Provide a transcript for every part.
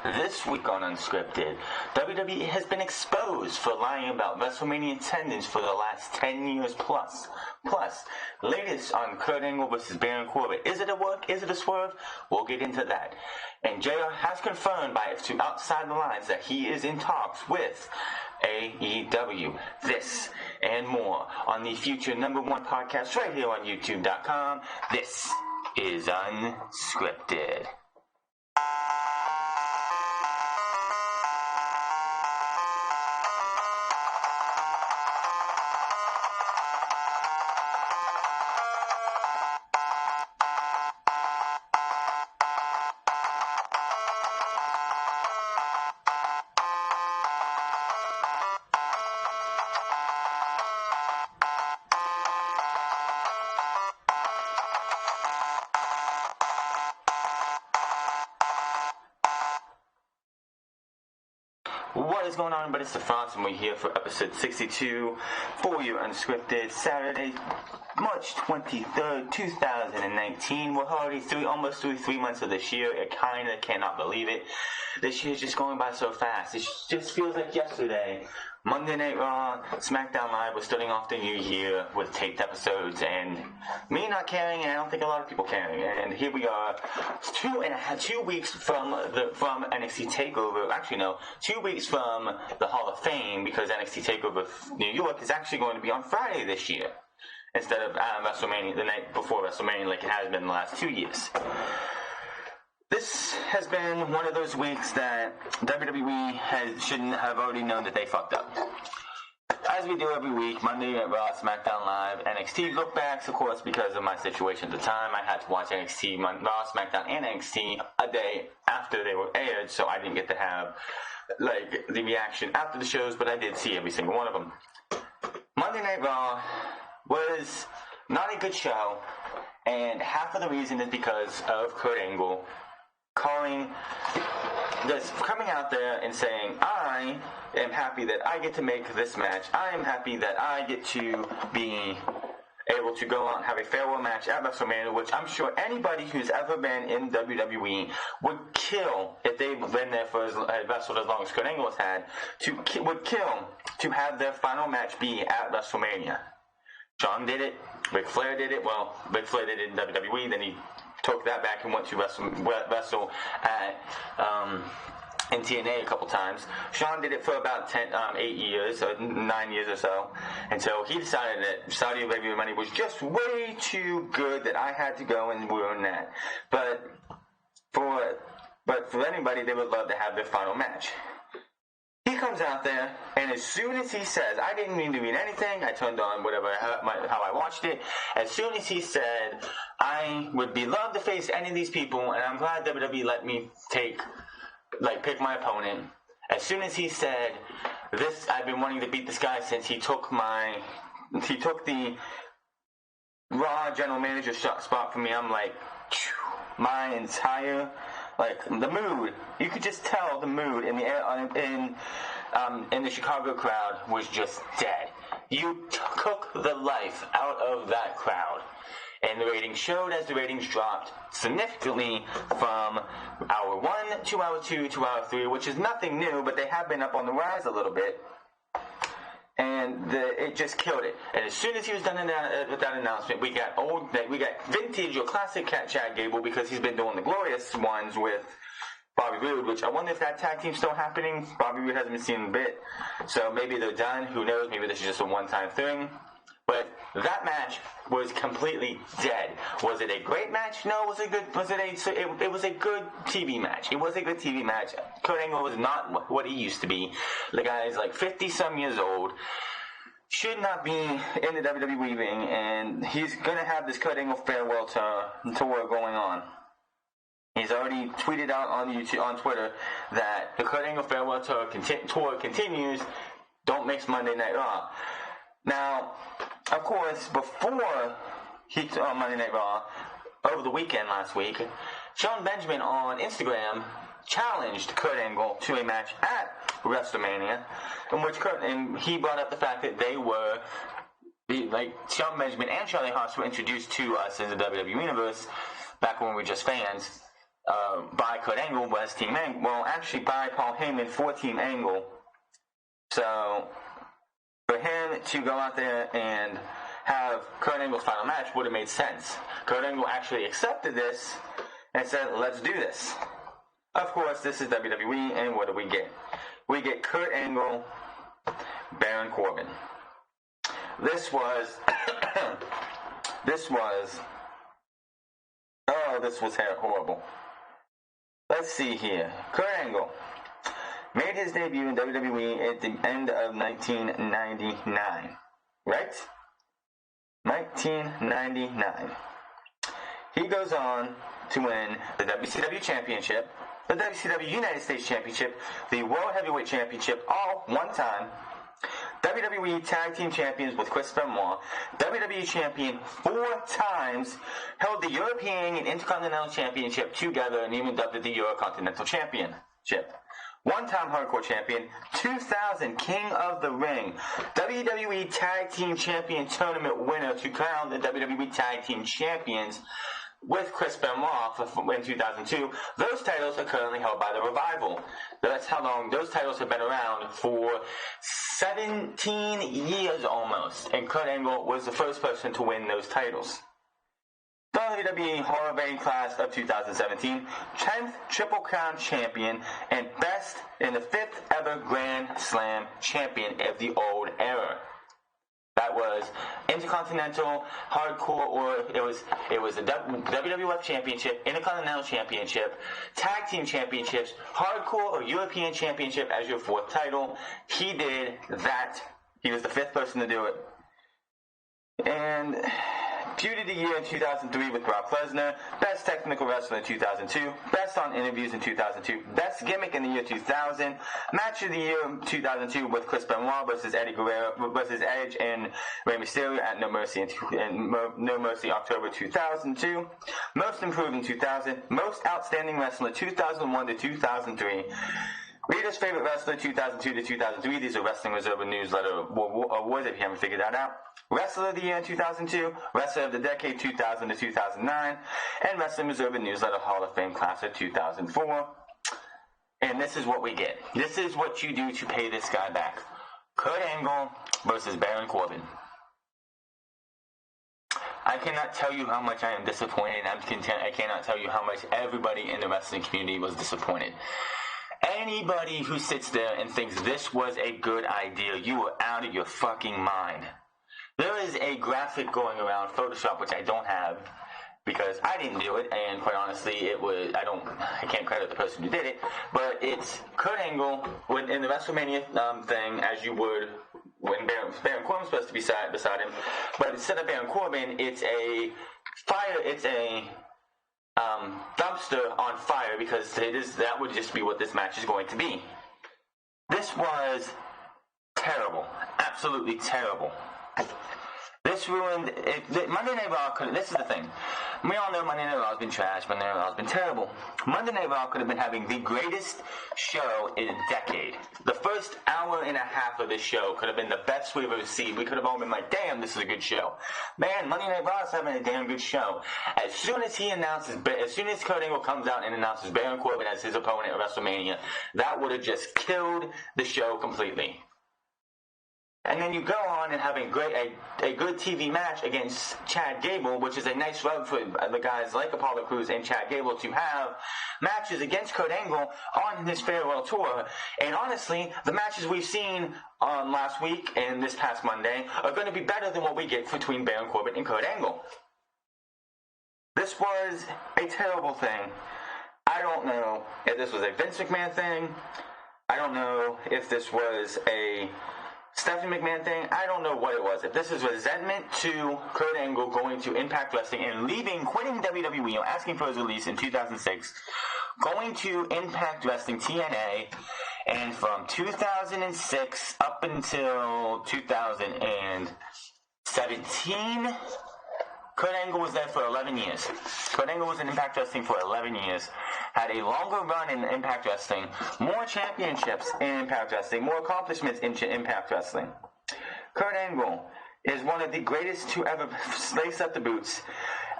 This week on Unscripted, WWE has been exposed for lying about Wrestlemania attendance for the last 10 years plus. Plus, latest on Kurt Angle versus Baron Corbin. Is it a work? Is it a swerve? We'll get into that. And JR has confirmed to outside the lines that he is in talks with AEW. This and more on the future #1 podcast right here on YouTube.com. This is Unscripted. What is going on, everybody? It's the Franz, and we're here for episode 62 for you Unscripted, Saturday, March 23rd, 2019. We're already almost through 3 months of this year. I kind of cannot believe it. This year's just going by so fast. It just feels like yesterday. Monday Night Raw, SmackDown Live, we're starting off the new year with taped episodes, and me not caring, and I don't think a lot of people caring. And here we are, 2 weeks from NXT TakeOver. Actually, no, 2 weeks from the Hall of Fame, because NXT TakeOver New York is actually going to be on Friday this year instead of WrestleMania, the night before WrestleMania, like it has been the last 2 years. This has been one of those weeks that WWE shouldn't have already known that they fucked up. As we do every week, Monday Night Raw, SmackDown Live, NXT lookbacks, of course, because of my situation at the time. I had to watch NXT, Raw, SmackDown, and NXT a day after they were aired, so I didn't get to have the reaction after the shows, but I did see every single one of them. Monday Night Raw was not a good show, and half of the reason is because of Kurt Angle coming out there and saying, I am happy that I get to make this match. I am happy that I get to be able to go out and have a farewell match at WrestleMania, which I'm sure anybody who's ever been in WWE would kill if they've been there for wrestled as long as Kurt Angle has had, would kill to have their final match be at WrestleMania. Shawn did it. Ric Flair did it. Well, Ric Flair did it in WWE. Then he took that back and went to wrestle at in TNA a couple times. Shawn did it for about 8 years, or 9 years or so, until he decided that Saudi Arabia money was just way too good that I had to go and ruin that. But for anybody, they would love to have their final match. He comes out there, and as soon as he says, I didn't mean to read anything, I turned on how I watched it. As soon as he said, I would be loved to face any of these people, and I'm glad WWE let me pick my opponent. As soon as he said, I've been wanting to beat this guy since he took the Raw general manager spot from me, I'm like, my entire, the mood, you could just tell the mood in the air, in the Chicago crowd was just dead. You took the life out of that crowd. And the ratings showed as the ratings dropped significantly from hour 1 to hour 2 to hour 3, which is nothing new, but they have been up on the rise a little bit. And it just killed it. And as soon as he was done with that announcement, we got vintage or classic Chad Gable, because he's been doing the glorious ones with Bobby Roode, which I wonder if that tag team's still happening. Bobby Roode hasn't been seen in a bit, so maybe they're done. Who knows? Maybe this is just a one-time thing. But that match was completely dead. Was it a great match? No. It was a good TV match. It was a good TV match. Kurt Angle was not what he used to be. The guy is 50-some years old. Should not be in the WWE ring, and he's going to have this Kurt Angle farewell tour going on. He's already tweeted out on Twitter that the Kurt Angle farewell tour continues. Don't mix Monday Night Raw. Now, of course, before on Monday Night Raw, over the weekend last week, Sean Benjamin on Instagram challenged Kurt Angle to a match at WrestleMania, in which he brought up the fact that they were, Sean Benjamin and Charlie Haas were introduced to us in the WWE Universe back when we were just fans. by Kurt Angle was Team Angle. Well, actually by Paul Heyman for Team Angle. So for him to go out there and have Kurt Angle's final match would have made sense. Kurt Angle actually accepted this and said, let's do this. Of course, this is WWE, and what do we get? We get Kurt Angle, Baron Corbin. This was horrible. Let's see here. Kurt Angle made his debut in WWE at the end of 1999. Right? 1999. He goes on to win the WCW Championship, the WCW United States Championship, the World Heavyweight Championship, all one time. WWE Tag Team Champions with Chris Benoit, WWE Champion 4 times, held the European and Intercontinental Championship together, and even dubbed it the Eurocontinental Championship. One-time Hardcore Champion, 2000 King of the Ring, WWE Tag Team Champion Tournament winner to crown the WWE Tag Team Champions with Chris Benoit in 2002. Those titles are currently held by the Revival. That's how long those titles have been around, for 17 years almost. And Kurt Angle was the first person to win those titles. WWE Hall of Fame class of 2017, 10th Triple Crown champion, and best in the 5th ever Grand Slam champion of the old era. That was Intercontinental, Hardcore, or it was the WWF Championship, Intercontinental Championship, Tag Team Championships, Hardcore or European Championship as your 4th title. He did that. He was the 5th person to do it. And Feud of the Year in 2003 with Brock Lesnar, Best Technical Wrestler in 2002, Best on Interviews in 2002, Best Gimmick in the year 2000, Match of the Year in 2002 with Chris Benoit versus Eddie Guerrero versus Edge and Rey Mysterio at No Mercy No Mercy October 2002, Most Improved in 2000, Most Outstanding Wrestler 2001 to 2003. Reader's Favorite Wrestler 2002 to 2003. These are Wrestling Observer Newsletter awards if you haven't figured that out. Wrestler of the Year in 2002, Wrestler of the Decade 2000 to 2009, and Wrestling Observer Newsletter Hall of Fame Class of 2004. And this is what we get. This is what you do to pay this guy back. Kurt Angle versus Baron Corbin. I cannot tell you how much I am disappointed. I cannot tell you how much everybody in the wrestling community was disappointed. Anybody who sits there and thinks this was a good idea, you are out of your fucking mind. There is a graphic going around Photoshop, which I don't have because I didn't do it, and quite honestly, I can't credit the person who did it, but it's Kurt Angle in the Wrestlemania thing, as you would when Baron Corbin's supposed to be beside him, but instead of Baron Corbin, it's a dumpster on fire, because that would just be what this match is going to be. This was terrible. Absolutely terrible. This ruined Monday Night Raw. This is the thing. We all know Monday Night Raw has been trash. Monday Night Raw has been terrible. Monday Night Raw could have been having the greatest show in a decade. The first hour and a half of this show could have been the best we've ever seen. We could have all been like, damn, this is a good show. Man, Monday Night Raw is having a damn good show. As soon as Kurt Angle comes out and announces Baron Corbin as his opponent at WrestleMania, that would have just killed the show completely. And then you go on and have a good TV match against Chad Gable, which is a nice rub for the guys like Apollo Crews and Chad Gable to have matches against Kurt Angle on his farewell tour. And honestly, the matches we've seen last week and this past Monday are going to be better than what we get between Baron Corbin and Kurt Angle. This was a terrible thing. I don't know if this was a Vince McMahon thing. I don't know if this was a Stephanie McMahon thing. I don't know what it was. If this is resentment to Kurt Angle going to Impact Wrestling and quitting WWE, asking for his release in 2006, going to Impact Wrestling TNA, and from 2006 up until 2017, Kurt Angle was there for 11 years. Kurt Angle was in Impact Wrestling for 11 years. Had a longer run in Impact Wrestling, more championships in Impact Wrestling, more accomplishments in Impact Wrestling. Kurt Angle is one of the greatest to ever lace up the boots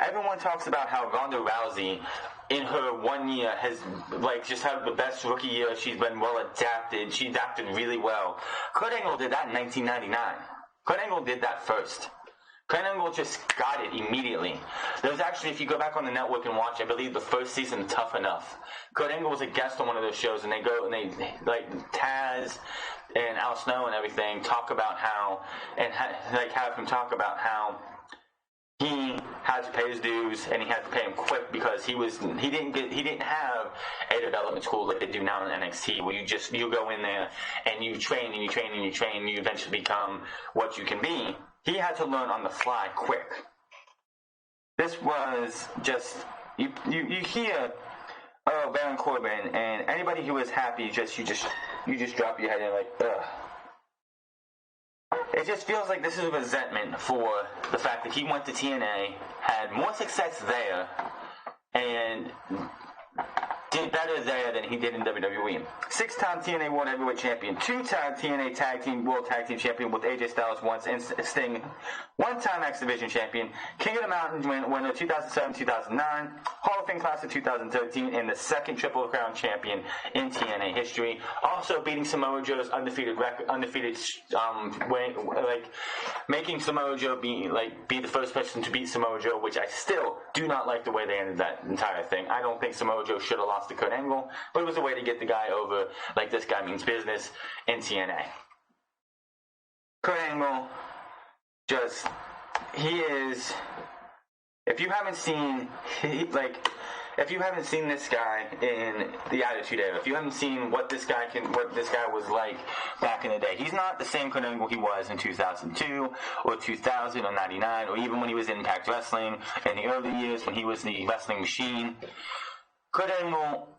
Everyone talks about how Ronda Rousey, in her 1 year, has just had the best rookie year. She's been well adapted. She adapted really well. Kurt Angle did that in 1999. Kurt Angle did that first. Kurt Angle just got it immediately. There was actually, if you go back on the network and watch, I believe the first season of Tough Enough, Kurt Angle was a guest on one of those shows, and they go and they Taz and Al Snow and everything talk about how, and have him talk about how he had to pay his dues, and he had to pay him quick because he didn't have a development school like they do now in NXT, where you go in there and you train and you train and you train and you eventually become what you can be. He had to learn on the fly quick. This was just you hear, oh, Baron Corbin, and anybody who was happy, you just drop your head and ugh. It just feels like this is a resentment for the fact that he went to TNA, had more success there, and did better there than he did in WWE. 6-time TNA World Heavyweight Champion, 2-time TNA World Tag Team Champion with AJ Styles once, and Sting, 1-time X Division Champion, King of the Mountain winner 2007-2009, Hall of Fame Class of 2013, and the second Triple Crown Champion in TNA history. Also beating Samoa Joe's undefeated making Samoa Joe be the first person to beat Samoa Joe, which I still do not like the way they ended that entire thing. I don't think Samoa Joe should have lost to Kurt Angle, but it was a way to get the guy over, like this guy means business in TNA. Kurt Angle, he is, if you haven't seen this guy in the Attitude Era, if you haven't seen what this guy was like back in the day, he's not the same Kurt Angle he was in 2002 or 2000 or 99, or even when he was in Impact Wrestling in the early years when he was the Wrestling Machine. Kurt Angle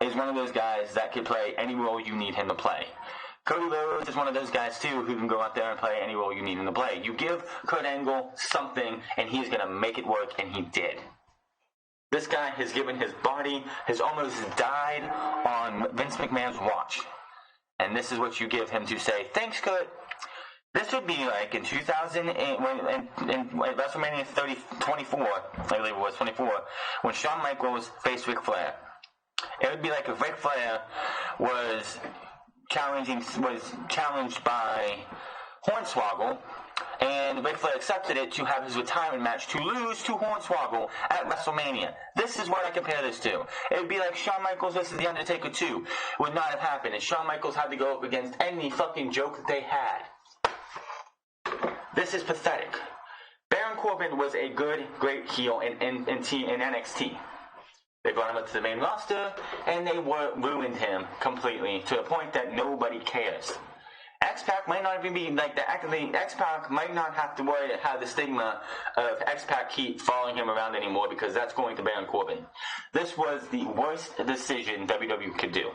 is one of those guys that can play any role you need him to play. Cody Rhodes is one of those guys, too, who can go out there and play any role you need him to play. You give Kurt Angle something, and he's going to make it work, and he did. This guy has given his body, has almost died on Vince McMahon's watch. And this is what you give him to say, thanks, Kurt. This would be like in 2008, in WrestleMania 24, I believe it was 24, when Shawn Michaels faced Ric Flair. It would be like if Ric Flair was challenged by Hornswoggle, and Ric Flair accepted it to have his retirement match to lose to Hornswoggle at WrestleMania. This is what I compare this to. It would be like Shawn Michaels versus The Undertaker 2 would not have happened, and Shawn Michaels had to go up against any fucking joke that they had. This is pathetic. Baron Corbin was a great heel in NXT. They brought him up to the main roster, and they ruined him completely to the point that nobody cares. X-Pac might not even be like the X-Pac might not have to worry have the stigma of X-Pac keep following him around anymore, because that's going to Baron Corbin. This was the worst decision WWE could do.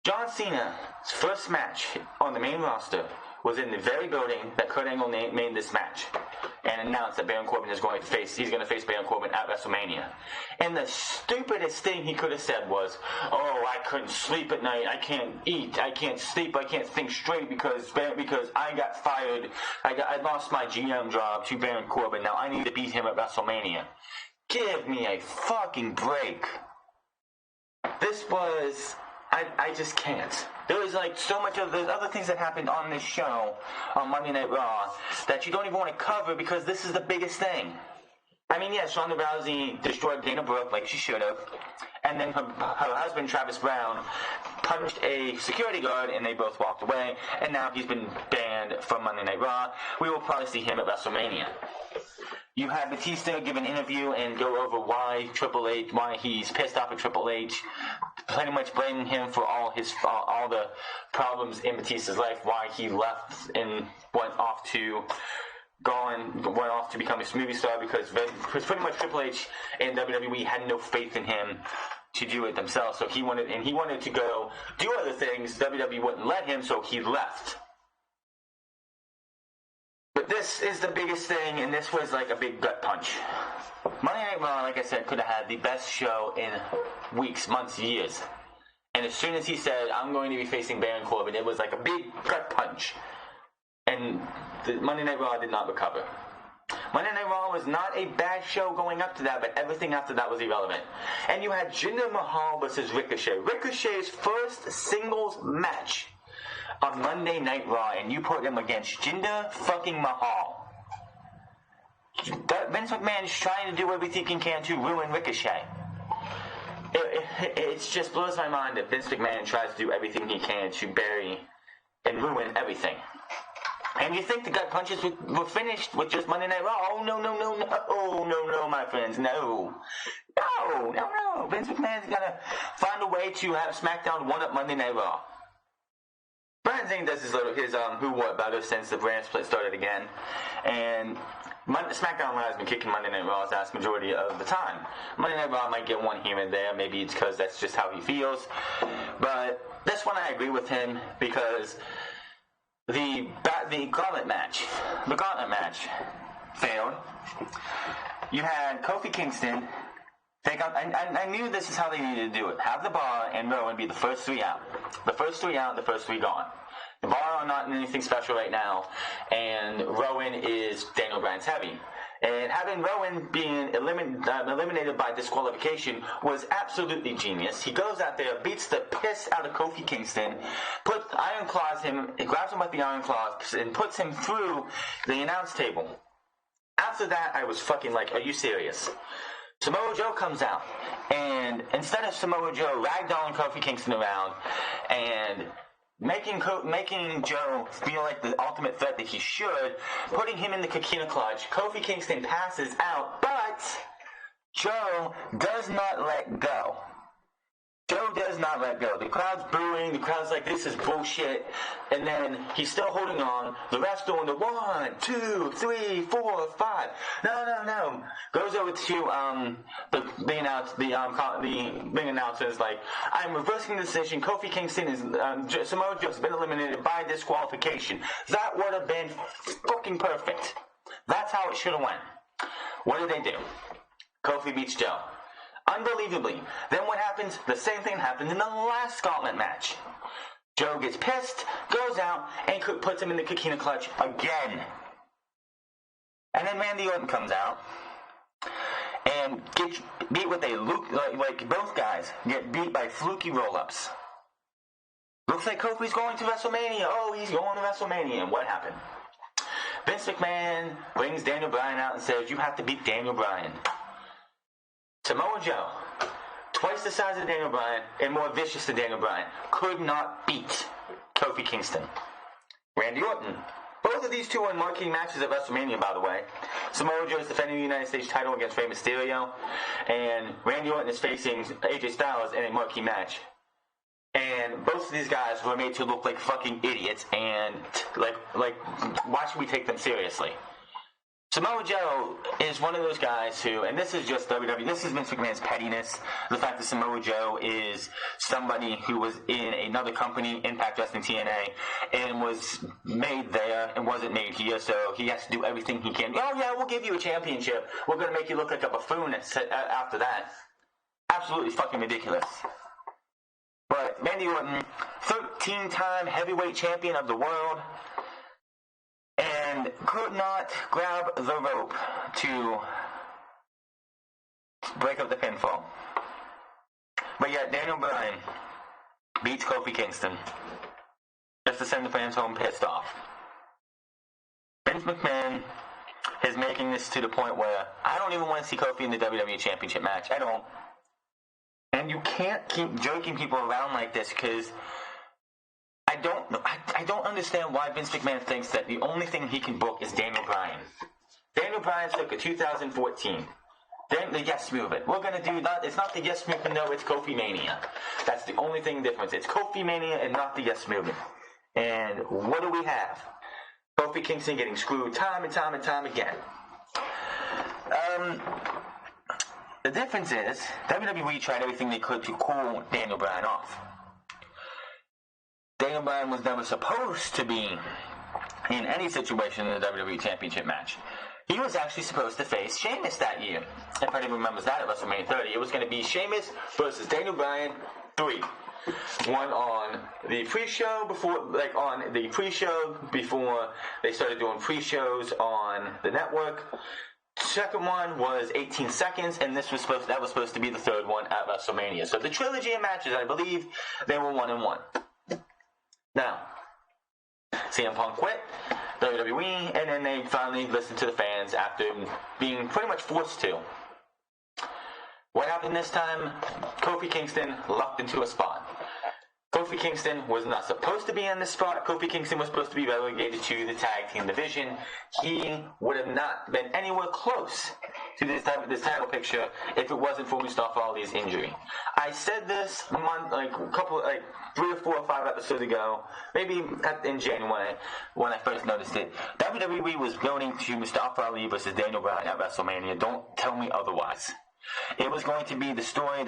John Cena's first match on the main roster was in the very building that Kurt Angle made this match, and announced that Baron Corbin he's going to face Baron Corbin at WrestleMania. And the stupidest thing he could have said was, oh, I couldn't sleep at night, I can't eat, I can't sleep, I can't think straight because I got fired, I lost my GM job to Baron Corbin, now I need to beat him at WrestleMania. Give me a fucking break. This was, I just can't. There was so much of those other things that happened on this show on Monday Night Raw that you don't even want to cover, because this is the biggest thing. I mean, yes, Ronda Rousey destroyed Dana Brooke like she should have, and then her husband Travis Brown punched a security guard, and they both walked away, and now he's been banned from Monday Night Raw. We will probably see him at WrestleMania. You had Batista give an interview and go over why he's pissed off at Triple H, pretty much blaming him for all the problems in Batista's life, why he left and went off to become a movie star, because pretty much Triple H and WWE had no faith in him to do it themselves. So he wanted to go do other things. WWE wouldn't let him, so he left. But this is the biggest thing, and this was like a big gut punch. Monday Night Raw, like I said, could have had the best show in weeks, months, years. And as soon as he said, I'm going to be facing Baron Corbin, it was like a big gut punch. And the Monday Night Raw did not recover. Monday Night Raw was not a bad show going up to that, but everything after that was irrelevant. And you had Jinder Mahal versus Ricochet. Ricochet's first singles match on Monday Night Raw, and you put him against Jinder fucking Mahal. Vince McMahon is trying to do everything he can to ruin Ricochet. It just blows my mind that Vince McMahon tries to do everything he can to bury and ruin everything. And you think the gut punches were finished with just Monday Night Raw? Oh, no, my friends, no. Vince McMahon's gonna find a way to have SmackDown one-up Monday Night Raw. Brian Zane does his who what better since the brand split started again. And SmackDown Live has been kicking Monday Night Raw's ass majority of the time. Monday Night Raw might get one here and there. Maybe it's because that's just how he feels. But this one I agree with him because the gauntlet match failed. You had Kofi Kingston take out, I knew this is how they needed to do it. Have the Bar and Rowan be the first three out. The first three out, the first three gone. The Bar are not in anything special right now, and Rowan is Daniel Bryan's heavy. And having Rowan being eliminated by disqualification was absolutely genius. He goes out there, beats the piss out of Kofi Kingston, grabs him with the iron claws, and puts him through the announce table. After that, I was fucking like, are you serious? Samoa Joe comes out, and instead of Samoa Joe ragdolling Kofi Kingston around and making Joe feel like the ultimate threat that he should, putting him in the Coquina clutch, Kofi Kingston passes out, but Joe does not let go. Joe does not let go. The crowd's booing. The crowd's like, this is bullshit. And then he's still holding on. The ref's doing the 1, 2, 3, 4, 5. No. Goes over to the ring announcer's like, I'm reversing the decision. Kofi Kingston is Samoa Joe's been eliminated by disqualification. That would have been fucking perfect. That's how it should have went. What did they do? Kofi beats Joe. Unbelievably. Then what happens? The same thing happened in the last gauntlet match. Joe gets pissed, goes out, and puts him in the Coquina clutch again. And then Randy Orton comes out and gets beat with like both guys get beat by fluky roll-ups. Looks like Kofi's going to WrestleMania. Oh, he's going to WrestleMania. And what happened? Vince McMahon brings Daniel Bryan out and says, you have to beat Daniel Bryan. Samoa Joe, twice the size of Daniel Bryan and more vicious than Daniel Bryan, could not beat Kofi Kingston. Randy Orton. Both of these two are in marquee matches at WrestleMania, by the way. Samoa Joe is defending the United States title against Rey Mysterio, and Randy Orton is facing AJ Styles in a marquee match. And both of these guys were made to look like fucking idiots, and like why should we take them seriously? Samoa Joe is one of those guys who, and this is just WWE, this is Vince McMahon's pettiness, the fact that Samoa Joe is somebody who was in another company, Impact Wrestling TNA, and was made there and wasn't made here, so he has to do everything he can. Oh yeah, we'll give you a championship. We're going to make you look like a buffoon after that. Absolutely fucking ridiculous. But Randy Orton, 13-time heavyweight champion of the world, and could not grab the rope to break up the pinfall. But yet Daniel Bryan beats Kofi Kingston just to send the fans home pissed off. Vince McMahon is making this to the point where I don't even want to see Kofi in the WWE Championship match. I don't. And you can't keep jerking people around like this because I don't understand why Vince McMahon thinks that the only thing he can book is Daniel Bryan. Daniel Bryan took a 2014. Then the Yes Movement. We're going to do that. It's not the Yes Movement, no, it's Kofi Mania. That's the only thing difference. It's Kofi Mania and not the Yes Movement. And what do we have? Kofi Kingston getting screwed time and time and time again. The difference is WWE tried everything they could to cool Daniel Bryan off. Daniel Bryan was never supposed to be in any situation in the WWE Championship match. he was actually supposed to face Sheamus that year. If anyone remembers that at WrestleMania 30, it was going to be Sheamus versus Daniel Bryan 3. One on the pre-show before they started doing pre-shows on the network. Second one was 18 seconds, and that was supposed to be the third one at WrestleMania. So the trilogy of matches, I believe, they were 1-1. Now, CM Punk quit WWE, and then they finally listened to the fans after being pretty much forced to. What happened this time? Kofi Kingston lucked into a spot. Kofi Kingston was not supposed to be in this spot. Kofi Kingston was supposed to be relegated to the tag team division. He would have not been anywhere close to this title picture if it wasn't for Mustafa Ali's injury. I said this a month, 3 or 4 or 5 episodes ago, maybe in January when I first noticed it. WWE was building to Mustafa Ali versus Daniel Bryan at WrestleMania. Don't tell me otherwise. It was going to be the story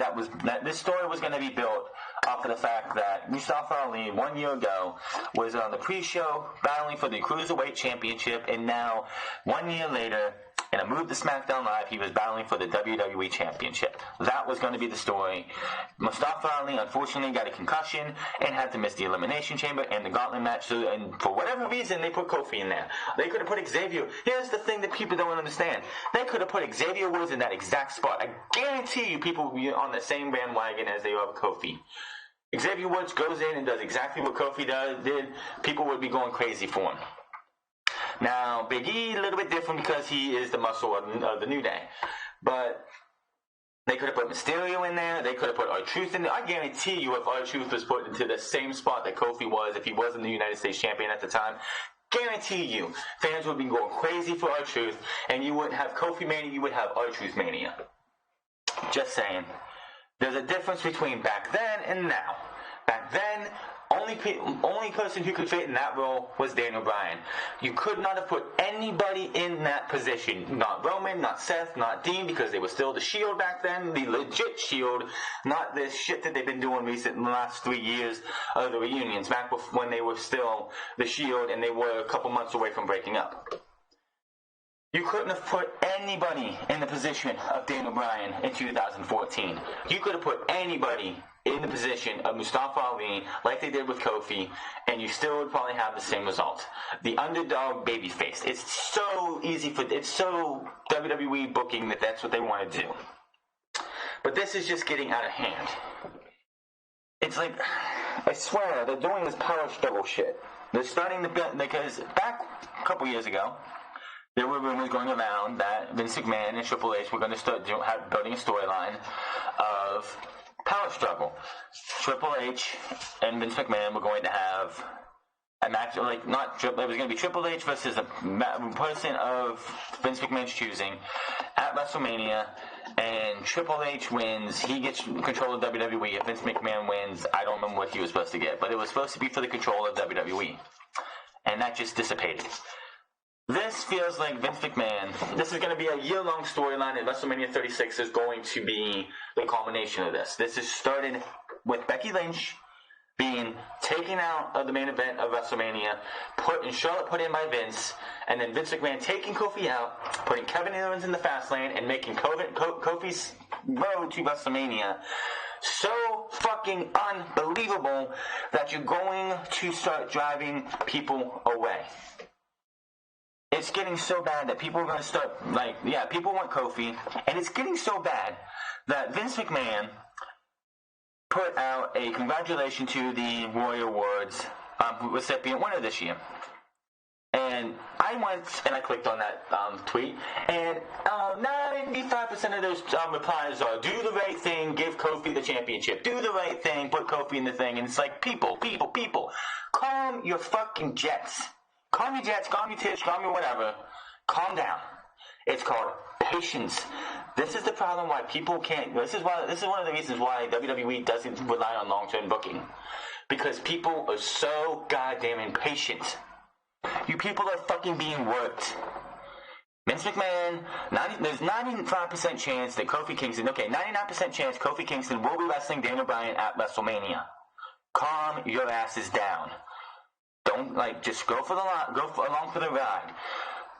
this story was going to be built off of the fact that Mustafa Ali 1 year ago was on the pre-show battling for the Cruiserweight Championship, and now 1 year later, in a move to SmackDown Live, he was battling for the WWE Championship. That was going to be the story. Mustafa Ali unfortunately got a concussion and had to miss the Elimination Chamber and the Gauntlet match, and for whatever reason, they put Kofi in there. They could have put Xavier. Here's the thing that people don't understand. They could have put Xavier Woods in that exact spot. I guarantee you people will be on the same bandwagon as they are with Kofi. Xavier Woods goes in and does exactly what Kofi did. People would be going crazy for him. Now, Big E, a little bit different because he is the muscle of the New Day. But they could have put Mysterio in there. They could have put R-Truth in there. I guarantee you if R-Truth was put into the same spot that Kofi was, if he wasn't the United States champion at the time, guarantee you fans would be going crazy for R-Truth, and you wouldn't have Kofi Mania, you would have R-Truth Mania. Just saying. There's a difference between back then and now. Back then, only person who could fit in that role was Daniel Bryan. You could not have put anybody in that position. Not Roman, not Seth, not Dean, because they were still the Shield back then, the legit Shield, not this shit that they've been doing in the last 3 years of the reunions, back when they were still the Shield and they were a couple months away from breaking up. You couldn't have put anybody in the position of Daniel Bryan in 2014. You could have put anybody in the position of Mustafa Ali like they did with Kofi, and you still would probably have the same result. The underdog babyface. It's so easy it's so WWE booking that that's what they want to do. But this is just getting out of hand. It's like, I swear, they're doing this power struggle shit. They're starting to build, because back a couple years ago, there were rumors going around that Vince McMahon and Triple H were going to start building a storyline of power struggle. Triple H and Vince McMahon were going to have a match, it was going to be Triple H versus a person of Vince McMahon's choosing at WrestleMania, and Triple H wins, he gets control of WWE. If Vince McMahon wins, I don't remember what he was supposed to get, but it was supposed to be for the control of WWE. And that just dissipated. This feels like Vince McMahon. This is going to be a year-long storyline, and WrestleMania 36 is going to be the culmination of this. This is started with Becky Lynch being taken out of the main event of WrestleMania, Charlotte put in by Vince, and then Vince McMahon taking Kofi out, putting Kevin Owens in the fast lane, and making Kofi's road to WrestleMania so fucking unbelievable that you're going to start driving people away. It's getting so bad that people are going to start, people want Kofi, and it's getting so bad that Vince McMahon put out a congratulations to the Warrior Awards recipient winner this year. And I went and I clicked on that tweet, and 95% of those replies are, do the right thing, give Kofi the championship. Do the right thing, put Kofi in the thing. And it's like, people, calm your fucking jets. Calm your jets, calm your tits, calm your whatever. Calm down. It's called patience. This is the problem why people can't. This is one of the reasons why WWE doesn't rely on long-term booking, because people are so goddamn impatient. You people are fucking being worked. Vince McMahon, there's 95% chance that Kofi Kingston. Okay, 99% chance Kofi Kingston will be wrestling Daniel Bryan at WrestleMania. Calm your asses down. Don't just go along for the ride.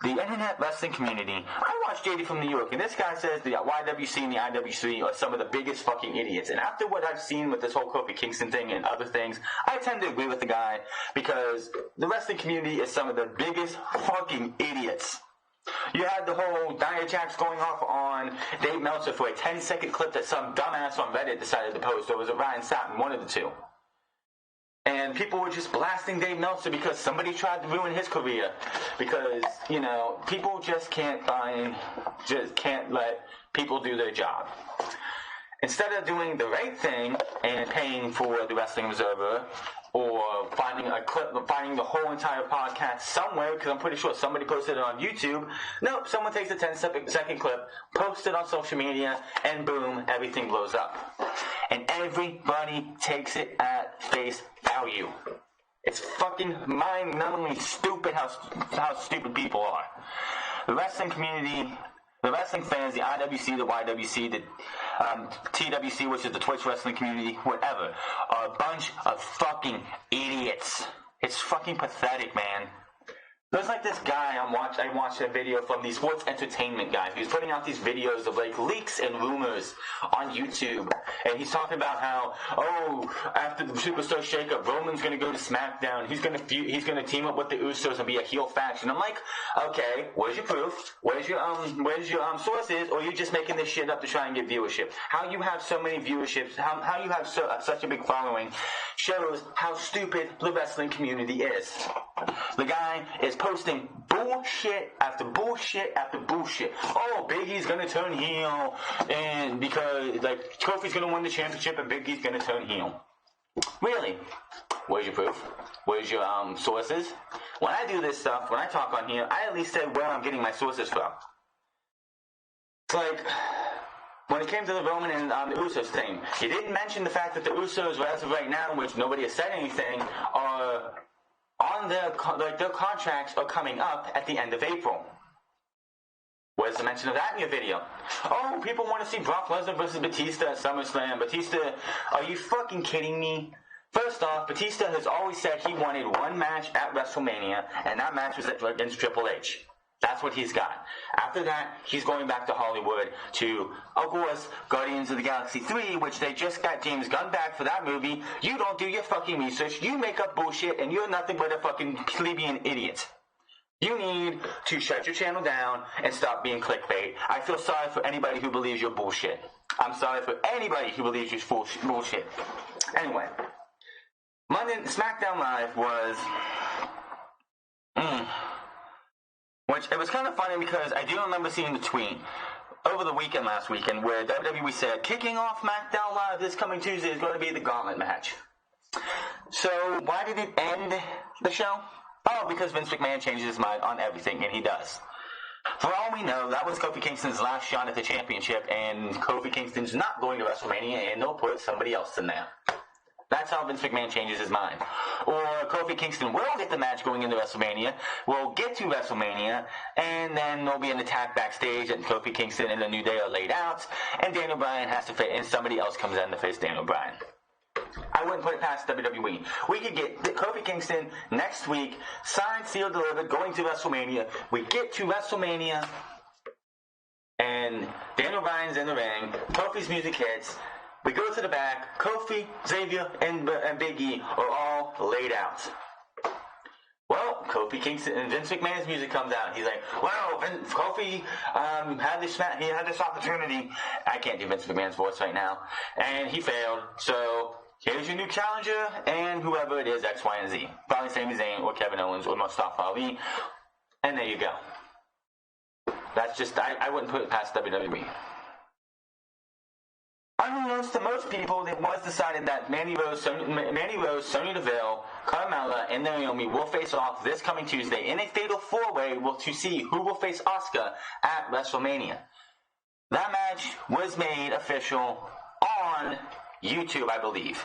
the internet wrestling community. I watch JD from New York, and this guy says the YWC and the IWC are some of the biggest fucking idiots. And after what I've seen with this whole Kofi Kingston thing and other things, I tend to agree with the guy because the wrestling community is some of the biggest fucking idiots. You had the whole Nia Jax going off on Dave Meltzer for a 10-second clip that some dumbass on Reddit decided to post, or was it Ryan Satin, one of the two. And people were just blasting Dave Meltzer because somebody tried to ruin his career. Because, you know, people just can't let people do their job. Instead of doing the right thing and paying for the Wrestling Observer, or finding a clip, finding the whole entire podcast somewhere, because I'm pretty sure somebody posted it on YouTube. Nope, someone takes a 10-second clip, posts it on social media, and boom, everything blows up. And everybody takes it at face value. It's fucking mind-numbingly stupid how stupid people are. The wrestling community, the wrestling fans, the IWC, the YWC, the TWC, which is the Twitch wrestling community, whatever, are a bunch of fucking idiots. It's fucking pathetic, man. There's like this guy I watched a video from the sports entertainment guy. He was putting out these videos of like leaks and rumors on YouTube. And he's talking about how, after the Superstar shakeup, Roman's gonna go to SmackDown. He's gonna team up with the Usos and be a heel faction. I'm like, okay, where's your proof? Where's your sources? Or are you just making this shit up to try and get viewership? How you have so many viewerships, how you have such a big following shows how stupid the wrestling community is. The guy is posting bullshit after bullshit after bullshit. Oh, Big E's gonna turn heel, and because like Kofi's gonna win the championship and Big E's gonna turn heel. Really? Where's your proof? Where's your sources? When I do this stuff, when I talk on here, I at least say where I'm getting my sources from. It's like when it came to the Roman and the Usos thing, he didn't mention the fact that the Usos, as of right now, which nobody has said anything, are on their contracts are coming up at the end of April. Where's the mention of that in your video? Oh, people want to see Brock Lesnar versus Batista at SummerSlam. Batista, are you fucking kidding me? First off, Batista has always said he wanted one match at WrestleMania, and that match was against Triple H. That's what he's got. After that, he's going back to Hollywood to, of course, Guardians of the Galaxy 3, which they just got James Gunn back for that movie. You don't do your fucking research. You make up bullshit, and you're nothing but a fucking plebeian idiot. You need to shut your channel down and stop being clickbait. I feel sorry for anybody who believes you're bullshit. I'm sorry for anybody who believes you're bullshit. Anyway, Monday SmackDown Live was... Which, it was kind of funny because I do remember seeing the tweet over the weekend last weekend where WWE said, kicking off SmackDown Live this coming Tuesday is going to be the gauntlet match. So, why did it end the show? Oh, because Vince McMahon changes his mind on everything, and he does. For all we know, that was Kofi Kingston's last shot at the championship, and Kofi Kingston's not going to WrestleMania, and they'll put somebody else in there. That's how Vince McMahon changes his mind. Or Kofi Kingston will get the match going into WrestleMania, will get to WrestleMania, and then there'll be an attack backstage, and Kofi Kingston and the New Day are laid out, and Daniel Bryan has to face, and somebody else comes in to face Daniel Bryan. I wouldn't put it past WWE. We could get Kofi Kingston next week, signed, sealed, delivered, going to WrestleMania. We get to WrestleMania, and Daniel Bryan's in the ring, Kofi's music hits, we go to the back, Kofi, Xavier, and Big E are all laid out. Well, Kofi Kingston and Vince McMahon's music comes out. He's like, well, Kofi had this opportunity. I can't do Vince McMahon's voice right now. And he failed. So here's your new challenger, and whoever it is, X, Y, and Z. Probably Sami Zayn or Kevin Owens or Mustafa Ali. And there you go. That's just, I wouldn't put it past WWE. Unbeknownst to most people, it was decided that Mandy Rose, Sonya Deville, Carmella, and Naomi will face off this coming Tuesday in a fatal four-way to see who will face Asuka at WrestleMania. That match was made official on YouTube, I believe.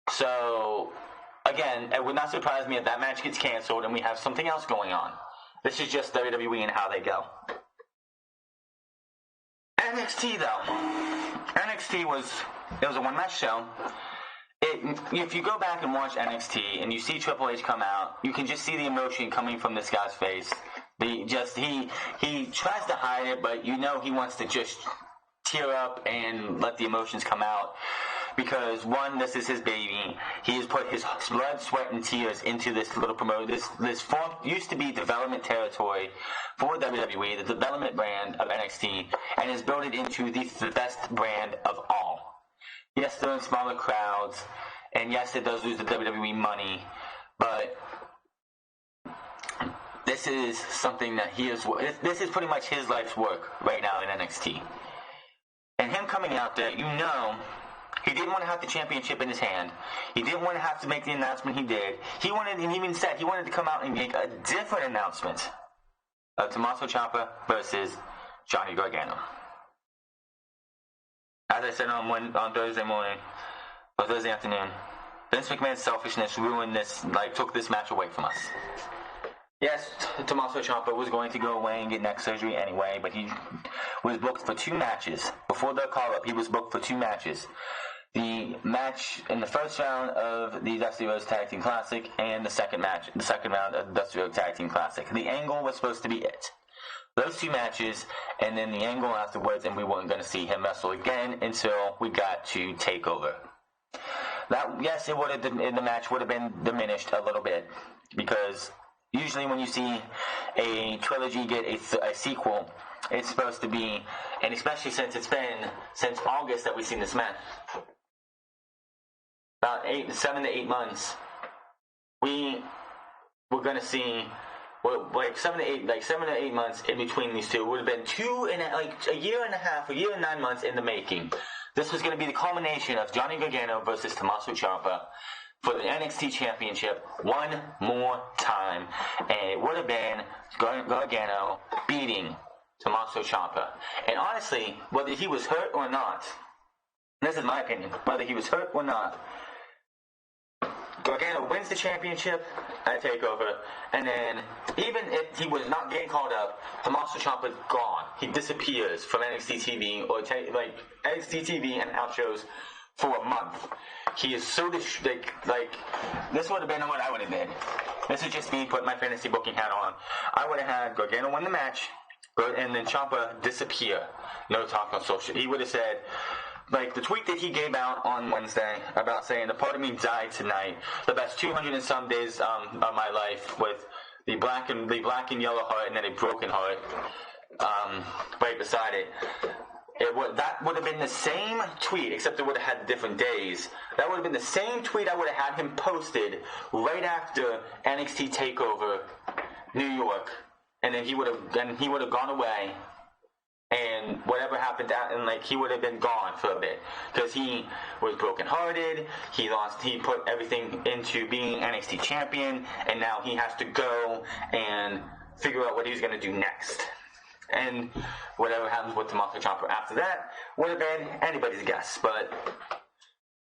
So, again, it would not surprise me if that match gets canceled and we have something else going on. This is just WWE and how they go. NXT, though. NXT was a one-match show. If you go back and watch NXT and you see Triple H come out, you can just see the emotion coming from this guy's face. He tries to hide it, but you know he wants to just tear up and let the emotions come out. Because, one, this is his baby. He has put his blood, sweat, and tears into this little promotion. This form used to be development territory for WWE, the development brand of NXT, and has built it into the best brand of all. Yes, they're in smaller crowds, and yes, it does lose the WWE money, but this is something that this is pretty much his life's work right now in NXT. And him coming out there, you know, he didn't want to have the championship in his hand. He didn't want to have to make the announcement he did. He even said he wanted to come out and make a different announcement of Tommaso Ciampa versus Johnny Gargano. As I said on Thursday morning, or Thursday afternoon, Vince McMahon's selfishness ruined this, took this match away from us. Yes, Tommaso Ciampa was going to go away and get neck surgery anyway, but he was booked for 2 matches. Before the call-up, he was booked for 2 matches. The match in the first round of the Dusty Rhodes Tag Team Classic and the second round of the Dusty Rhodes Tag Team Classic. The angle was supposed to be it. Those 2 matches, and then the angle afterwards, and we weren't going to see him wrestle again until we got to TakeOver. Yes, the match would have been diminished a little bit, because usually when you see a trilogy get a sequel, it's supposed to be, and especially since it's been since August that we've seen this match, about 7 to 8 months, we're going to see, 7 to 8 months in between these two. It would have been a year and a half, a year and 9 months in the making. This was going to be the culmination of Johnny Gargano versus Tommaso Ciampa for the NXT Championship one more time, and it would have been Gargano beating Tommaso Ciampa. And honestly, whether he was hurt or not, this is my opinion, whether he was hurt or not, Gargano wins the championship at TakeOver, and then even if he was not getting called up, Tommaso Ciampa's gone. He disappears from NXT TV or NXT TV and house shows for a month. He is so this would have been what I would have did. This is just me putting my fantasy booking hat on. I would have had Gargano win the match, and then Ciampa disappear. No talk on social. He would have said, the tweet that he gave out on Wednesday about saying, "The part of me died tonight. The best 200 and some days of my life with the black and yellow heart, and then a broken heart right beside it." That would have been the same tweet, except it would have had different days. That would have been the same tweet I would have had him posted right after NXT TakeOver New York, and then he would have gone away, and whatever happened, he would have been gone for a bit because he was brokenhearted. He put everything into being NXT champion, and now he has to go and figure out what he's going to do next. And whatever happens with Tommaso Ciampa after that would have been anybody's guess. But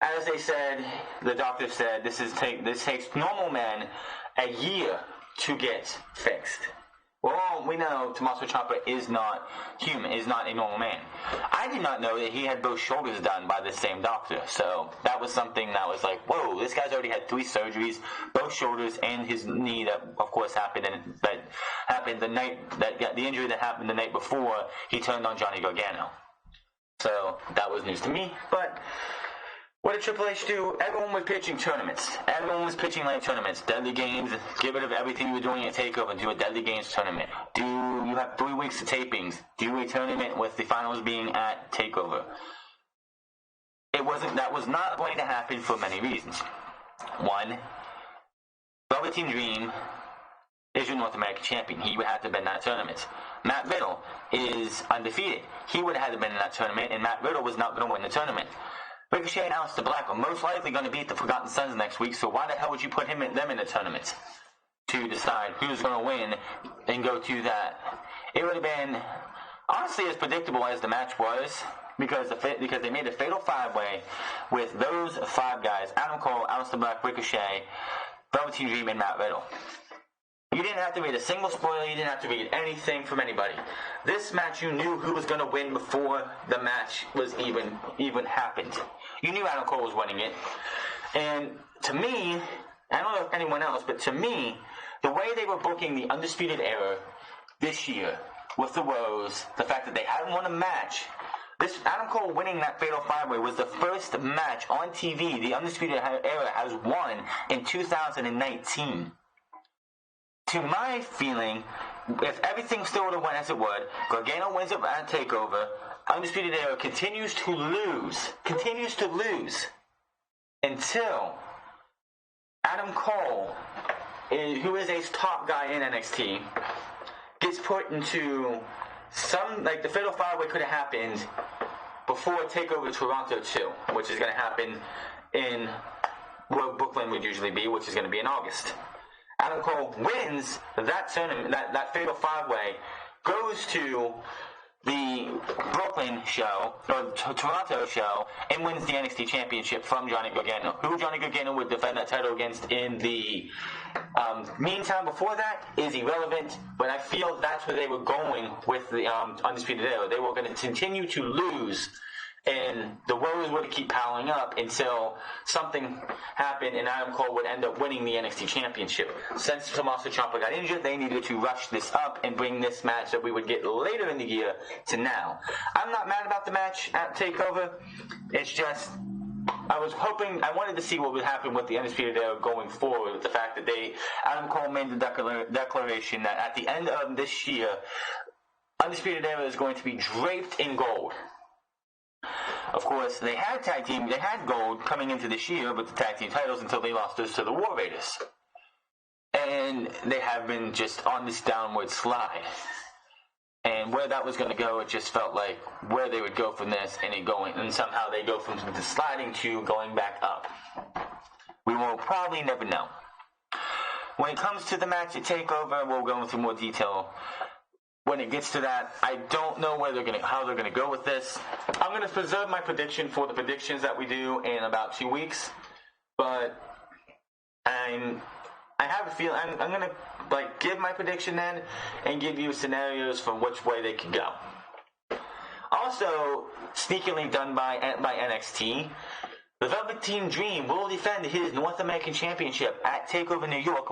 as they said, the doctor said, this takes normal men a year to get fixed. Well, we know Tommaso Ciampa is not human, is not a normal man. I did not know that he had both shoulders done by the same doctor. So that was something that was like, whoa, this guy's already had 3 surgeries, both shoulders and his knee that, of course, happened the night, the injury that happened the night before he turned on Johnny Gargano. So that was news to me, but what did Triple H do? Everyone was pitching tournaments. Everyone was pitching tournaments. Deadly Games, get rid of everything you were doing at TakeOver and do a Deadly Games tournament. You have 3 weeks of tapings. Do a tournament with the finals being at TakeOver. That was not going to happen for many reasons. One, Velveteen Dream is your North American champion. He would have to have been in that tournament. Matt Riddle is undefeated. He would have had to have been in that tournament, and Matt Riddle was not going to win the tournament. Ricochet and Aleister Black are most likely going to beat the Forgotten Sons next week, so why the hell would you put them in the tournament to decide who's going to win and go to that? It would have been, honestly, as predictable as the match was, because they made a fatal 5-way with those 5 guys, Adam Cole, Aleister Black, Ricochet, Velveteen Dream, and Matt Riddle. You didn't have to read a single spoiler. You didn't have to read anything from anybody. This match, you knew who was going to win before the match was even happened. You knew Adam Cole was winning it. And to me, I don't know if anyone else, but to me, the way they were booking the Undisputed Era this year with the woes, the fact that they haven't won a match. This Adam Cole winning that Fatal 5-Way was the first match on TV the Undisputed Era has won in 2019. To my feeling, if everything still would have went as it would, Gargano wins it at TakeOver, Undisputed Era continues to lose until Adam Cole, who is a top guy in NXT, gets put into some, like, the Fatal 5-Way could have happened before TakeOver Toronto 2, which is going to happen in where Brooklyn would usually be, which is going to be in August. Adam Cole wins that tournament, that Fatal 5-Way, goes to the Brooklyn show, or Toronto show, and wins the NXT Championship from Johnny Gargano, who Johnny Gargano would defend that title against in the meantime. Before that is irrelevant, but I feel that's where they were going with the Undisputed Era. They were going to continue to lose, and the woes would keep piling up until something happened and Adam Cole would end up winning the NXT Championship. Since Tommaso Ciampa got injured, they needed to rush this up and bring this match that we would get later in the year to now. I'm not mad about the match at TakeOver. It's just, I wanted to see what would happen with the Undisputed Era going forward, with the fact that Adam Cole made the declaration that at the end of this year, Undisputed Era is going to be draped in gold. Of course, they had gold coming into this year with the tag team titles until they lost those to the War Raiders. And they have been just on this downward slide. And where that was going to go, it just felt like where they would go from this and somehow they go from the sliding to going back up. We will probably never know. When it comes to the match at TakeOver, we'll go into more detail. When it gets to that, I don't know how they're gonna go with this. I'm gonna preserve my prediction for the predictions that we do in about 2 weeks, but I have a feeling I'm gonna give my prediction then and give you scenarios for which way they could go. Also, sneakily done by NXT, the Velveteen Dream will defend his North American Championship at TakeOver New York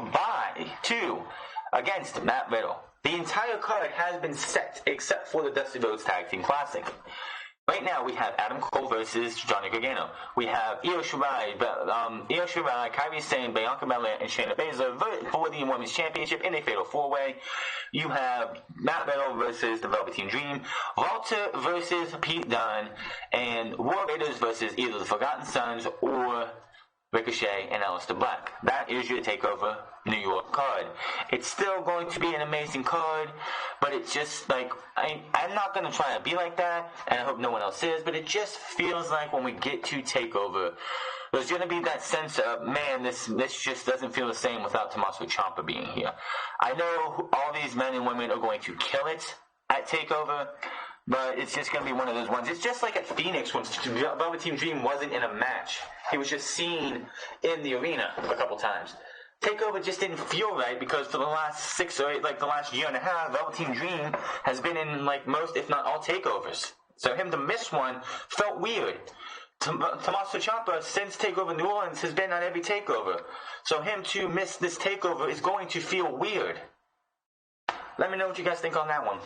against Matt Riddle. The entire card has been set except for the Dusty Rhodes Tag Team Classic. Right now we have Adam Cole versus Johnny Gargano. We have Io Shirai, Kairi Sane, Bianca Belair, and Shayna Baszler for the Women's Championship in a Fatal 4-Way. You have Matt Riddle versus the Velveteen Dream, Walter versus Pete Dunne, and War Raiders versus either the Forgotten Sons or Ricochet and Aleister Black. That is your TakeOver New York card. It's still going to be an amazing card, but it's just like, I'm not going to try to be like that, and I hope no one else is, but it just feels like when we get to TakeOver, there's going to be that sense of, man, this just doesn't feel the same without Tommaso Ciampa being here. I know all these men and women are going to kill it at TakeOver, but it's just going to be one of those ones. It's just like at Phoenix when Velveteen Dream wasn't in a match. He was just seen in the arena a couple times. TakeOver just didn't feel right because for the last 6 or 8, the last year and a half, Velveteen Dream has been in most, if not all, TakeOvers. So him to miss one felt weird. Tommaso Ciampa, since TakeOver New Orleans, has been on every TakeOver. So him to miss this TakeOver is going to feel weird. Let me know what you guys think on that one.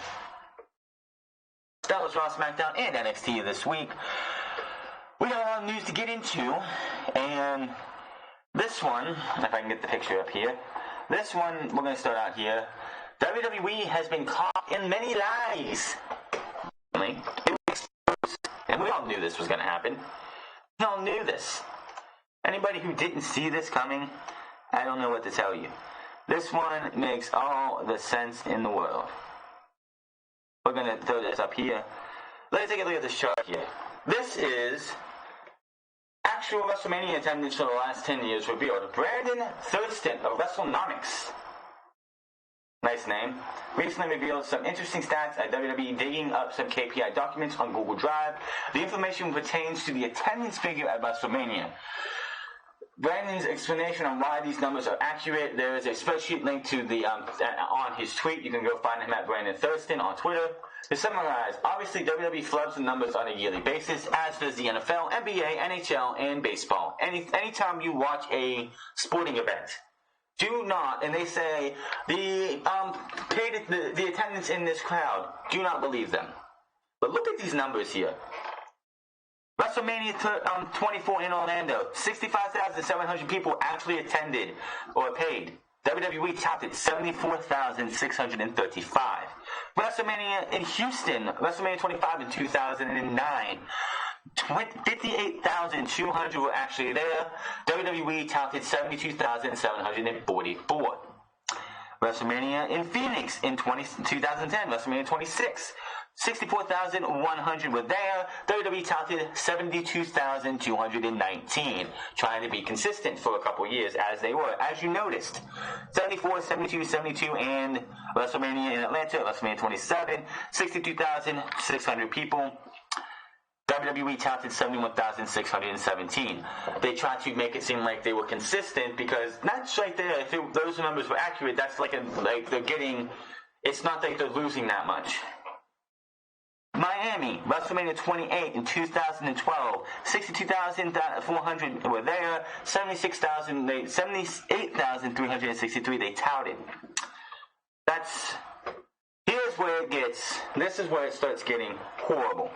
That was Raw, SmackDown, and NXT this week. We got a lot of news to get into, and this one, if I can get the picture up here, this one, we're going to start out here. WWE has been caught in many lies. It was exposed, and we all knew this was going to happen. We all knew this. Anybody who didn't see this coming, I don't know what to tell you. This one makes all the sense in the world. We're going to throw this up here. Let's take a look at this chart here. This is actual Wrestlemania attendance for the last 10 years revealed. Brandon Thurston of WrestleNomics, nice name, recently revealed some interesting stats at WWE, digging up some KPI documents on Google Drive. The information pertains to the attendance figure at WrestleMania. Brandon's explanation on why these numbers are accurate. There is a spreadsheet linked to the on his tweet. You can go find him at Brandon Thurston on Twitter. To summarize, obviously WWE flubs the numbers on a yearly basis, as does the NFL, NBA, NHL, and baseball. Anytime you watch a sporting event, Do not, and they say the attendance in this crowd, do not believe them. But look at these numbers here. WrestleMania 24 in Orlando, 65,700 people actually attended or paid. WWE touted 74,635. WrestleMania in Houston, WrestleMania 25 in 2009, 58,200 were actually there. WWE touted 72,744. WrestleMania in Phoenix in 2010, WrestleMania 26. 64,100 were there. WWE touted 72,219, trying to be consistent for a couple years as they were. As you noticed, 74, 72, 72, and WrestleMania in Atlanta, WrestleMania 27, 62,600 people. WWE touted 71,617. They tried to make it seem like they were consistent because that's right there. If those numbers were accurate, that's like they're getting. It's not like they're losing that much. Miami, WrestleMania 28 in 2012, 62,400 were there, 78,363 they touted. This is where it starts getting horrible.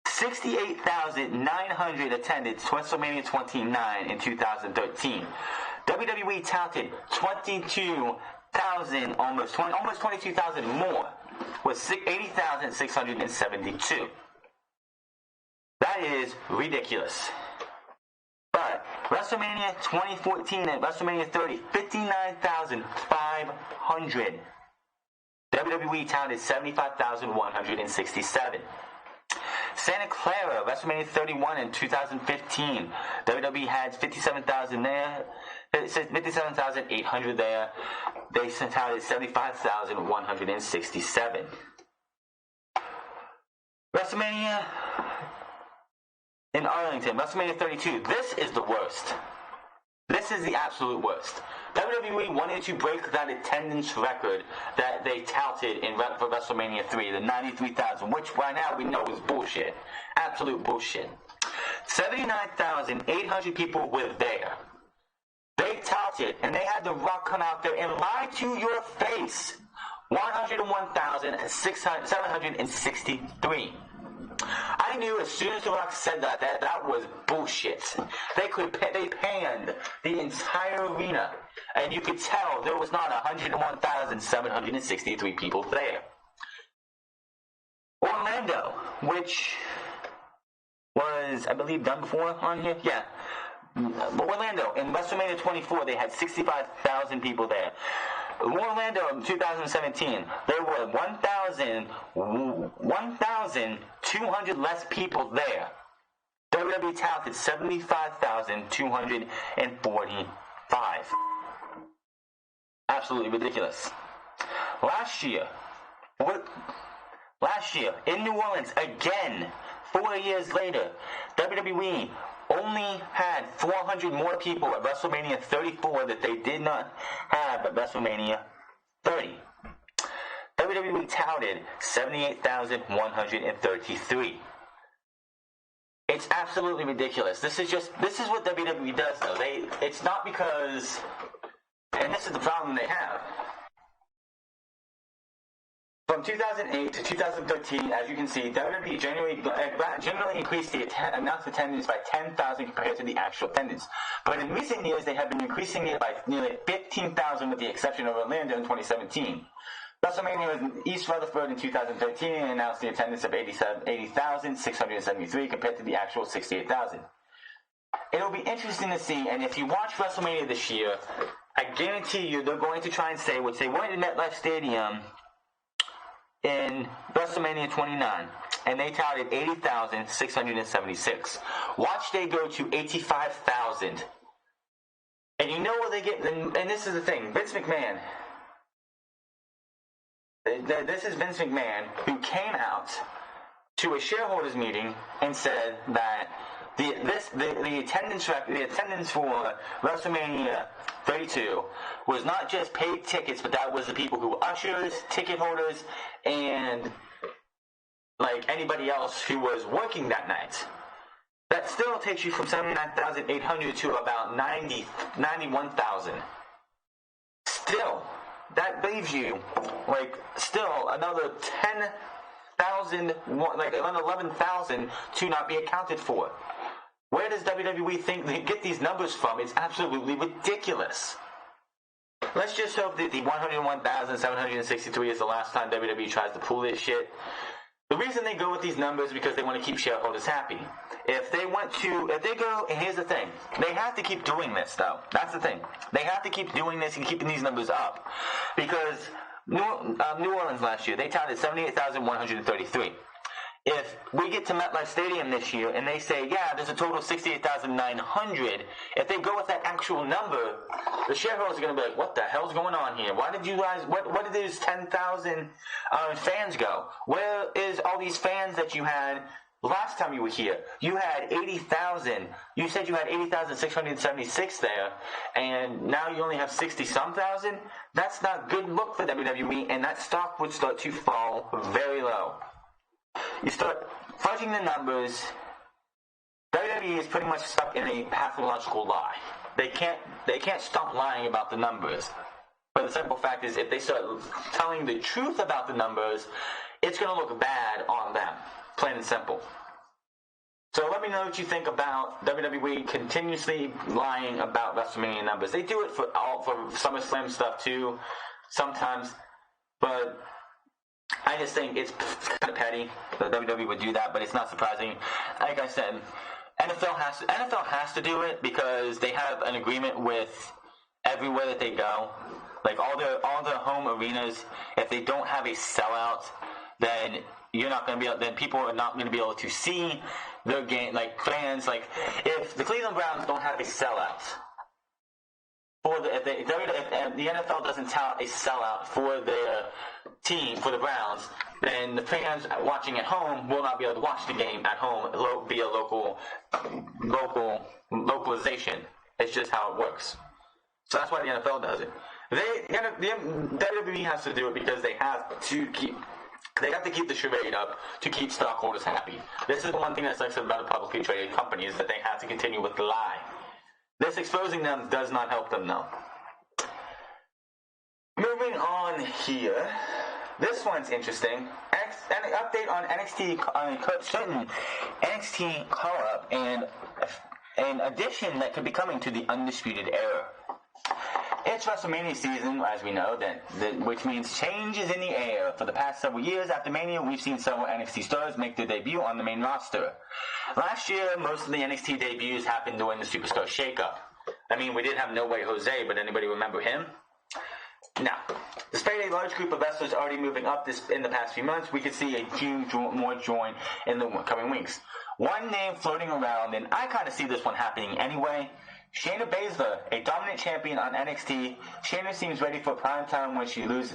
68,900 attended WrestleMania 29 in 2013. WWE touted 22,000, almost 22,000 more, was 80,672. That is ridiculous. But WrestleMania 2014 and WrestleMania 30, 59,500. WWE touted 75,167. Santa Clara, WrestleMania 31 in 2015. WWE had 57,000 there. 57,800 there. They touted 75,167. WrestleMania in Arlington, WrestleMania 32. This is the worst. This is the absolute worst. WWE wanted to break that attendance record that they touted for WrestleMania 3, the 93,000, which by now we know is bullshit. Absolute bullshit. 79,800 people were there. They touted, and they had The Rock come out there and lie to your face. 101,763. I knew as soon as The Rock said that was bullshit. They panned the entire arena, and you could tell there was not 101,763 people there. Orlando, which was, I believe, done before on here? Yeah. Orlando, in WrestleMania 24, they had 65,000 people there. Orlando in 2017, there were 1,200 less people there. WWE touted 75,245. Absolutely ridiculous. Last year, in New Orleans, again, 4 years later, WWE only had 400 more people at WrestleMania 34 that they did not have at WrestleMania 30. WWE touted 78,133. It's absolutely ridiculous. This is what WWE does, though. It's not because, and this is the problem they have. From 2008 to 2013, as you can see, WWE generally increased the announced attendance by 10,000 compared to the actual attendance. But in recent years, they have been increasing it by nearly 15,000 with the exception of Orlando in 2017. WrestleMania was in East Rutherford in 2013 and announced the attendance of 80,673 compared to the actual 68,000. It'll be interesting to see, and if you watch WrestleMania this year, I guarantee you they're going to try and say, which they weren't in MetLife Stadium in WrestleMania 29, and they touted 80,676. Watch they go to 85,000. And you know what they get, and this is the thing, Vince McMahon. This is Vince McMahon who came out to a shareholders meeting and said that the attendance for WrestleMania 32 was not just paid tickets, but that was the people who were ushers, ticket holders, and like anybody else who was working that night. That still takes you from 79,800 to about 91,000. Still, that leaves you, still another 10,000, like another 11,000 to not be accounted for. Where does WWE think they get these numbers from? It's absolutely ridiculous. Let's just hope that the 101,763 is the last time WWE tries to pull this shit. The reason they go with these numbers is because they want to keep shareholders happy. If they go, and here's the thing, they have to keep doing this, though. That's the thing. They have to keep doing this and keeping these numbers up. Because New Orleans last year, they touted 78,133. If we get to MetLife Stadium this year and they say, yeah, there's a total of 68,900, if they go with that actual number, the shareholders are going to be like, what the hell's going on here? Why did you guys, what did these 10,000 fans go? Where is all these fans that you had last time you were here? You had 80,000. You said you had 80,676 there, and now you only have 60-some thousand? That's not good look for WWE, and that stock would start to fall very low. You start fudging the numbers. WWE is pretty much stuck in a pathological lie. They can't stop lying about the numbers. But the simple fact is, if they start telling the truth about the numbers, it's going to look bad on them. Plain and simple. So let me know what you think about WWE continuously lying about WrestleMania numbers. They do it for SummerSlam stuff too, sometimes, but I just think it's kind of petty that WWE would do that, but it's not surprising. Like I said, NFL has to do it because they have an agreement with everywhere that they go. Like all their home arenas, if they don't have a sellout, then then people are not going to be able to see their game. Like fans, like if the Cleveland Browns don't have a sellout, if the NFL doesn't tout a sellout for their team, for the Browns, then the fans watching at home will not be able to watch the game at home via localization. It's just how it works. So that's why the NFL does it. The WWE has to do it because they have to keep the charade up to keep stockholders happy. This is the one thing that sucks about a publicly traded company is that they have to continue with the lie. This exposing them does not help them, though. Moving on here. This one's interesting. An update on certain NXT call-up and an addition that could be coming to the Undisputed Era. It's WrestleMania season, as we know, which means changes in the air. For the past several years after Mania, we've seen several NXT stars make their debut on the main roster. Last year, most of the NXT debuts happened during the Superstar Shakeup. I mean, we did have No Way Jose, but anybody remember him? Now, despite a large group of wrestlers already moving up in the past few months, we could see a few more join in the coming weeks. One name floating around, and I kind of see this one happening anyway. Shayna Baszler, a dominant champion on NXT. Shayna seems ready for prime time where she to lose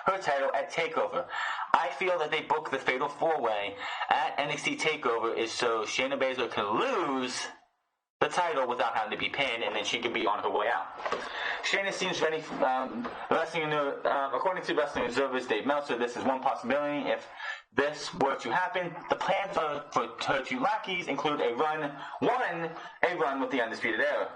her title at TakeOver. I feel that they booked the Fatal 4-Way at NXT TakeOver is so Shayna Baszler can lose the title without having to be pinned, and then she can be on her way out. Shayna seems ready. According to Wrestling Observer's Dave Meltzer, this is one possibility. If this were to happen, the plans for her two lackeys include a run with the Undisputed Era.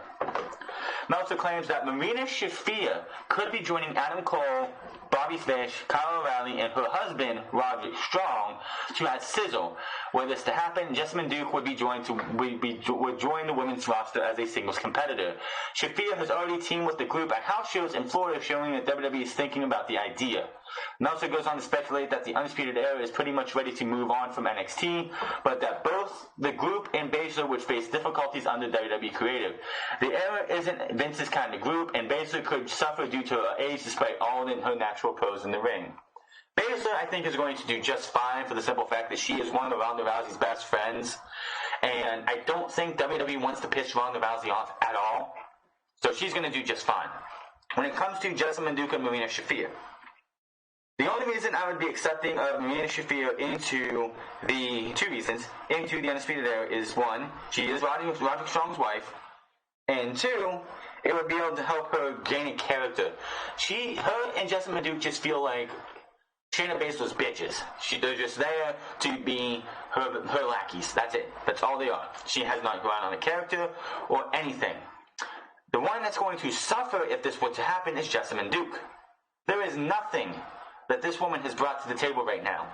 Meltzer claims that Marina Shafir could be joining Adam Cole, Bobby Fish, Kyle O'Reilly, and her husband, Roderick Strong, to add Sizzle. Were this to happen, Jessamine Duke would join the women's roster as a singles competitor. Shafir has already teamed with the group at house shows in Florida, showing that WWE is thinking about the idea. Meltzer goes on to speculate that the Undisputed Era is pretty much ready to move on from NXT, but that both the group and Baszler would face difficulties under WWE Creative. The Era isn't Vince's kind of group, and Baszler could suffer due to her age despite all in her natural pose in the ring. Baszler, I think, is going to do just fine for the simple fact that she is one of Ronda Rousey's best friends, and I don't think WWE wants to piss Ronda Rousey off at all, so she's going to do just fine. When it comes to Jessamine Duke and Marina Shafir, the only reason I would be accepting of Marina Shafir into the Undisputed Era is, one, she is Roderick Strong's wife, and two, it would be able to help her gain a character. Her and Jessamine Duke just feel like Shayna Baszler's bitches. They're just there to be her lackeys. That's it. That's all they are. She has not gone on a character or anything. The one that's going to suffer if this were to happen is Jessamyn Duke. There is nothing that this woman has brought to the table right now.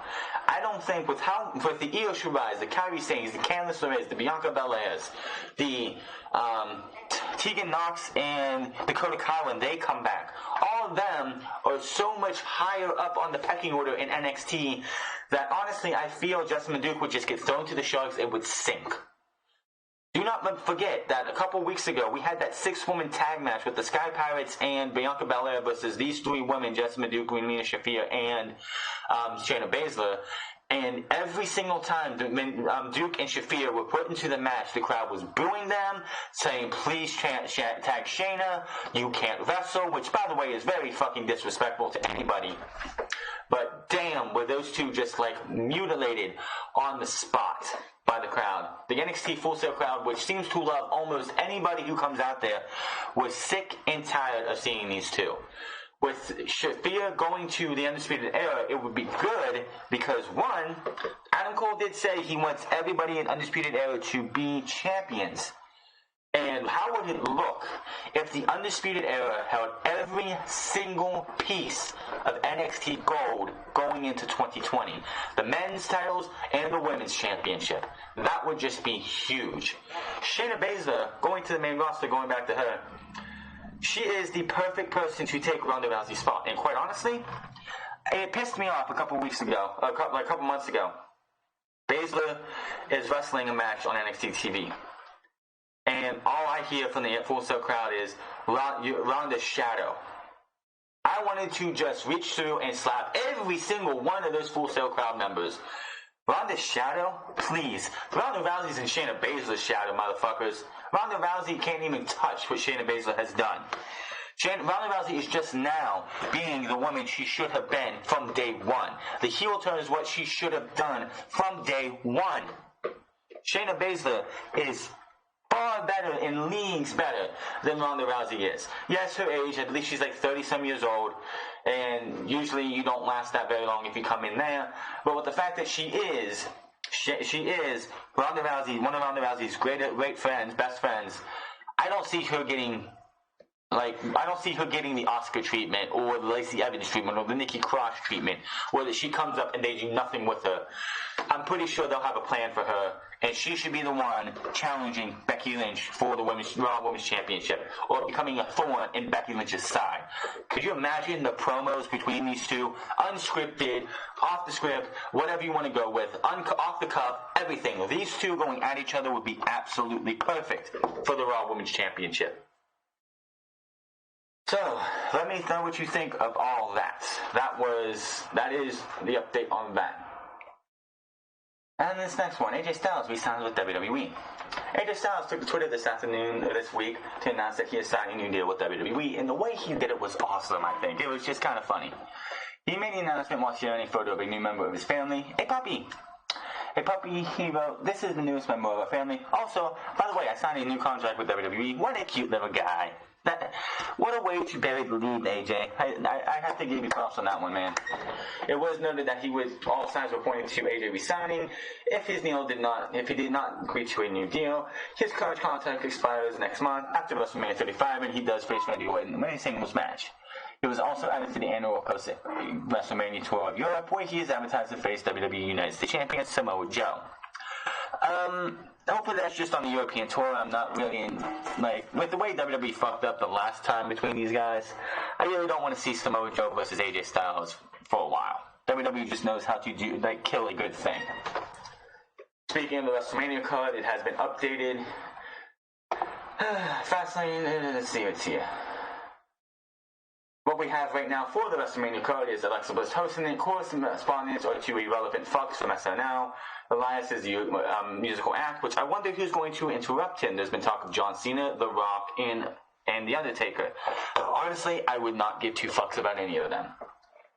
I don't think with the Io Shirai's, the Kairi Sanes, the Candice LeRae's, the Bianca Belairs, the Tegan Nox and Dakota Kai when they come back, all of them are so much higher up on the pecking order in NXT that honestly I feel Jessamyn Duke would just get thrown to the sharks and would sink. Do not forget that a couple weeks ago, we had that 6-woman tag match with the Sky Pirates and Bianca Belair versus these 3 women, Jessamyn Duke, Marina Shafir, and Shayna Baszler. And every single time Duke and Shafir were put into the match, the crowd was booing them, saying, please tag Shayna, you can't wrestle, which, by the way, is very fucking disrespectful to anybody. But damn, were those two just, like, mutilated on the spot by the crowd. The NXT Full Sail crowd, which seems to love almost anybody who comes out there, was sick and tired of seeing these two. With Shafir going to the Undisputed Era, it would be good because, one, Adam Cole did say he wants everybody in Undisputed Era to be champions. And how would it look if the Undisputed Era held every single piece of NXT gold going into 2020? The men's titles and the women's championship. That would just be huge. Shayna Baszler, going to the main roster, going back to her, she is the perfect person to take Ronda Rousey's spot. And quite honestly, it pissed me off a couple months ago. Baszler is wrestling a match on NXT TV. And all I hear from the Full Sail crowd is Ronda's shadow. I wanted to just reach through and slap every single one of those Full Sail crowd members. Ronda's shadow? Please. Ronda Rousey's in Shayna Baszler's shadow, motherfuckers. Ronda Rousey can't even touch what Shayna Baszler has done. Ronda Rousey is just now being the woman she should have been from day one. The heel turn is what she should have done from day one. Shayna Baszler is far better and leagues better than Ronda Rousey is. Yes, her age, I believe she's like 30-some years old, and usually you don't last that very long if you come in there. But with the fact that she is Ronda Rousey, one of Ronda Rousey's great friends, best friends, I don't see her getting the Oscar treatment or the Lacey Evans treatment or the Nikki Cross treatment, where that she comes up and they do nothing with her. I'm pretty sure they'll have a plan for her, and she should be the one challenging Becky Lynch for the Raw Women's Championship, or becoming a thorn in Becky Lynch's side. Could you imagine the promos between these two? Unscripted, off the script, whatever you want to go with, off the cuff, everything. These two going at each other would be absolutely perfect for the Raw Women's Championship. So, let me know what you think of all that. That is the update on that. And this next one, AJ Styles re-signs with WWE. AJ Styles took to Twitter this week, to announce that he has signed a new deal with WWE, and the way he did it was awesome, I think. It was just kind of funny. He made the announcement while sharing a photo of a new member of his family, a puppy. A puppy, he wrote, "This is the newest member of our family. Also, by the way, I signed a new contract with WWE. What a cute little guy." What a way to bury the lead, AJ. I have to give you props on that one, man. It was noted that all signs were pointing to AJ resigning. If he did not agree to a new deal, his current contract expires next month after WrestleMania 35, and he does face Randy Orton in a singles match. It was also added to the annual WrestleMania tour of Europe, where he is advertised to face WWE United States Champion Samoa Joe. Hopefully that's just on the European tour. I'm not really with the way WWE fucked up the last time between these guys, I really don't want to see Samoa Joe versus AJ Styles for a while. WWE just knows how to kill a good thing. Speaking of the WrestleMania card, it has been updated. Fastlane, let's see what's here. What we have right now for the WrestleMania card is Alexa Bliss hosting it. Correspondents are two irrelevant fucks from SNL. Elias is the musical act, which I wonder who's going to interrupt him. There's been talk of John Cena, The Rock, and The Undertaker. Honestly, I would not give two fucks about any of them.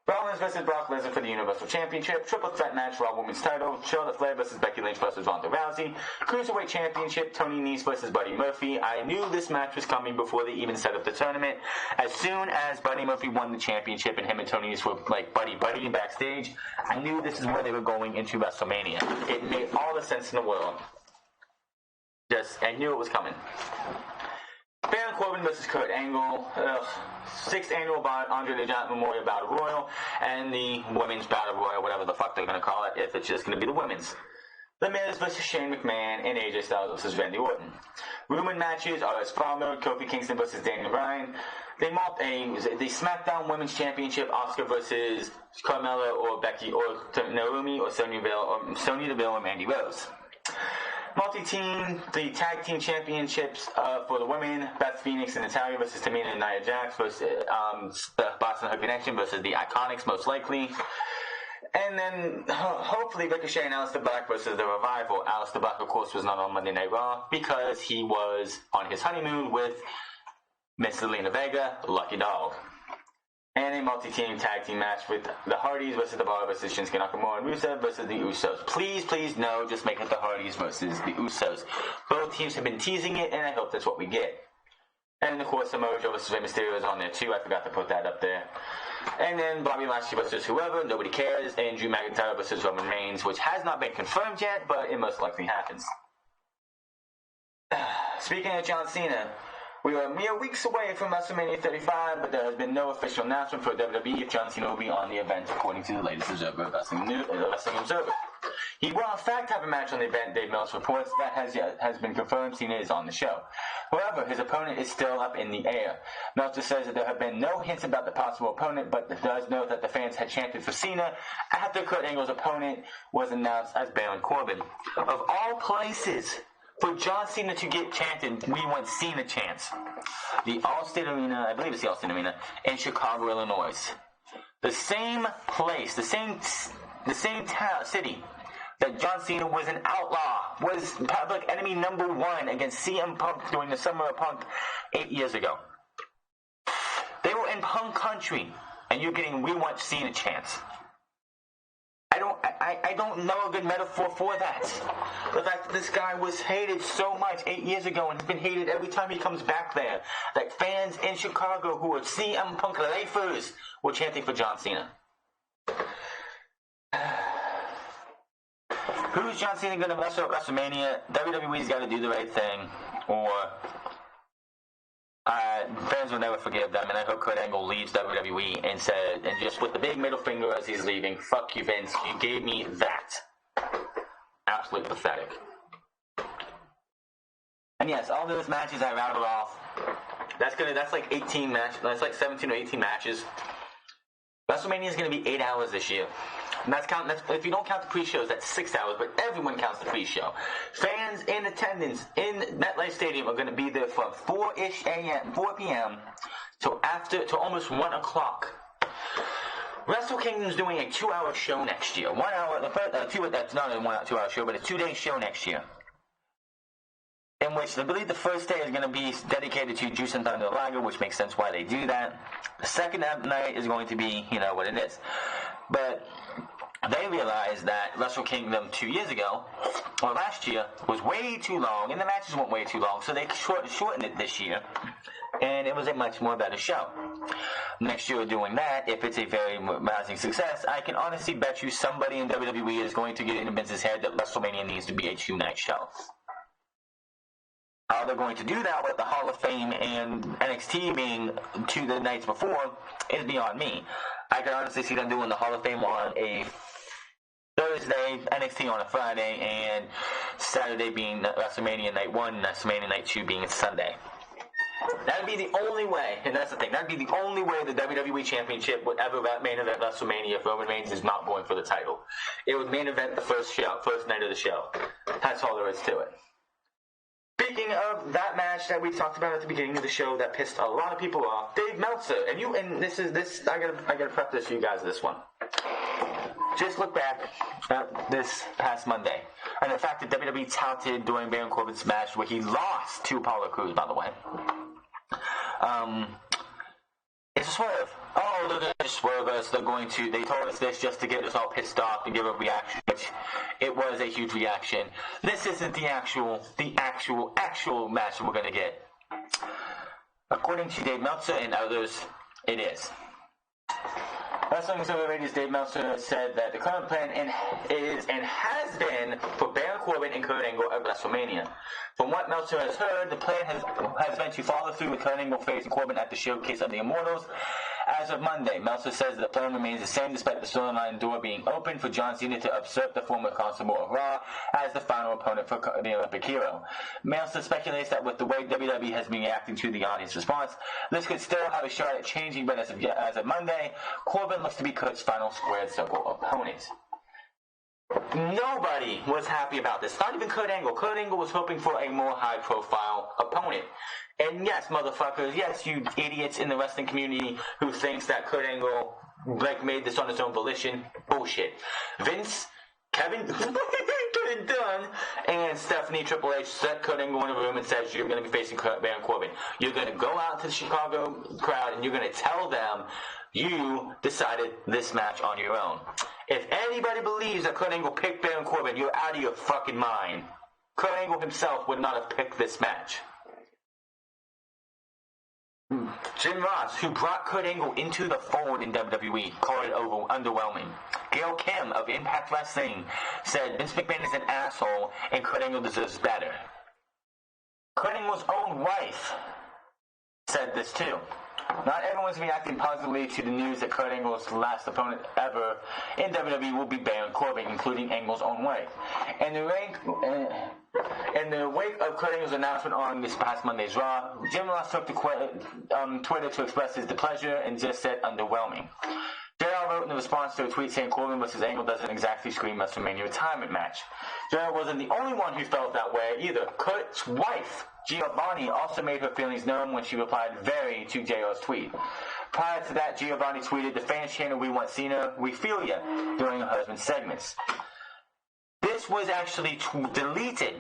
Rollins versus Brock Lesnar for the Universal Championship. Triple threat match, Raw Women's title. Charlotte Flair versus Becky Lynch versus Ronda Rousey. Cruiserweight Championship, Tony Nese versus Buddy Murphy. I knew this match was coming before they even set up the tournament. As soon as Buddy Murphy won the championship and him and Tony Nese were buddy backstage, I knew this is where they were going into WrestleMania. It made all the sense in the world. I knew it was coming. Baron Corbin versus Kurt Angle, 6th annual Andre the Giant Memorial Battle Royal, and the Women's Battle Royal, whatever the fuck they're going to call it, if it's just going to be the women's. The Miz versus Shane McMahon, and AJ Styles versus Randy Orton. Rumored matches are as followed: Kofi Kingston versus Daniel Bryan. They mocked the SmackDown Women's Championship, Asuka versus Carmella or Becky or Naomi or Sonya Deville or Mandy Rose. Multi-team, the Tag Team Championships for the women, Beth Phoenix and Natalya versus Tamina and Nia Jax versus the Boston Hug Connection versus the Iconics, most likely. And then, hopefully, Ricochet and Aleister Black versus the Revival. Aleister Black, of course, was not on Monday Night Raw because he was on his honeymoon with Miss Zelina Vega, Lucky Dog. And a multi-team tag team match with the Hardys versus the Bar versus Shinsuke Nakamura and Rusev versus the Usos. Please, no, just make it the Hardys versus the Usos. Both teams have been teasing it, and I hope that's what we get. And, of course, Samoa Joe versus Rey Mysterio is on there, too. I forgot to put that up there. And then Bobby Lashley versus whoever, nobody cares, and Drew McIntyre versus Roman Reigns, which has not been confirmed yet, but it most likely happens. Speaking of John Cena, we are mere weeks away from WrestleMania 35, but there has been no official announcement for WWE if John Cena will be on the event, according to the latest Wrestling Observer. He will, in fact, have a match on the event, Dave Meltzer reports. That has been confirmed. Cena is on the show. However, his opponent is still up in the air. Meltzer says that there have been no hints about the possible opponent, but does note that the fans had chanted for Cena after Kurt Angle's opponent was announced as Baron Corbin. Of all places for John Cena to get chanted, we want Cena chants. The Allstate Arena, I believe it's the Allstate Arena, in Chicago, Illinois. The same place, the same town, city, that John Cena was an outlaw, was public enemy number 1 against CM Punk during the Summer of Punk 8 years ago. They were in Punk country, and you're getting "We Want Cena" chants. I don't know a good metaphor for that. The fact that this guy was hated so much 8 years ago and has been hated every time he comes back there. That fans in Chicago who are CM Punk lifers were chanting for John Cena. Who's John Cena going to wrestle at WrestleMania? WWE's got to do the right thing, or fans will never forgive them. And I hope Kurt Angle leaves WWE and just with the big middle finger as he's leaving, "Fuck you, Vince. You gave me that." Absolutely pathetic. And yes, all those matches I rattled off. That's like 18 matches. That's like 17 or 18 matches. WrestleMania is going to be 8 hours this year. And that's if you don't count the pre-shows, that's 6 hours, but everyone counts the pre-show. Fans in attendance in MetLife Stadium are going to be there from 4 p.m. till almost 1 o'clock. Wrestle Kingdom's doing a 2-hour show next year. 1 hour, that's not a 2-hour show, but a 2-day show next year. In which I believe the first day is going to be dedicated to Juice and Thunder Liger, which makes sense why they do that. The second night is going to be, what it is. But they realized that Wrestle Kingdom 2 years ago, or last year, was way too long, and the matches went way too long, so they shortened it this year, and it was a much more better show. Next year, doing that, if it's a very rousing success, I can honestly bet you somebody in WWE is going to get into Vince's head that WrestleMania needs to be a 2-night show. How they're going to do that with the Hall of Fame and NXT being 2 the nights before is beyond me. I can honestly see them doing the Hall of Fame on a Thursday, NXT on a Friday, and Saturday being WrestleMania Night 1, and WrestleMania Night 2 being Sunday. That would be the only way, and that's the thing, that would be the only way the WWE Championship would ever main event WrestleMania if Roman Reigns is not going for the title. It would main event the first night of the show. That's all there is to it. Speaking of that match that we talked about at the beginning of the show that pissed a lot of people off, Dave Meltzer, and this I gotta prep this for you guys, this one. Just look back at this past Monday, and the fact that WWE touted during Baron Corbin's match where he lost to Apollo Crews, by the way. It's a swerve. Oh, they're going to swerve us. They told us this just to get us all pissed off, to give a reaction, which it was a huge reaction. This isn't the actual match that we're going to get. According to Dave Meltzer and others, it is. Wrestling Observer's Dave Meltzer said that the current plan is and has been for Baron Corbin and Kurt Angle at WrestleMania. From what Meltzer has heard, the plan has been to follow through with Kurt Angle facing Corbin at the Showcase of the Immortals. As of Monday, Meltzer says the plan remains the same despite the storyline door being open for John Cena to usurp the former Constable of Raw as the final opponent for the Olympic hero. Meltzer speculates that with the way WWE has been reacting to the audience response, this could still have a shot at changing, but as of Monday, Corbin looks to be Kurt's final squared circle opponent. Nobody was happy about this. Not even Kurt Angle. Kurt Angle was hoping for a more high-profile opponent. And yes, motherfuckers, yes, you idiots in the wrestling community who thinks that Kurt Angle made this on his own volition. Bullshit. Vince, Kevin, get it done, and Stephanie Triple H set Kurt Angle in a room and says, you're going to be facing Baron Corbin. You're going to go out to the Chicago crowd and you're going to tell them you decided this match on your own. If anybody believes that Kurt Angle picked Baron Corbin, you're out of your fucking mind. Kurt Angle himself would not have picked this match. Jim Ross, who brought Kurt Angle into the fold in WWE, called it underwhelming. Gail Kim of Impact Wrestling said Vince McMahon is an asshole and Kurt Angle deserves better. Kurt Angle's own wife said this too. Not everyone's reacting positively to the news that Kurt Angle's last opponent ever in WWE will be Baron Corbin, including Angle's own wife. In the wake of Kurt Angle's announcement on this past Monday's Raw, Jim Ross took to Twitter to express his displeasure and just said underwhelming. JR wrote in response to a tweet saying Corbin vs. Angle doesn't exactly scream WrestleMania retirement match. JR wasn't the only one who felt that way either. Kurt's wife, Giovanni, also made her feelings known when she replied very to JR's tweet. Prior to that, Giovanni tweeted, the fans chanted, "We want Cena, we feel ya," during her husband's segments. This was actually deleted.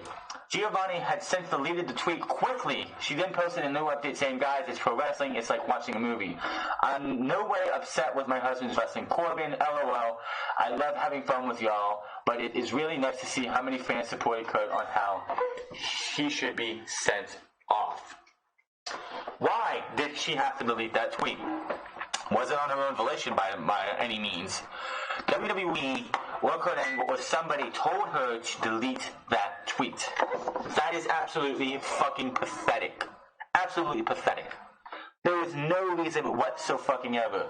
Giovanni had since deleted the tweet quickly. She then posted a new update saying, guys, it's pro wrestling, it's like watching a movie. I'm no way upset with my husband's wrestling Corbin, LOL. I love having fun with y'all, but it is really nice to see how many fans supported Kurt on how he should be sent off. Why did she have to delete that tweet? Wasn't on her own volition by any means. WWE or Kurt Angle or somebody told her to delete that tweet. That is absolutely fucking pathetic. Absolutely pathetic. There is no reason whatsoever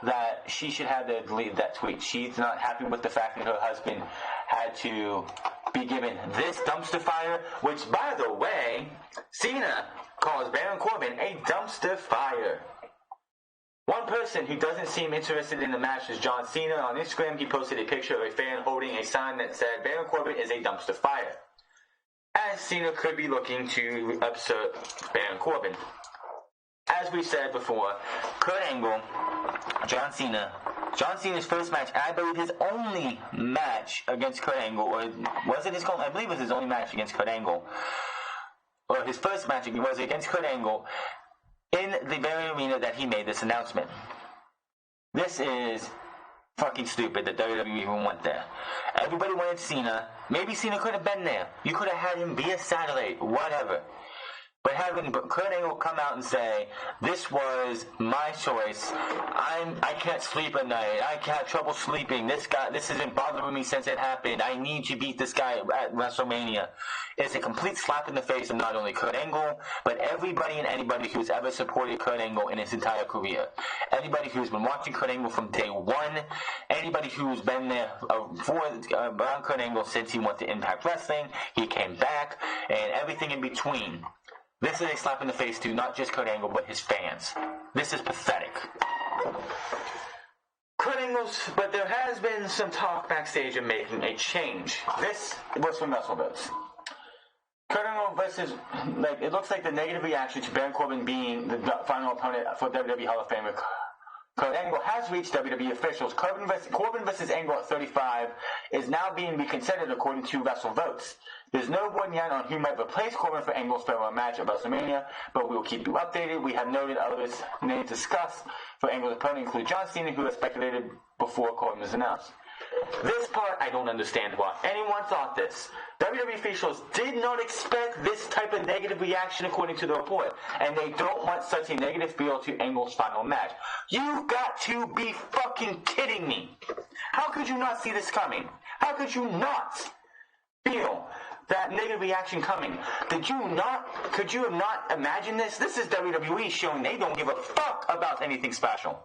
that she should have to delete that tweet. She's not happy with the fact that her husband had to be given this dumpster fire, which, by the way, Cena calls Baron Corbin a dumpster fire. One person who doesn't seem interested in the match is John Cena. On Instagram, he posted a picture of a fan holding a sign that said, Baron Corbin is a dumpster fire, as Cena could be looking to upset Baron Corbin. As we said before, Kurt Angle, John Cena's first match, I believe his only match against Kurt Angle, or was it his I believe it was his only match against Kurt Angle, or his first match was against Kurt Angle, in the very arena that he made this announcement. This is fucking stupid that WWE even went there. Everybody wanted Cena. Maybe Cena could have been there. You could have had him be a satellite, whatever. But having Kurt Angle come out and say, this was my choice. I can't sleep at night. I have trouble sleeping. This isn't bothering me since it happened. I need to beat this guy at WrestleMania. It's a complete slap in the face of not only Kurt Angle, but everybody and anybody who's ever supported Kurt Angle in his entire career. Anybody who's been watching Kurt Angle from day one. Anybody who's been there around Kurt Angle since he went to Impact Wrestling. He came back, and everything in between. This is a slap in the face to not just Kurt Angle, but his fans. This is pathetic. But there has been some talk backstage of making a change. This was from WrestleVotes. Kurt Angle versus, it looks like the negative reaction to Baron Corbin being the final opponent for WWE Hall of Famer Kurt Angle has reached WWE officials. Corbin versus Angle at 35 is now being reconsidered according to WrestleVotes. There's no word yet on who might replace Corbin for Angle's farewell match at WrestleMania, but we will keep you updated. We have noted others names discussed for Angle's opponent include John Cena, who was speculated before Corbin was announced. This part I don't understand why anyone thought this. WWE officials did not expect this type of negative reaction according to the report, and they don't want such a negative feel to Angle's final match. You've got to be fucking kidding me. How could you not see this coming? How could you not feel that negative reaction coming? Could you have not imagined this? This is WWE showing they don't give a fuck about anything special.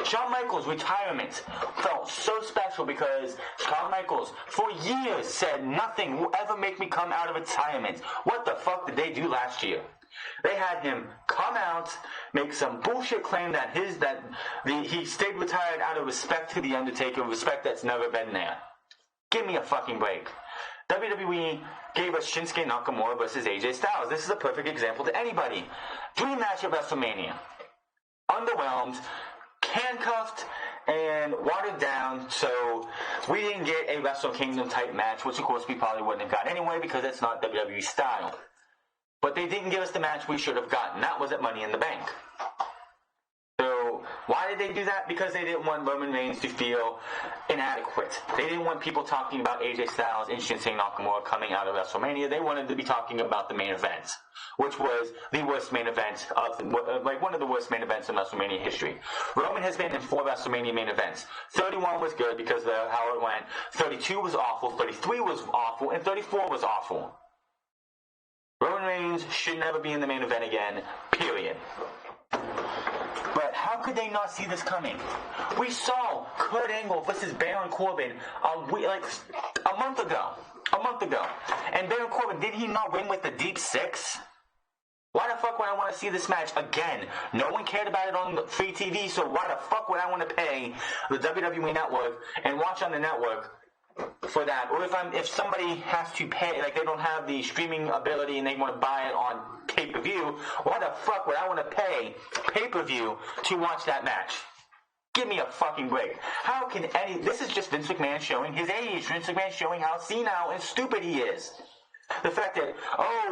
Shawn Michaels' retirement felt so special because Shawn Michaels, for years, said nothing will ever make me come out of retirement. What the fuck did they do last year? They had him come out, make some bullshit claim that he stayed retired out of respect to The Undertaker, respect that's never been there. Give me a fucking break. WWE gave us Shinsuke Nakamura versus AJ Styles. This is a perfect example to anybody. Dream match at WrestleMania. Underwhelmed, handcuffed, and watered down, so we didn't get a Wrestle Kingdom type match, which of course we probably wouldn't have got anyway because it's not WWE style. But they didn't give us the match we should have gotten. That was at Money in the Bank. So why did they do that? Because they didn't want Roman Reigns to feel inadequate. They didn't want people talking about AJ Styles and Shinsuke Nakamura coming out of WrestleMania. They wanted to be talking about the main event, which was the worst main event one of the worst main events in WrestleMania history. Roman has been in 4 WrestleMania main events. 31 was good because of how it went. 32 was awful. 33 was awful, and 34 was awful. Roman Reigns should never be in the main event again, period. But how could they not see this coming? We saw Kurt Angle versus Baron Corbin a month ago. And Baron Corbin, did he not win with the Deep Six? Why the fuck would I want to see this match again? No one cared about it on free TV, so why the fuck would I want to pay the WWE Network and watch on the network for that? Or if somebody has to pay, like they don't have the streaming ability and they want to buy it on pay-per-view, why the fuck would I want to pay pay-per-view to watch that match? Give me a fucking break. How can this is just Vince McMahon showing his age. Vince McMahon showing how senile and stupid he is. The fact that,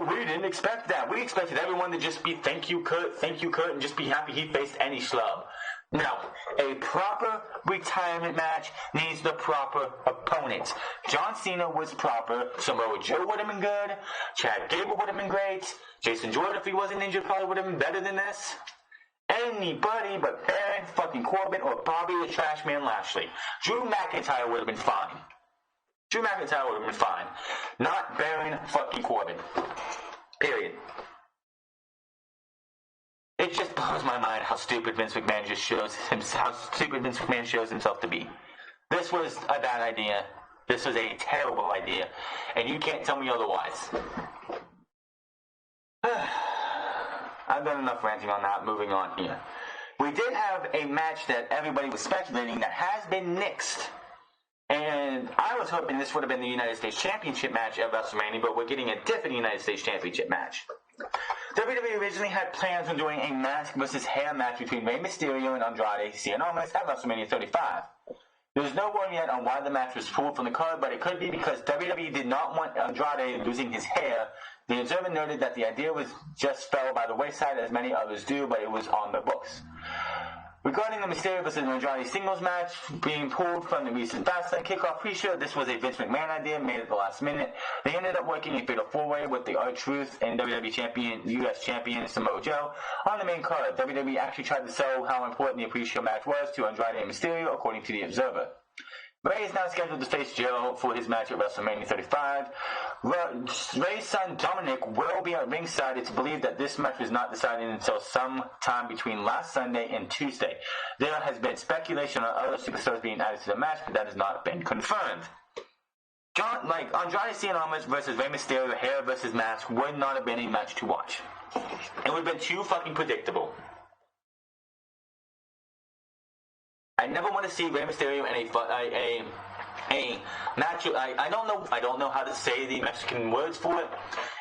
we didn't expect that. We expected everyone to just be thank you Kurt, and just be happy he faced any schlub. No, a proper retirement match needs the proper opponent. John Cena was proper. Samoa Joe would have been good. Chad Gable would have been great. Jason Jordan, if he wasn't injured, probably would have been better than this. Anybody but Baron fucking Corbin or Bobby the Trash Man Lashley. Drew McIntyre would have been fine. Not Baron fucking Corbin. Period. It just blows my mind how stupid Vince McMahon shows himself to be. This was a bad idea. This was a terrible idea. And you can't tell me otherwise. I've done enough ranting on that. Moving on here. We did have a match that everybody was speculating that has been nixed. And I was hoping this would have been the United States Championship match at WrestleMania, but we're getting a different United States Championship match. WWE originally had plans on doing a mask versus hair match between Rey Mysterio and Andrade Cien Almas at WrestleMania 35. There's no word yet on why the match was pulled from the card, but it could be because WWE did not want Andrade losing his hair. The Observer noted that the idea just fell by the wayside, as many others do, but it was on the books. Regarding the Mysterio vs. Andrade singles match being pulled from the recent Fastlane kickoff pre-show, this was a Vince McMahon idea made at the last minute. They ended up working a fatal 4-way with the R-Truth and WWE Champion, US Champion Samoa Joe on the main card. WWE actually tried to sell how important the pre-show match was to Andrade and Mysterio, according to the Observer. Ray is now scheduled to face Joe for his match at WrestleMania 35. Ray's son Dominic will be at ringside. It's believed that this match was not decided until sometime between last Sunday and Tuesday. There has been speculation on other superstars being added to the match, but that has not been confirmed. Andrade Cien Almas versus Rey Mysterio, hair versus mask, would not have been a match to watch. It would have been too fucking predictable. I never want to see Rey Mysterio in a match. I don't know how to say the Mexican words for it.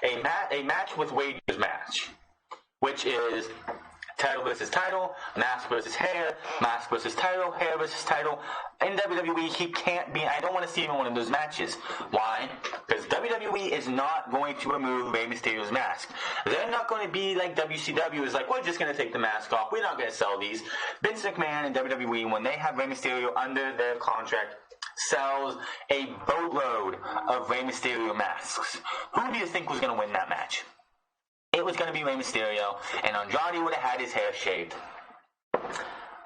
A match with wages match, which is title versus title, mask versus hair, mask versus title, hair versus title. In WWE, he can't be. I don't want to see him in one of those matches. Why? Because WWE is not going to remove Rey Mysterio's mask. They're not going to be like WCW is like, we're just going to take the mask off. We're not going to sell these. Vince McMahon and WWE, when they have Rey Mysterio under their contract, sells a boatload of Rey Mysterio masks. Who do you think was going to win that match? It was going to be Rey Mysterio, and Andrade would have had his hair shaved.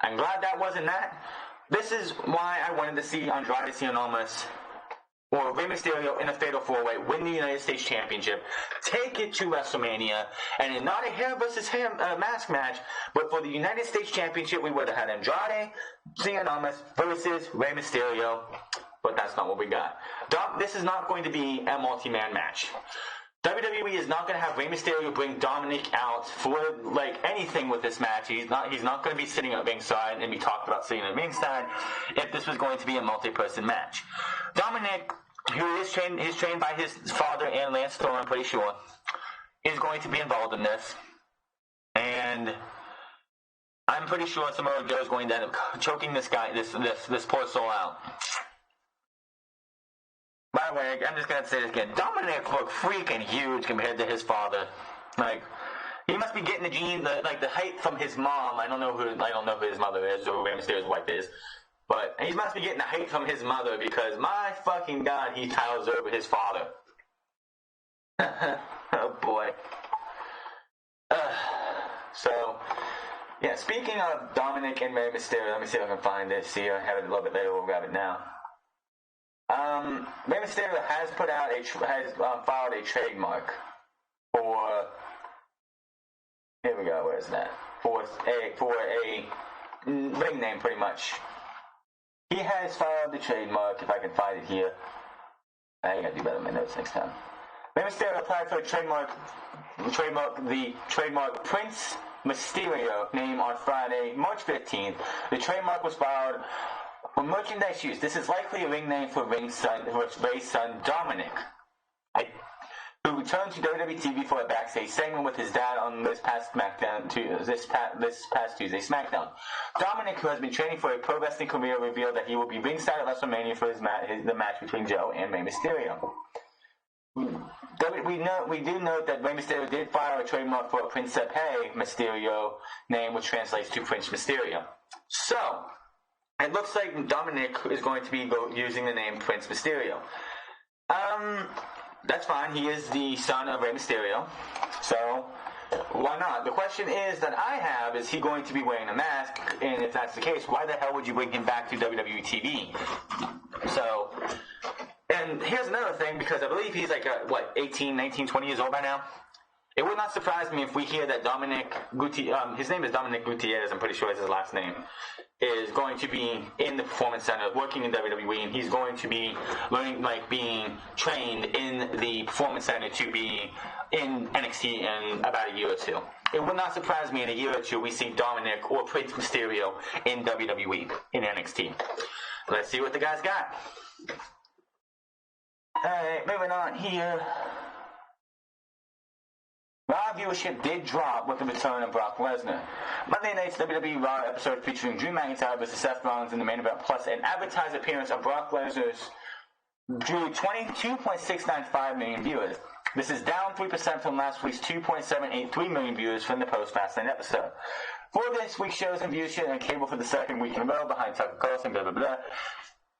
I'm glad that wasn't that. This is why I wanted to see Andrade Cien Almas or Rey Mysterio in a Fatal 4-Way win the United States Championship, take it to WrestleMania, and in not a hair versus hair mask match, but for the United States Championship, we would have had Andrade Cien Almas versus Rey Mysterio, but that's not what we got. This is not going to be a multi-man match. WWE is not going to have Rey Mysterio bring Dominic out for anything with this match. He's not going to be sitting at ringside and be talked about sitting at ringside if this was going to be a multi-person match. Dominic, who is trained by his father and Lance Storm, I'm pretty sure, is going to be involved in this. And I'm pretty sure Samoa Joe is going to end up choking this guy, this poor soul out. By the way, I'm just going to say this again. Dominic looked freaking huge compared to his father. He must be getting the gene, the height from his mom. I don't know who his mother is or who Rey Mysterio's wife is. But he must be getting the height from his mother because, my fucking God, he towers over his father. Oh, boy. Speaking of Dominic and Rey Mysterio, let me see if I can find this here. I have it a little bit later. We'll grab it now. Rey Mysterio has filed a trademark for. Here we go. Where is that? For a ring name, pretty much. He has filed the trademark. If I can find it here, I gotta do better in my notes next time. Rey Mysterio applied for a trademark Prince Mysterio name on Friday, March 15th. The trademark was filed for merchandise use. This is likely a ring name for Rey's son Dominic, who returned to WWE TV for a backstage segment with his dad on this past Tuesday SmackDown. Dominic, who has been training for a pro wrestling career, revealed that he will be ringside at WrestleMania for the match between Joe and Rey Mysterio. We do note that Rey Mysterio did file a trademark for a Principe Mysterio name, which translates to Prince Mysterio. So, it looks like Dominic is going to be using the name Prince Mysterio. That's fine. He is the son of Rey Mysterio. So, why not? The question is that I have, is he going to be wearing a mask? And if that's the case, why the hell would you bring him back to WWE TV? So, and here's another thing, because I believe he's 18, 19, 20 years old by now. It would not surprise me if we hear that Dominic Gutierrez, his name is Dominic Gutierrez, I'm pretty sure is his last name, is going to be in the Performance Center, working in WWE, and he's going to be learning, being trained in the Performance Center to be in NXT in about a year or two. It would not surprise me in a year or two we see Dominic or Prince Mysterio in WWE, in NXT. Let's see what the guy's got. Alright, moving on here. Raw viewership did drop with the return of Brock Lesnar. Monday night's WWE Raw episode featuring Drew McIntyre vs. Seth Rollins in the main event, plus an advertised appearance of Brock Lesnar's, drew 22.695 million viewers. This is down 3% from last week's 2.783 million viewers from the post-Fastlane episode. For this week's shows and viewership on cable for the second week in a row, behind Tucker Carlson, blah, blah, blah.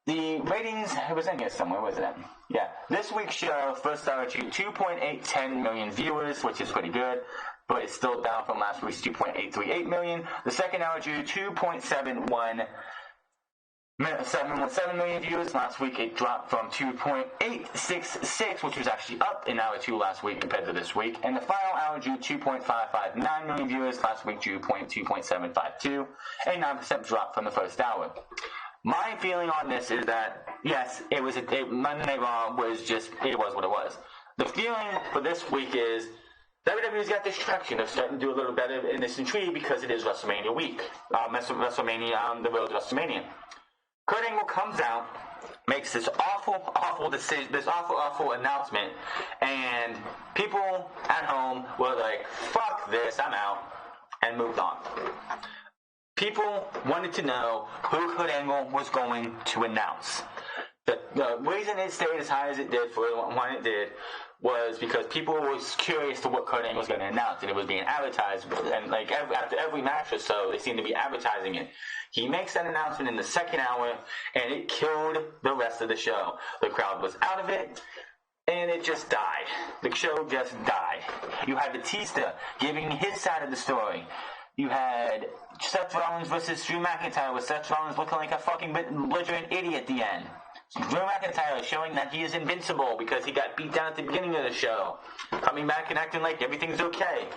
The ratings, it was in here somewhere, where was it at? Yeah. This week's show, first hour, achieved 2.810 million viewers, which is pretty good, but it's still down from last week's 2.838 million. The second hour drew 2.717 million viewers. Last week it dropped from 2.866, which was actually up in hour 2 last week compared to this week. And the final hour drew 2.559 million viewers. Last week drew 2.752, a 9% drop from the first hour. My feeling on this is that, yes, Monday Night Raw was it was what it was. The feeling for this week is WWE's got this traction. They're starting to do a little better in this intrigue because it is WrestleMania week. WrestleMania on the road to WrestleMania. Kurt Angle comes out, makes this awful decision, this awful announcement, and people at home were like, fuck this, I'm out, and moved on. People wanted to know who Kurt Angle was going to announce. The reason it stayed as high as it did for when it did was because people were curious to what Kurt Angle was going to announce, and it was being advertised. And like after every match or so, they seemed to be advertising it. He makes that announcement in the second hour, and it killed the rest of the show. The crowd was out of it, and it just died. The show just died. You had Batista giving his side of the story. You had Seth Rollins versus Drew McIntyre, with Seth Rollins looking like a fucking belligerent idiot at the end. Drew McIntyre showing that he is invincible because he got beat down at the beginning of the show. Coming back and acting like everything's okay.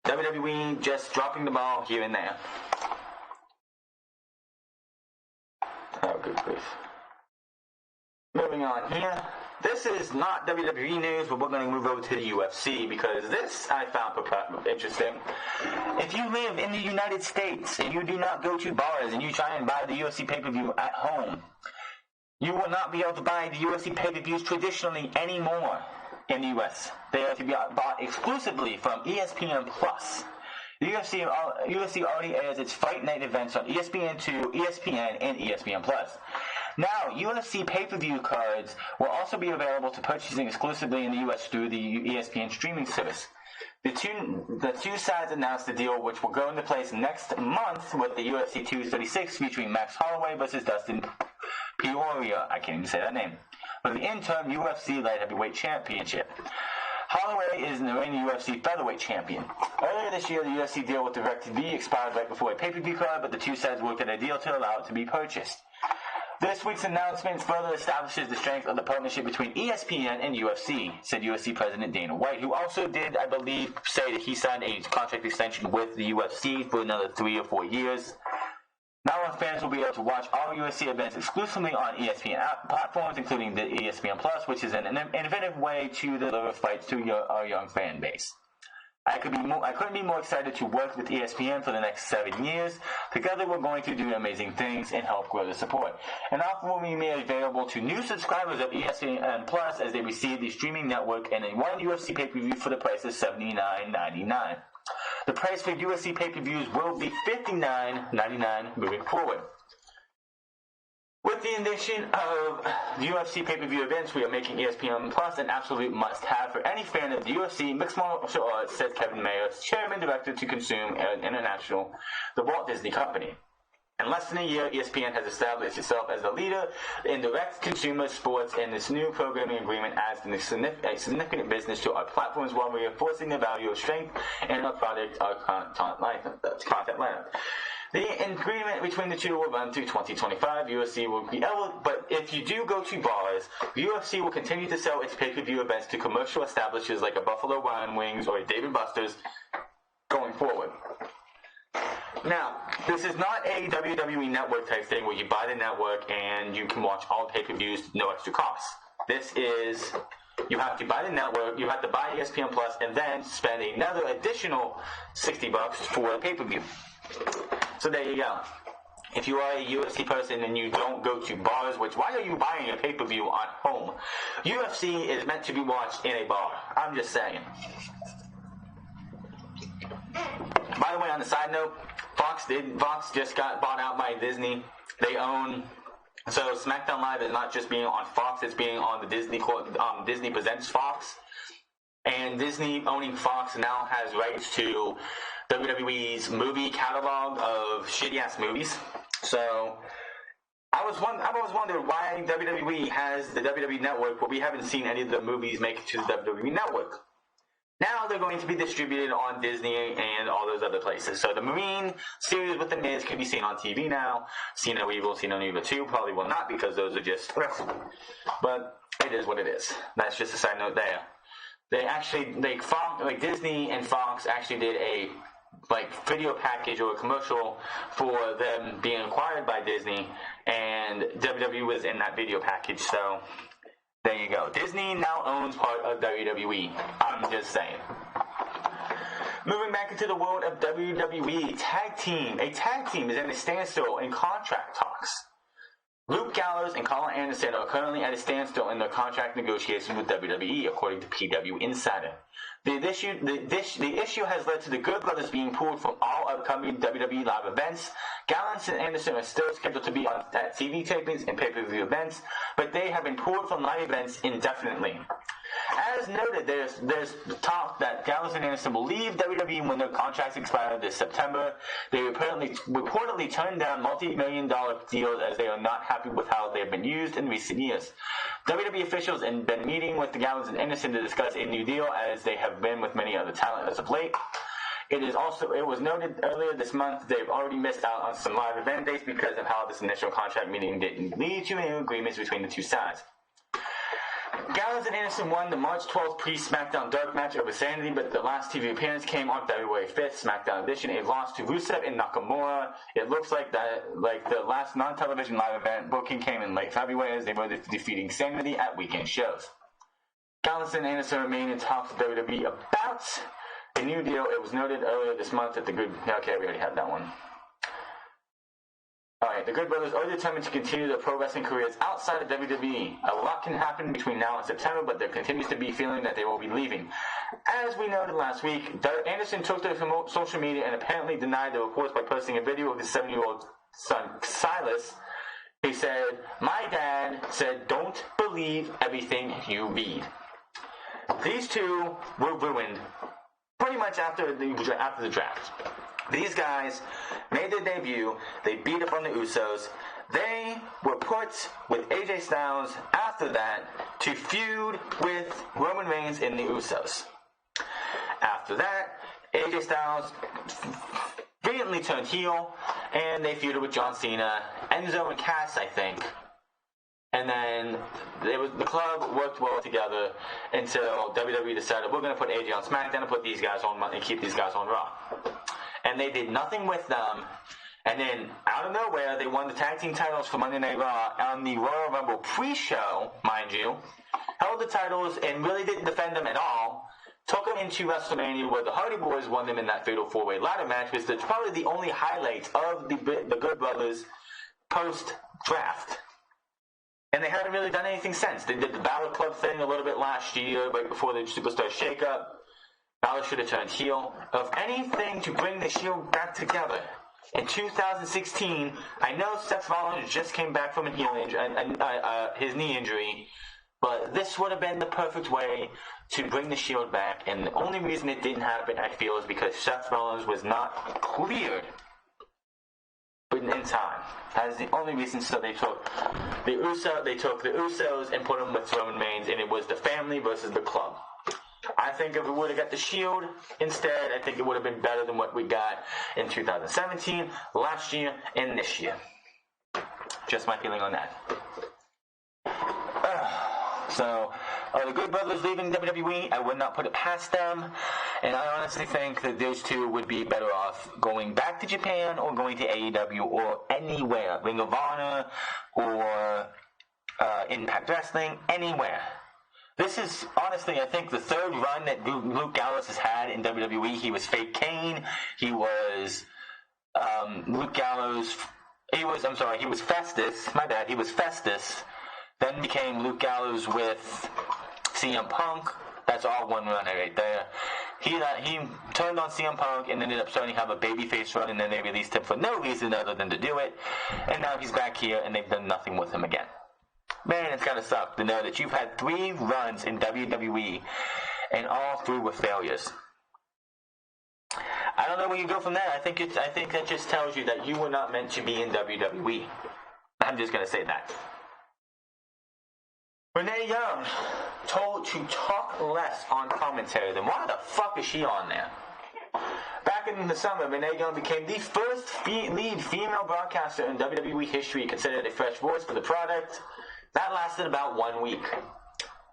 WWE just dropping the ball here and there. Oh, good grief. Moving on here. This is not WWE news, but we're going to move over to the UFC because this I found interesting. If you live in the United States and you do not go to bars and you try and buy the UFC pay-per-view at home, you will not be able to buy the UFC pay-per-views traditionally anymore in the US. They are to be bought exclusively from ESPN+. The UFC already airs its Fight Night events on ESPN2, ESPN, and ESPN+. Now, UFC pay-per-view cards will also be available to purchasing exclusively in the U.S. through the ESPN streaming service. The two sides announced the deal, which will go into place next month with the UFC 236 featuring Max Holloway versus Dustin Poirier. I can't even say that name. For the interim UFC Light Heavyweight Championship. Holloway is the reigning UFC featherweight champion. Earlier this year, the UFC deal with DirecTV expired right before a pay-per-view card, but the two sides worked at a deal to allow it to be purchased. This week's announcement further establishes the strength of the partnership between ESPN and UFC, said UFC President Dana White, who also did, I believe, say that he signed a contract extension with the UFC for another 3 or 4 years. Now our fans will be able to watch all UFC events exclusively on ESPN platforms, including the ESPN+, which is an innovative way to deliver fights to our young fan base. I couldn't be more excited to work with ESPN for the next 7 years. Together, we're going to do amazing things and help grow the support. An offer will be made available to new subscribers of ESPN Plus as they receive the streaming network and one UFC pay-per-view for the price of $79.99. The price for UFC pay-per-views will be $59.99 moving forward. With the addition of the UFC pay-per-view events, we are making ESPN Plus an absolute must-have for any fan of the UFC mixed martial arts, said Kevin Mayer, chairman director to Consume International, the Walt Disney Company. In less than a year, ESPN has established itself as the leader in direct consumer sports, and this new programming agreement adds a significant business to our platforms while reinforcing the value of strength in our product, our content lineup. The agreement between the two will run through 2025. UFC will be eligible, but if you do go to bars, UFC will continue to sell its pay-per-view events to commercial establishers like a Buffalo Wild Wings or a Dave & Buster's going forward. Now, this is not a WWE Network type thing where you buy the network and you can watch all pay-per-views no extra cost. This is, you have to buy the network, you have to buy ESPN Plus, and then spend another additional $60 for a pay-per-view. So there you go. If you are a UFC person and you don't go to bars, which why are you buying a pay-per-view at home? UFC is meant to be watched in a bar. I'm just saying. By the way, on the side note, Fox just got bought out by Disney. They own, so SmackDown Live is not just being on Fox, it's being on the Disney Presents Fox. And Disney owning Fox now has rights to WWE's movie catalog of shitty-ass movies. So I was wondering why WWE has the WWE Network, but we haven't seen any of the movies make it to the WWE Network. Now they're going to be distributed on Disney and all those other places. So the Marine series with The Miz can be seen on TV now. See No Evil, See No Evil 2 probably will not because those are just wrestling. But it is what it is. That's just a side note there. They actually, Disney and Fox actually did a video package or a commercial for them being acquired by Disney, and WWE was in that video package, so there you go. Disney now owns part of WWE. I'm just saying. Moving back into the world of WWE, tag team. A tag team is in a standstill in contract talks. Luke Gallows and Colin Anderson are currently at a standstill in their contract negotiations with WWE, according to PW Insider. The issue has led to the Good Brothers being pulled from all upcoming WWE live events. Gallows and Anderson are still scheduled to be on TV tapings and pay-per-view events, but they have been pulled from live events indefinitely. As noted, there's talk that Gallows and Anderson will leave WWE when their contracts expire this September. They reportedly turned down multi-million-dollar deals as they are not happy with how they have been used in recent years. WWE officials have been meeting with the Gallows and Anderson to discuss a new deal, as they have been with many other talent as of late. It was noted earlier this month they've already missed out on some live event dates because of how this initial contract meeting didn't lead to any agreements between the two sides. Gallows and Anderson won the March 12th pre-SmackDown Dark match over Sanity, but the last TV appearance came on February 5th, SmackDown edition, a loss to Rusev and Nakamura. It looks like the last non-television live event booking came in late February as they were defeating Sanity at weekend shows. Gallows and Anderson remain in talks with WWE about a new deal. It was noted earlier this month that the Good... Okay, we already had that one. Alright, the Good Brothers are determined to continue their pro wrestling careers outside of WWE. A lot can happen between now and September, but there continues to be a feeling that they will be leaving. As we noted last week, Anderson took to social media and apparently denied the reports by posting a video of his 7-year-old son, Silas. He said, "My dad said, don't believe everything you read." These two were ruined pretty much after the draft. These guys made their debut. They beat up on the Usos. They were put with AJ Styles after that to feud with Roman Reigns and the Usos. After that, AJ Styles brilliantly turned heel, and they feuded with John Cena, Enzo and Cass, I think. And then the club worked well together until WWE decided, we're going to put AJ on SmackDown and put these guys on and keep these guys on Raw. And they did nothing with them. And then, out of nowhere, they won the tag team titles for Monday Night Raw on the Royal Rumble pre-show, mind you. Held the titles and really didn't defend them at all. Took them into WrestleMania where the Hardy Boys won them in that fatal 4-way ladder match, which is probably the only highlight of the Good Brothers post-draft. And they haven't really done anything since. They did the Balor Club thing a little bit last year, right before the Superstar Shakeup. Balor should have turned heel. Of anything to bring the Shield back together. In 2016, I know Seth Rollins just came back from his knee injury, but this would have been the perfect way to bring the Shield back. And the only reason it didn't happen, I feel, is because Seth Rollins was not cleared in time. That is the only reason. So they took the Usos and put them with Roman Reigns, and it was the family versus the club. I think if we would have got the Shield instead, I think it would have been better than what we got in 2017, last year, and this year. Just my feeling on that. So, the Good Brothers leaving WWE, I would not put it past them. And I honestly think that those two would be better off going back to Japan or going to AEW or anywhere. Ring of Honor or Impact Wrestling, anywhere. This is, honestly, I think the third run that Luke Gallows has had in WWE. He was Fake Kane. He was Luke Gallows. He was Festus. My bad. He was Festus. Then became Luke Gallows with CM Punk. That's all one run right there. He turned on CM Punk and ended up starting to have a babyface run, and then they released him for no reason other than to do it. And now he's back here, and they've done nothing with him again. Man, it's kind of sucked to know that you've had 3 runs in WWE, and all 3 were failures. I don't know where you go from there. I think that just tells you that you were not meant to be in WWE. I'm just gonna say that. Renee Young told to talk less on commentary. Then why the fuck is she on there? Back in the summer, Renee Young became the first lead female broadcaster in WWE history, considered a fresh voice for the product. That lasted about 1 week.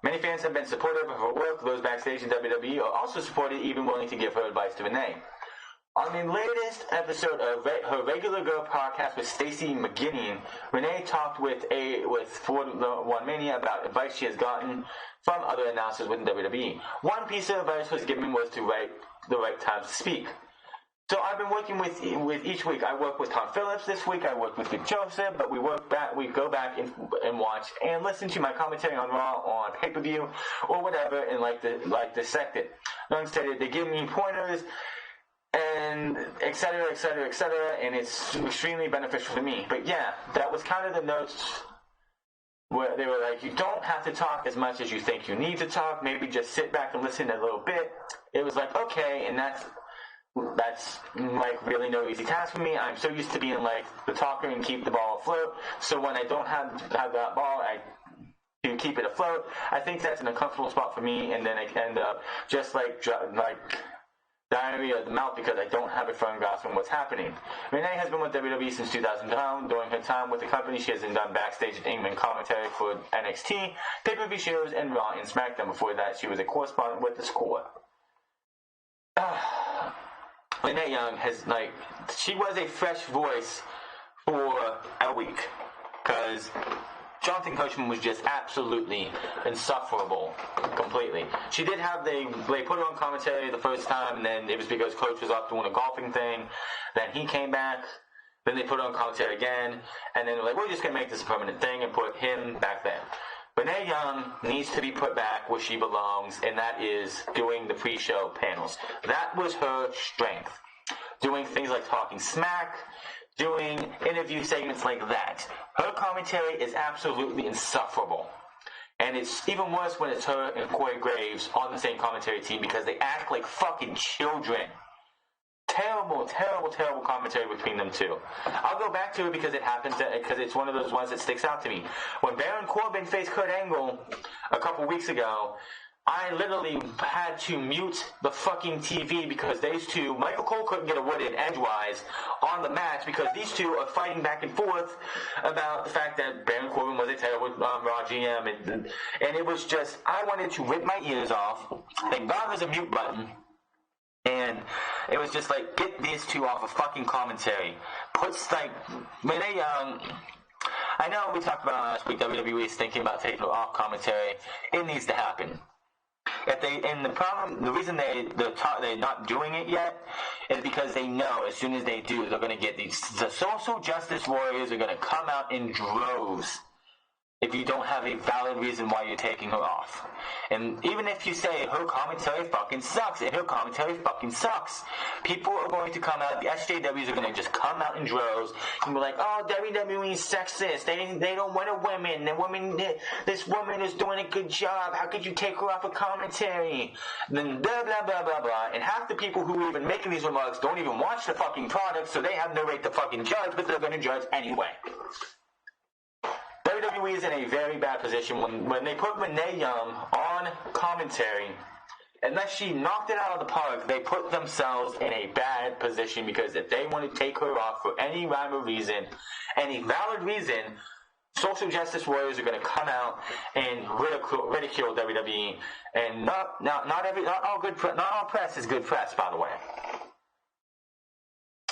Many fans have been supportive of her work. Those backstage in WWE are also supported, even willing to give her advice to Renee. On the latest episode of her Regular Girl podcast with Stacey McGuinney, Renee talked with MANIA about advice she has gotten from other announcers within WWE. One piece of advice was given was to write the right times to speak. So I've been working with each week. I work with Tom Phillips this week. I work with Vic Joseph, but we go back and watch and listen to my commentary on Raw, on pay-per-view, or whatever, and dissect it. They give me pointers and et cetera, and it's extremely beneficial to me. But yeah, that was kind of the notes where they were like, you don't have to talk as much as you think you need to talk. Maybe just sit back and listen a little bit. It was like, okay, and that's like really no easy task for me. I'm so used to being like the talker and keep the ball afloat. So when I don't have that ball, I to keep it afloat. I think that's an uncomfortable spot for me, and then I end up just like diarrhea of the mouth because I don't have a firm grasp on what's happening. Renee has been with WWE since 2009. During her time with the company, she has done backstage and in-ring commentary for NXT, pay-per-view shows, and Raw and SmackDown. Before that, she was a correspondent with The Score. Renee Young she was a fresh voice for a week because Jonathan Coachman was just absolutely insufferable, completely. She did have they put her on commentary the first time, and then it was because Coach was off doing a golfing thing. Then he came back. Then they put her on commentary again, and then they're like, we're just gonna make this a permanent thing and put him back there. Renee Young needs to be put back where she belongs, and that is doing the pre-show panels. That was her strength. Doing things like talking smack, doing interview segments like that. Her commentary is absolutely insufferable. And it's even worse when it's her and Corey Graves on the same commentary team because they act like fucking children. Terrible, terrible, terrible commentary between them two. I'll go back to it because because it's one of those ones that sticks out to me. When Baron Corbin faced Kurt Angle a couple weeks ago, I literally had to mute the fucking TV because these two, Michael Cole couldn't get a word in edgewise on the match because these two are fighting back and forth about the fact that Baron Corbin was a terrible Raw GM, and it was just, I wanted to rip my ears off. Thank God there's a mute button. And it was just like, get these two off of fucking commentary. Renee Young, I know we talked about last week WWE is thinking about taking off commentary. It needs to happen. The reason they're not doing it yet is because they know as soon as they do, they're going to get the social justice warriors are going to come out in droves if you don't have a valid reason why you're taking her off. And even if you say her commentary fucking sucks, and her commentary fucking sucks, people are going to come out, the SJWs are going to just come out in droves and be like, oh, WWE's sexist, they don't want a women, this woman is doing a good job, how could you take her off of commentary? And then blah, blah, blah, blah, blah. And half the people who are even making these remarks don't even watch the fucking product, so they have no right to fucking judge, but they're going to judge anyway. WWE is in a very bad position when they put Renee Young on commentary. Unless she knocked it out of the park, they put themselves in a bad position because if they want to take her off for any rhyme or reason, any valid reason, social justice warriors are going to come out and ridicule WWE. And not all press is good press, by the way.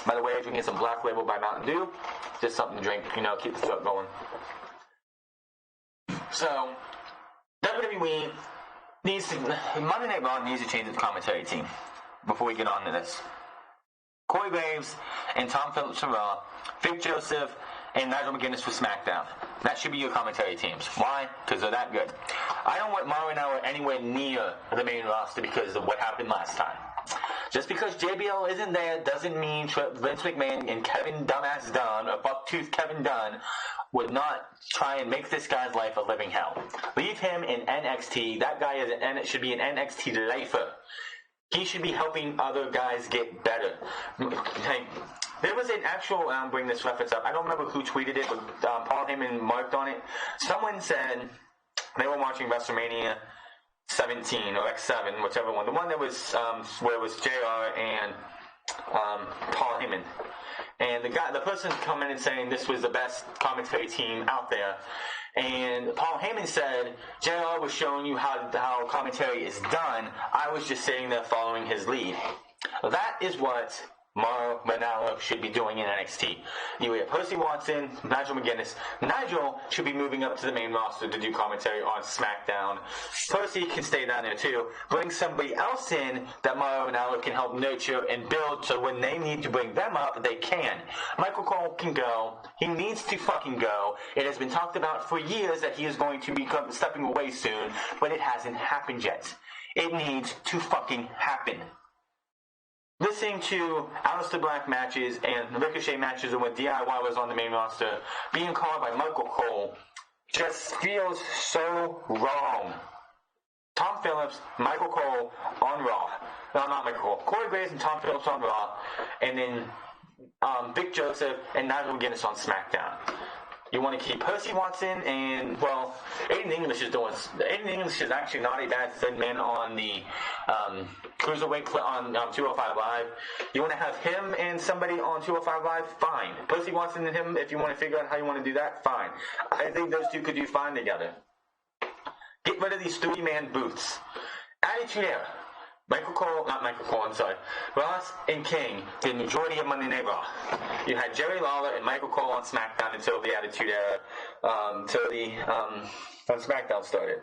By the way, I'm drinking some Black Label by Mountain Dew. Just something to drink, keep the throat going. So, WWE Monday Night Raw needs to change its commentary team before we get on to this. Corey Graves and Tom Phillips for Raw, Vic Joseph and Nigel McGuinness for SmackDown. That should be your commentary teams. Why? Because they're that good. I don't want Mauro anywhere near the main roster because of what happened last time. Just because JBL isn't there doesn't mean Vince McMahon and Kevin Dumbass Dunn, or Bucktooth Kevin Dunn, would not try and make this guy's life a living hell. Leave him in NXT. That guy should be an NXT lifer. He should be helping other guys get better. There was an actual, bring this reference up, I don't remember who tweeted it, but Paul Heyman marked on it. Someone said they were watching WrestleMania 17 or X7, whichever one. The one that was where it was JR and Paul Heyman. And the person coming in and saying this was the best commentary team out there. And Paul Heyman said, JR was showing you how commentary is done. I was just sitting there following his lead. That is what Mauro Ranallo should be doing in NXT. You have Percy Watson, Nigel McGuinness. Nigel should be moving up to the main roster to do commentary on SmackDown. Percy can stay down there too. Bring somebody else in that Mauro Ranallo can help nurture and build, so when they need to bring them up, they can. Michael Cole can go. He needs to fucking go. It has been talked about for years that he is going to be stepping away soon, but it hasn't happened yet. It needs to fucking happen. Listening to Aleister Black matches and Ricochet matches when DIY was on the main roster, being called by Michael Cole, just feels so wrong. Tom Phillips, Michael Cole on Raw. No, not Michael Cole. Corey Graves and Tom Phillips on Raw. And then Vic Joseph and Nigel McGuinness on SmackDown. You want to keep Percy Watson and, well, Aiden English is actually not a bad thin man on the Cruiserweight on 205 Live. You want to have him and somebody on 205 Live? Fine. Percy Watson and him, if you want to figure out how you want to do that, fine. I think those two could do fine together. Get rid of these three-man booths. Attitude Era. Ross and King did the majority of Monday Night Raw. You had Jerry Lawler and Michael Cole on SmackDown until the Attitude Era, when SmackDown started.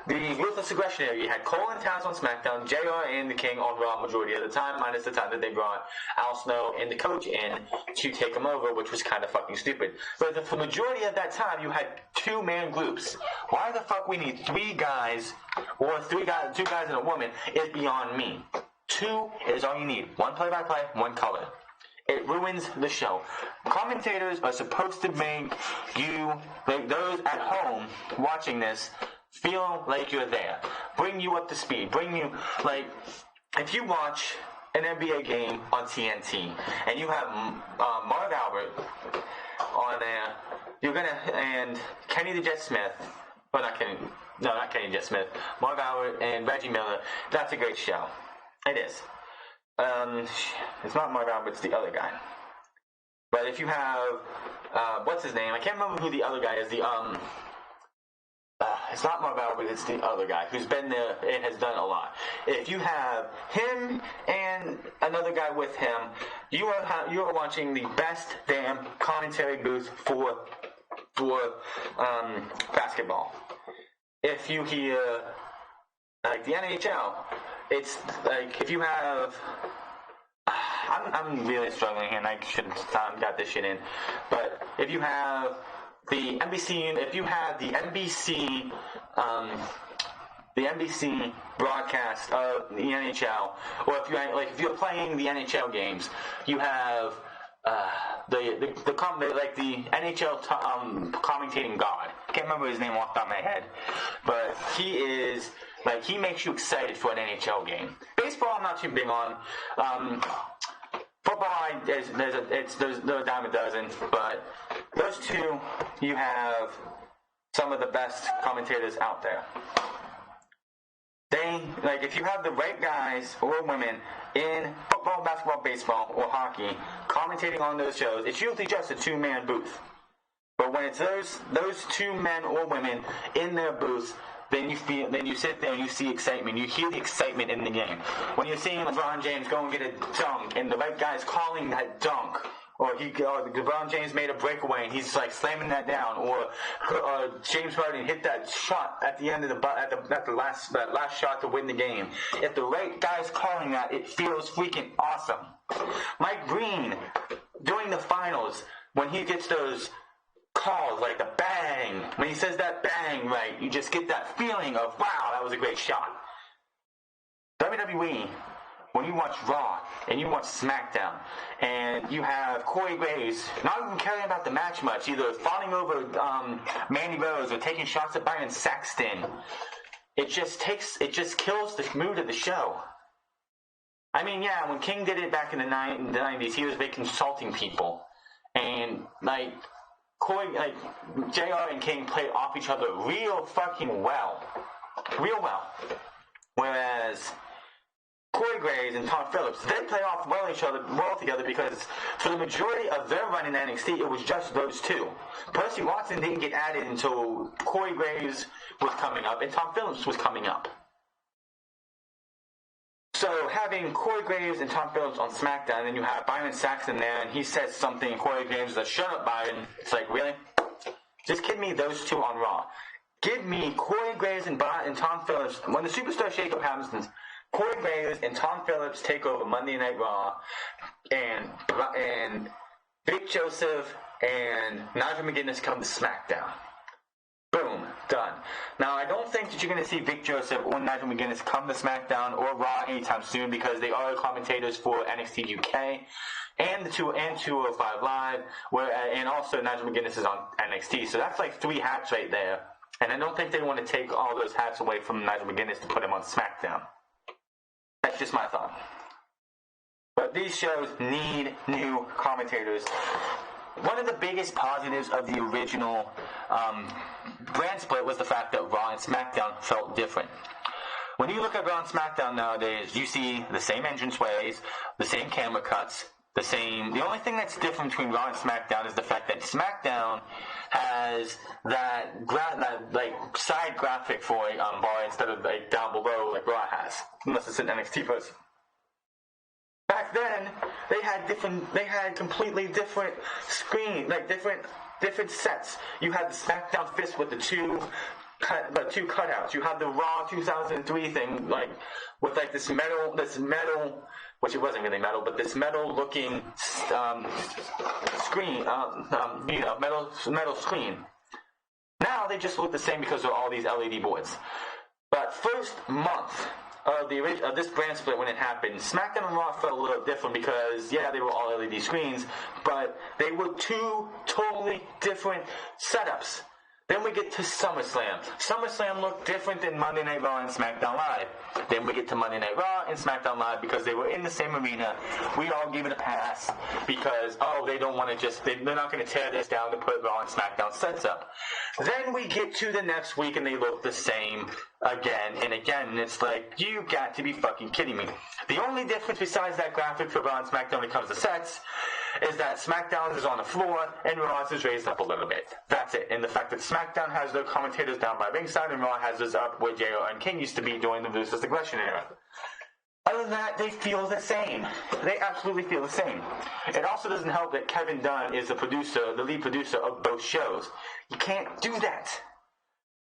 The Ruthless Aggression Era, you had Cole and Taz on SmackDown, JR and the King on Raw majority of the time, minus the time that they brought Al Snow and the Coach in to take him over, which was kind of fucking stupid. But the majority of that time, you had two-man groups. Why the fuck we need three guys, or two guys and a woman, is beyond me. Two is all you need. One play-by-play, one color. It ruins the show. Commentators are supposed to make you, like those at home watching this, feel like you're there. Bring you up to speed. Bring you, like, if you watch an NBA game on TNT and you have Marv Albert on there, and Kenny the Jet Smith, or not Kenny the Jet Smith, Marv Albert and Reggie Miller, that's a great show. It is. It's not Marv Albert, it's the other guy. But if you have, what's his name? I can't remember who the other guy is. It's not Marv Albert, it's the other guy who's been there and has done a lot. If you have him and another guy with him, you are watching the best damn commentary booth for basketball. If you hear, like the NHL, it's like if you have, I'm really struggling here and I should have got this shit in, but if you have the NBC, the NBC broadcast of the NHL, or if you're playing the NHL games, you have the NHL commentating god. I can't remember his name off the top of my head, but he makes you excited for an NHL game. Baseball, I'm not too big on. Football, there's a dime a dozen, but those two, you have some of the best commentators out there. If you have the right guys or women in football, basketball, baseball, or hockey commentating on those shows, it's usually just a two-man booth. But when it's those two men or women in their booths, then you sit there and you see excitement. You hear the excitement in the game. When you're seeing LeBron James go and get a dunk, and the right guy's calling that dunk, or LeBron James made a breakaway and he's like slamming that down, or James Harden hit that shot at the end of the last shot to win the game. If the right guy's calling that, it feels freaking awesome. Mike Green during the finals, when he gets those calls like the bang, when he says that bang, right, you just get that feeling of, wow, that was a great shot. WWE, when you watch Raw and you watch SmackDown and you have Corey Graves not even caring about the match much, either falling over Mandy Rose or taking shots at Byron Saxton, it just kills the mood of the show. I mean, yeah, when King did it back in the 90s, he was consulting people, and JR and King played off each other real fucking well. Real well. Whereas Corey Graves and Tom Phillips, they play off well together because for the majority of their run in NXT, it was just those two. Percy Watson didn't get added until Corey Graves was coming up and Tom Phillips was coming up. So having Corey Graves and Tom Phillips on SmackDown, and then you have Byron Saxton there, and he says something, and Corey Graves says, "Shut up, Byron." It's like, really? Just give me those two on Raw. Give me Corey Graves and Tom Phillips. When the Superstar Shakeup happens, Corey Graves and Tom Phillips take over Monday Night Raw, and Vic Joseph and Nigel McGuinness come to SmackDown. Boom, done. Now, I don't think that you're going to see Vic Joseph or Nigel McGuinness come to SmackDown or Raw anytime soon because they are commentators for NXT UK and 205 Live, and also Nigel McGuinness is on NXT. So that's like 3 hats right there. And I don't think they want to take all those hats away from Nigel McGuinness to put him on SmackDown. That's just my thought. But these shows need new commentators. One of the biggest positives of the original brand split was the fact that Raw and SmackDown felt different. When you look at Raw and SmackDown nowadays, you see the same entranceways, the same camera cuts, the only thing that's different between Raw and SmackDown is the fact that SmackDown has that side graphic for a bar instead of like down below like Raw has, unless it's an NXT person. Back then, they had completely different screen, like different sets. You had the SmackDown fist with the two cutouts. You had the Raw 2003 thing, like with like this metal, which it wasn't really metal, but this metal-looking screen, metal screen. Now they just look the same because of all these LED boards. But first month of this brand split when it happened, SmackDown and Raw felt a little different because, yeah, they were all LED screens, but they were 2 totally different setups. Then we get to SummerSlam. SummerSlam looked different than Monday Night Raw and SmackDown Live. Then we get to Monday Night Raw and SmackDown Live because they were in the same arena. We all give it a pass because, they don't want to they're not going to tear this down to put Raw and SmackDown sets up. Then we get to the next week and they look the same again and again. And it's like, you got to be fucking kidding me. The only difference besides that graphic for Raw and SmackDown when it comes to sets is that SmackDown is on the floor and Raw is raised up a little bit. That's it. And the fact that SmackDown has their commentators down by ringside and Raw has theirs up where JR and King used to be during the Ruthless Aggression era. Other than that, they feel the same. They absolutely feel the same. It also doesn't help that Kevin Dunn is the lead producer of both shows. You can't do that.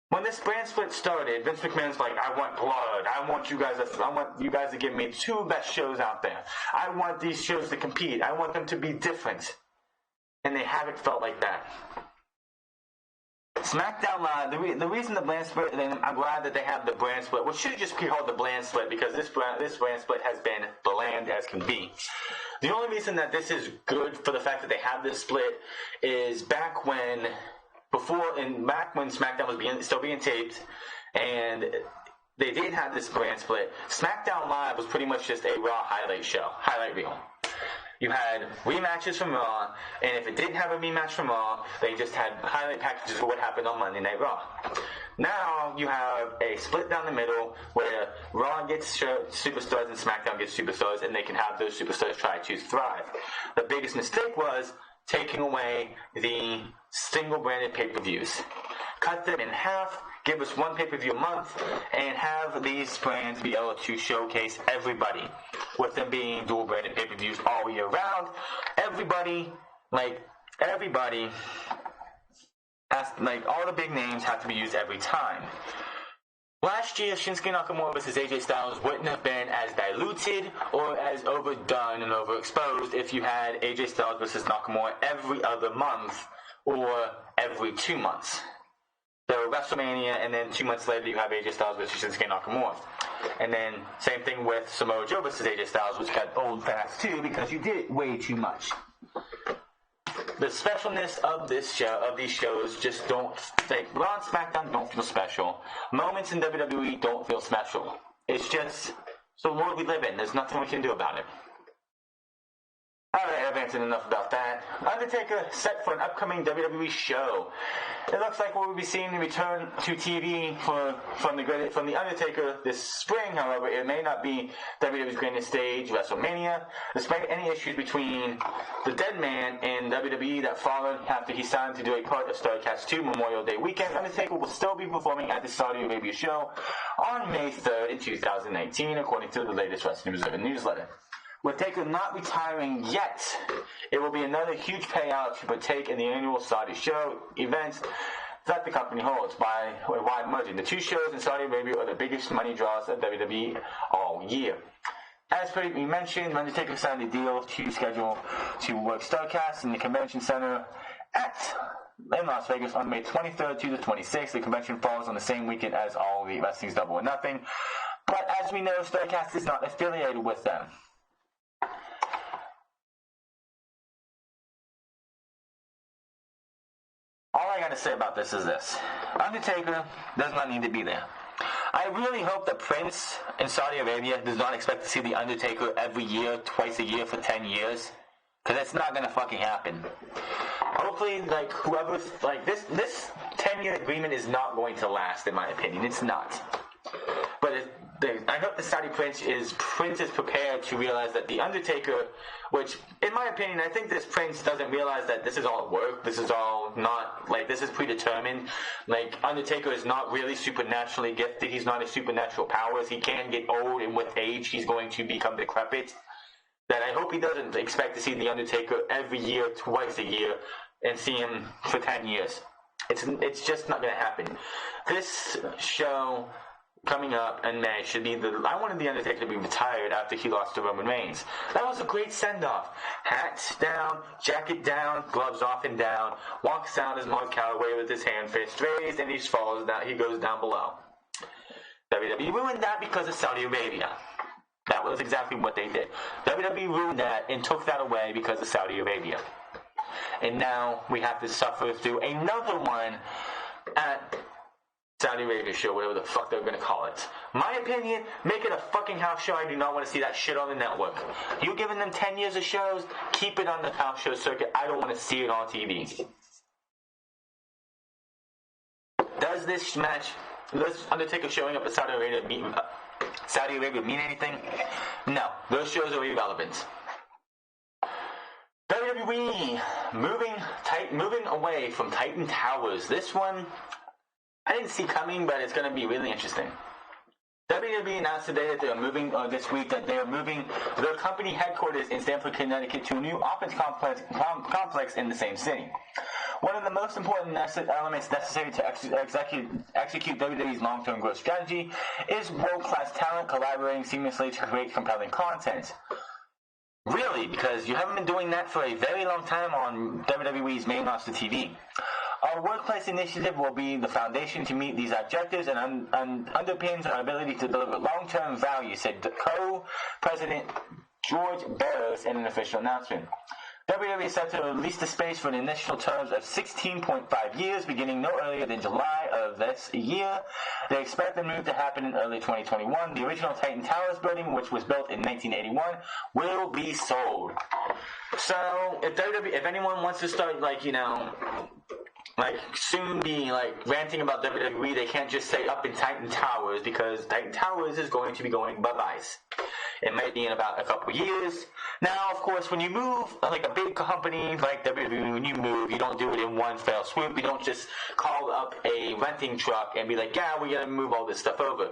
When this brand split started, Vince McMahon's like, I want blood. I want you guys to give me 2 best shows out there. I want these shows to compete. I want them to be different. And they haven't felt like that. SmackDown Live, the reason the brand split, and I'm glad that they have the brand split, which should just be called the brand split because this brand split has been bland as can be. The only reason that this is good for the fact that they have this split is back when SmackDown was still being taped, and they did have this brand split. SmackDown Live was pretty much just a Raw highlight reel. You had rematches from Raw, and if it didn't have a rematch from Raw, they just had highlight packages for what happened on Monday Night Raw. Now you have a split down the middle where Raw gets superstars and SmackDown gets superstars, and they can have those superstars try to thrive. The biggest mistake was taking away the single-branded pay-per-views. Cut them in half, give us 1 pay-per-view a month, and have these brands be able to showcase everybody. With them being dual-branded pay-per-views all year round, everybody, all the big names have to be used every time. Last year, Shinsuke Nakamura versus AJ Styles wouldn't have been as diluted or as overdone and overexposed if you had AJ Styles versus Nakamura every other month or every 2 months. So Wrestlemania, and then 2 months later you have AJ Styles versus Shinsuke Nakamura. And then same thing with Samoa Joe versus AJ Styles, which got old fast too because you did it way too much. The specialness of these shows just don't, Raw and SmackDown don't feel special. Moments in WWE don't feel special. It's just the world we live in. There's nothing we can do about it. Alright, I've answered enough about that. Undertaker set for an upcoming WWE show. It looks like we'll be seeing the return to TV from the Undertaker this spring. However, it may not be WWE's greatest stage, Wrestlemania. Despite any issues between the Dead Man and WWE that followed after he signed to do a part of Starrcast 2 Memorial Day weekend, Undertaker will still be performing at the Saudi Arabia show on May 3rd in 2019, according to the latest Wrestling Observer newsletter. With Taker not retiring yet, it will be another huge payout to partake in the annual Saudi show event that the company holds by a wide margin. The two shows in Saudi Arabia are the biggest money draws of WWE all year. As previously mentioned, Undertaker signed a deal to schedule to work Starrcast in the Convention Center in Las Vegas on May 23rd to the 26th. The convention falls on the same weekend as all the Wrestling's Double or Nothing. But as we know, Starrcast is not affiliated with them. All I gotta say about this is this. Undertaker does not need to be there. I really hope that Prince in Saudi Arabia does not expect to see The Undertaker every year, twice a year for 10 years. Because it's not gonna fucking happen. Hopefully, this 10-year agreement is not going to last, in my opinion. It's not. But I hope the Saudi Prince is prepared to realize that The Undertaker, which, in my opinion, I think this Prince doesn't realize that this is all work. This is all not, this is predetermined. Undertaker is not really supernaturally gifted. He's not a supernatural powers. He can get old, and with age, he's going to become decrepit. That I hope he doesn't expect to see The Undertaker every year, twice a year, and see him for 10 years. It's just not going to happen. This show coming up in May should be I wanted The Undertaker to be retired after he lost to Roman Reigns. That was a great send-off. Hats down, jacket down, gloves off and down, walks out as Mark Calloway with his hand fist raised, and he falls down. He goes down below. WWE ruined that because of Saudi Arabia. That was exactly what they did. WWE ruined that and took that away because of Saudi Arabia. And now we have to suffer through another one at Saudi Arabia show, whatever the fuck they're going to call it. My opinion, make it a fucking house show. I do not want to see that shit on the network. You giving them 10 years of shows, keep it on the house show circuit. I don't want to see it on TV. Does this Undertaker showing up at Saudi Arabia mean anything? No, those shows are irrelevant. WWE moving away from Titan Towers. This one I didn't see coming, but it's going to be really interesting. WWE announced today that they are moving, this week, that they are moving their company headquarters in Stamford, Connecticut to a new office complex in the same city. One of the most important elements necessary to execute WWE's long-term growth strategy is world-class talent collaborating seamlessly to create compelling content. Really, because you haven't been doing that for a very long time on WWE's main roster TV. Our workplace initiative will be the foundation to meet these objectives and underpins our ability to deliver long-term value, said Co-President George Barrows in an official announcement. WWE is set to release the space for an initial terms of 16.5 years, beginning no earlier than July of this year. They expect the move to happen in early 2021. The original Titan Towers building, which was built in 1981, will be sold. So, if anyone wants to start, soon be ranting about WWE, they can't just say up in Titan Towers, because Titan Towers is going to be going bye-byes. It might be in about a couple years. Now, of course, when you move like a big company like WWE, when you move, you don't do it in one fell swoop. You don't just call up a renting truck and be like, yeah, we're going to move all this stuff over.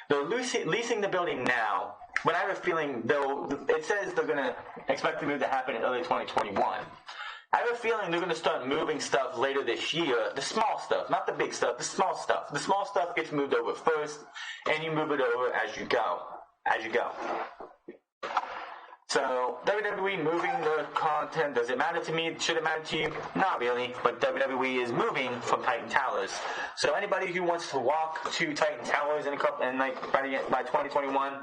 They're leasing the building now, but I have a feeling, though, it says they're going to expect the move to happen in early 2021. I have a feeling they're going to start moving stuff later this year. The small stuff, not the big stuff, the small stuff. The small stuff gets moved over first, and you move it over as you go. So, WWE moving the content, does it matter to me? Should it matter to you? Not really, but WWE is moving from Titan Towers. So anybody who wants to walk to Titan Towers by 2021,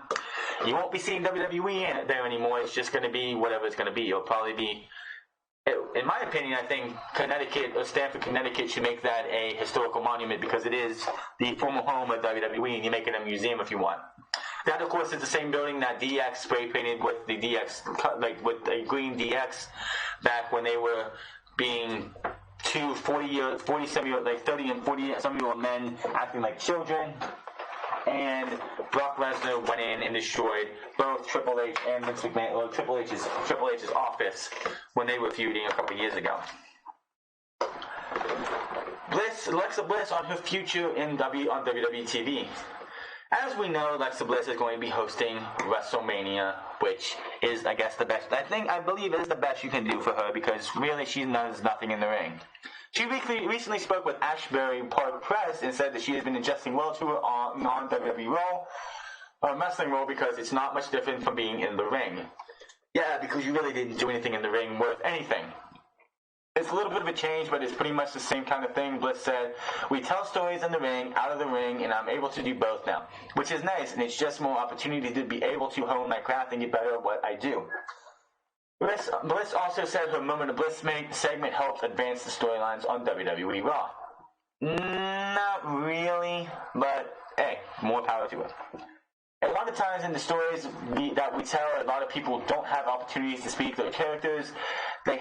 you won't be seeing WWE in it there anymore. It's just going to be whatever it's going to be. It'll probably be in my opinion, I think Connecticut or Stamford, Connecticut should make that a historical monument because it is the former home of WWE, and you make it a museum if you want. That, of course, is the same building that DX spray painted with the DX, like with a green DX, back when they were being two 30 and 40-some-year-old men acting like children. And Brock Lesnar went in and destroyed both Triple H and Vince McMahon, or Triple H's office when they were feuding a couple years ago. Alexa Bliss on her future on WWE TV. As we know, Alexa Bliss is going to be hosting WrestleMania, which is, I guess, the best. I believe it is the best you can do for her because really she does nothing in the ring. She recently spoke with Ashbury Park Press and said that she has been adjusting well to her non-WWE role, wrestling role, because it's not much different from being in the ring. Yeah, because you really didn't do anything in the ring worth anything. It's a little bit of a change, but it's pretty much the same kind of thing. Bliss said, "We tell stories in the ring, out of the ring, and I'm able to do both now, which is nice, and it's just more opportunity to be able to hone my craft and get better at what I do." Bliss also said her Moment of Bliss segment helped advance the storylines on WWE Raw. Not really, but hey, more power to it. A lot of times in the stories that we tell, a lot of people don't have opportunities to speak their characters. They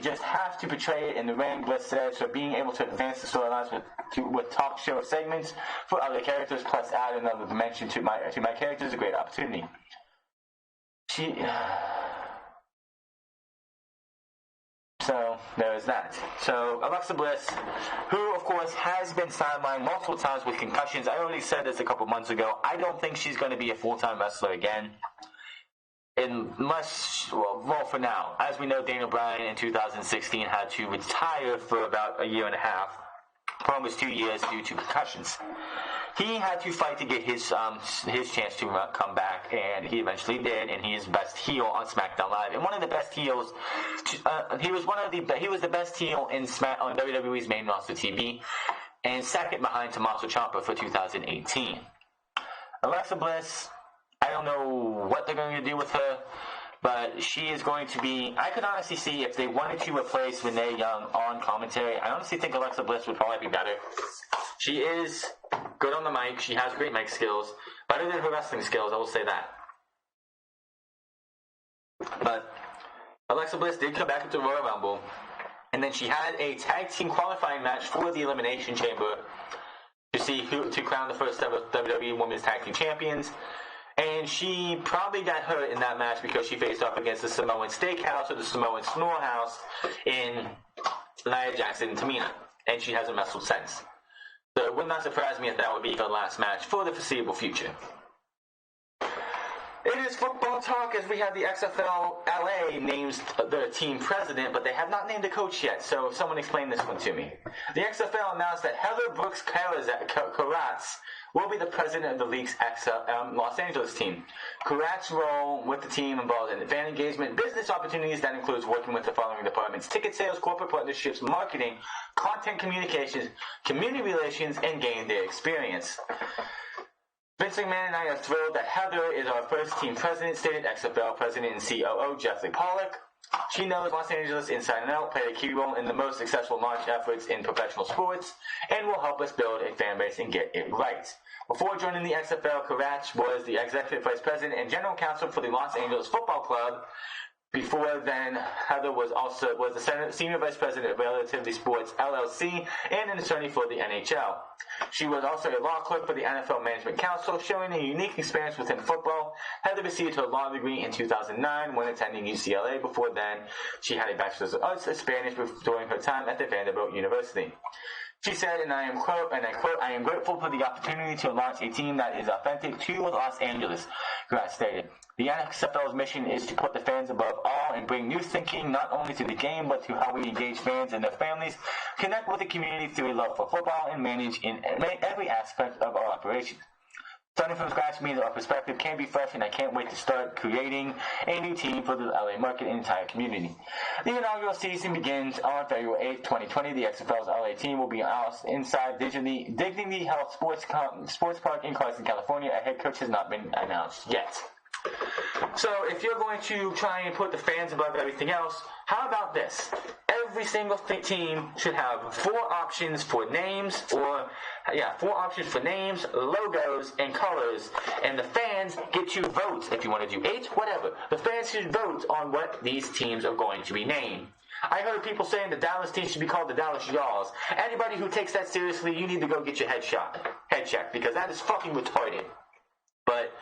just have to portray it in the ring, Bliss said, so being able to advance the storylines with talk show segments for other characters, plus add another dimension to my characters, is a great opportunity. So, there is that. So, Alexa Bliss, who, of course, has been sidelined multiple times with concussions. I already said this a couple months ago. I don't think she's going to be a full-time wrestler again. Unless, well, for now. As we know, Daniel Bryan in 2016 had to retire for about a year and a half, for almost 2 years due to concussions. He had to fight to get his chance to come back, and he eventually did. And he is best heel on SmackDown Live, and one of the best heels. He was the best heel on WWE's main roster TV, and second behind Tommaso Ciampa for 2018. Alexa Bliss, I don't know what they're going to do with her, but she is going to be. I could honestly see if they wanted to replace Renee Young on commentary. I honestly think Alexa Bliss would probably be better. She is good on the mic. She has great mic skills. Better than her wrestling skills, I will say that. But Alexa Bliss did come back into the Royal Rumble. And then she had a tag team qualifying match for the Elimination Chamber to crown the first ever WWE Women's Tag Team Champions. And she probably got hurt in that match because she faced off against the Samoan Steakhouse or the Samoan Snorehouse in Nia Jackson and Tamina. And she hasn't wrestled since. So it would not surprise me if that would be her last match for the foreseeable future. It is football talk as we have the XFL LA names the team president, but they have not named a coach yet, so someone explain this one to me. The XFL announced that Heather Brooks Karatz will be the president of the league's Los Angeles team. Karatz's role with the team involves fan engagement, business opportunities that includes working with the following departments: ticket sales, corporate partnerships, marketing, content communications, community relations, and game day experience. Vince McMahon and I are thrilled that Heather is our first team president, stated XFL president and COO Jeffrey Pollock. She knows Los Angeles inside and out, played a key role in the most successful launch efforts in professional sports, and will help us build a fan base and get it right. Before joining the XFL, Karatz was the executive vice president and general counsel for the Los Angeles Football Club. Before then, Heather was the senior vice president of Relatively Sports LLC and an attorney for the NHL. She was also a law clerk for the NFL Management Council, showing a unique experience within football. Heather received her law degree in 2009 when attending UCLA. Before then, she had a bachelor's of arts in Spanish during her time at the Vanderbilt University. She said, and I quote, "I am grateful for the opportunity to launch a team that is authentic to Los Angeles," Grass stated. The XFL's mission is to put the fans above all and bring new thinking not only to the game, but to how we engage fans and their families, connect with the community through a love for football, and manage in every aspect of our operation. Starting from scratch means our perspective can be fresh, and I can't wait to start creating a new team for the LA market and entire community. The inaugural season begins on February 8, 2020. The XFL's LA team will be inside Dignity Health Sports Park in Carson, California. A head coach has not been announced yet. So if you're going to try and put the fans above everything else, how about this? Every single team should have 4 options for names, logos, and colors, and the fans get to vote. If you want to do 8, whatever. The fans should vote on what these teams are going to be named. I heard people saying the Dallas team should be called the Dallas Jaws. Anybody who takes that seriously, you need to go get your head checked, because that is fucking retarded. But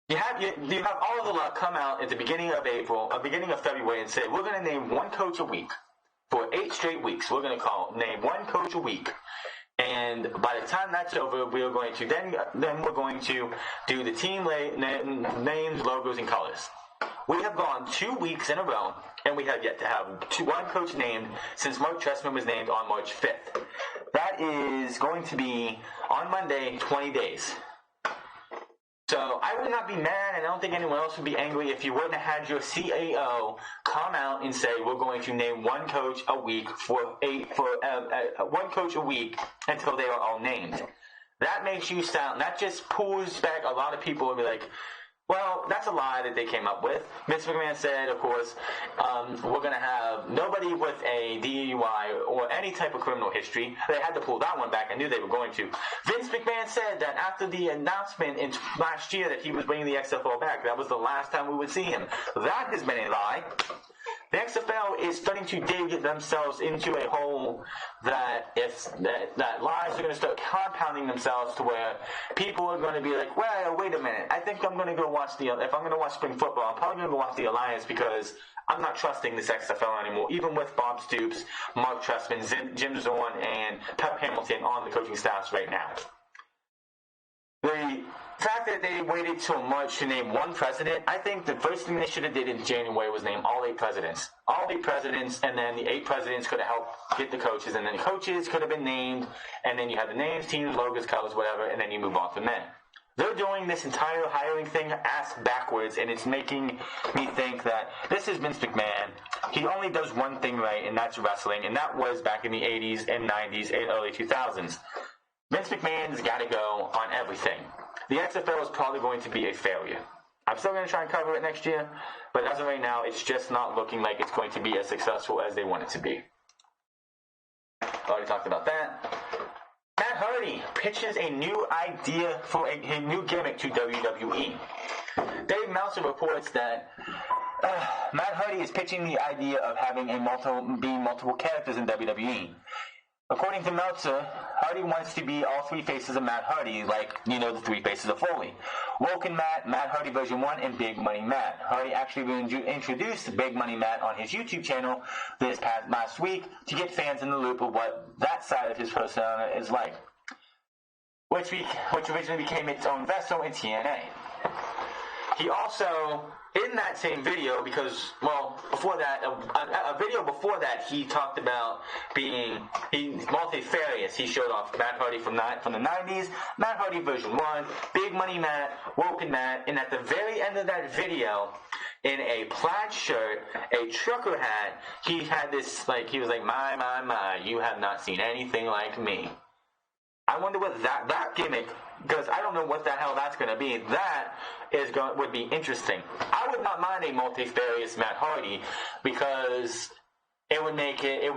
you have all of the luck come out at the beginning of beginning of February, and say we're going to name one coach a week for 8 straight weeks. We're going to name one coach a week, and by the time that's over, we're going to then we're going to do the team names, logos, and colors. We have gone 2 weeks in a row, and we have yet to have one coach named since Mark Trestman was named on March 5th. That is going to be on Monday, 20 days. So I would not be mad, and I don't think anyone else would be angry if you wouldn't have had your CEO come out and say we're going to name one coach a week one coach a week until they are all named. That makes you sound. That just pulls back a lot of people and be like, well, that's a lie that they came up with. Vince McMahon said, of course, we're going to have nobody with a DUI or any type of criminal history. They had to pull that one back. I knew they were going to. Vince McMahon said that after the announcement in last year that he was bringing the XFL back, that was the last time we would see him. That has been a lie. The XFL is starting to dig themselves into a hole that lies are going to start compounding themselves to where people are going to be like, well, wait a minute. I think I'm going to go watch if I'm going to watch spring football, I'm probably going to go watch the Alliance because I'm not trusting this XFL anymore, even with Bob Stoops, Mark Trestman, Jim Zorn, and Pep Hamilton on the coaching staffs right now. The fact that they waited till March to name one president, I think the first thing they should have did in January was name all 8 presidents. All 8 presidents, and then the 8 presidents could have helped get the coaches, and then the coaches could have been named, and then you have the names, teams, logos, colors, whatever, and then you move on from there. They're doing this entire hiring thing ass backwards, and it's making me think that this is Vince McMahon. He only does one thing right, and that's wrestling, and that was back in the 80s and 90s and early 2000s. Vince McMahon's got to go on everything. The XFL is probably going to be a failure. I'm still going to try and cover it next year, but as of right now, it's just not looking like it's going to be as successful as they want it to be. Already talked about that. Matt Hardy pitches a new idea for a new gimmick to WWE. Dave Meltzer reports that Matt Hardy is pitching the idea of having multiple characters in WWE. According to Meltzer, Hardy wants to be all 3 faces of Matt Hardy, like, the 3 faces of Foley. Woken Matt, Matt Hardy version 1, and Big Money Matt. Hardy actually introduced Big Money Matt on his YouTube channel this past last week to get fans in the loop of what that side of his persona is like, which originally became its own vessel in TNA. He also, in that same video, before that, a video before that, he talked about being multifarious. He showed off Matt Hardy from the 90s, Matt Hardy version 1, Big Money Matt, Woken Matt, and at the very end of that video, in a plaid shirt, a trucker hat, he had this, he was like, my, you have not seen anything like me. I wonder what that gimmick, because I don't know what the hell that's going to be. That would be interesting. I would not mind a multifarious Matt Hardy because it would make add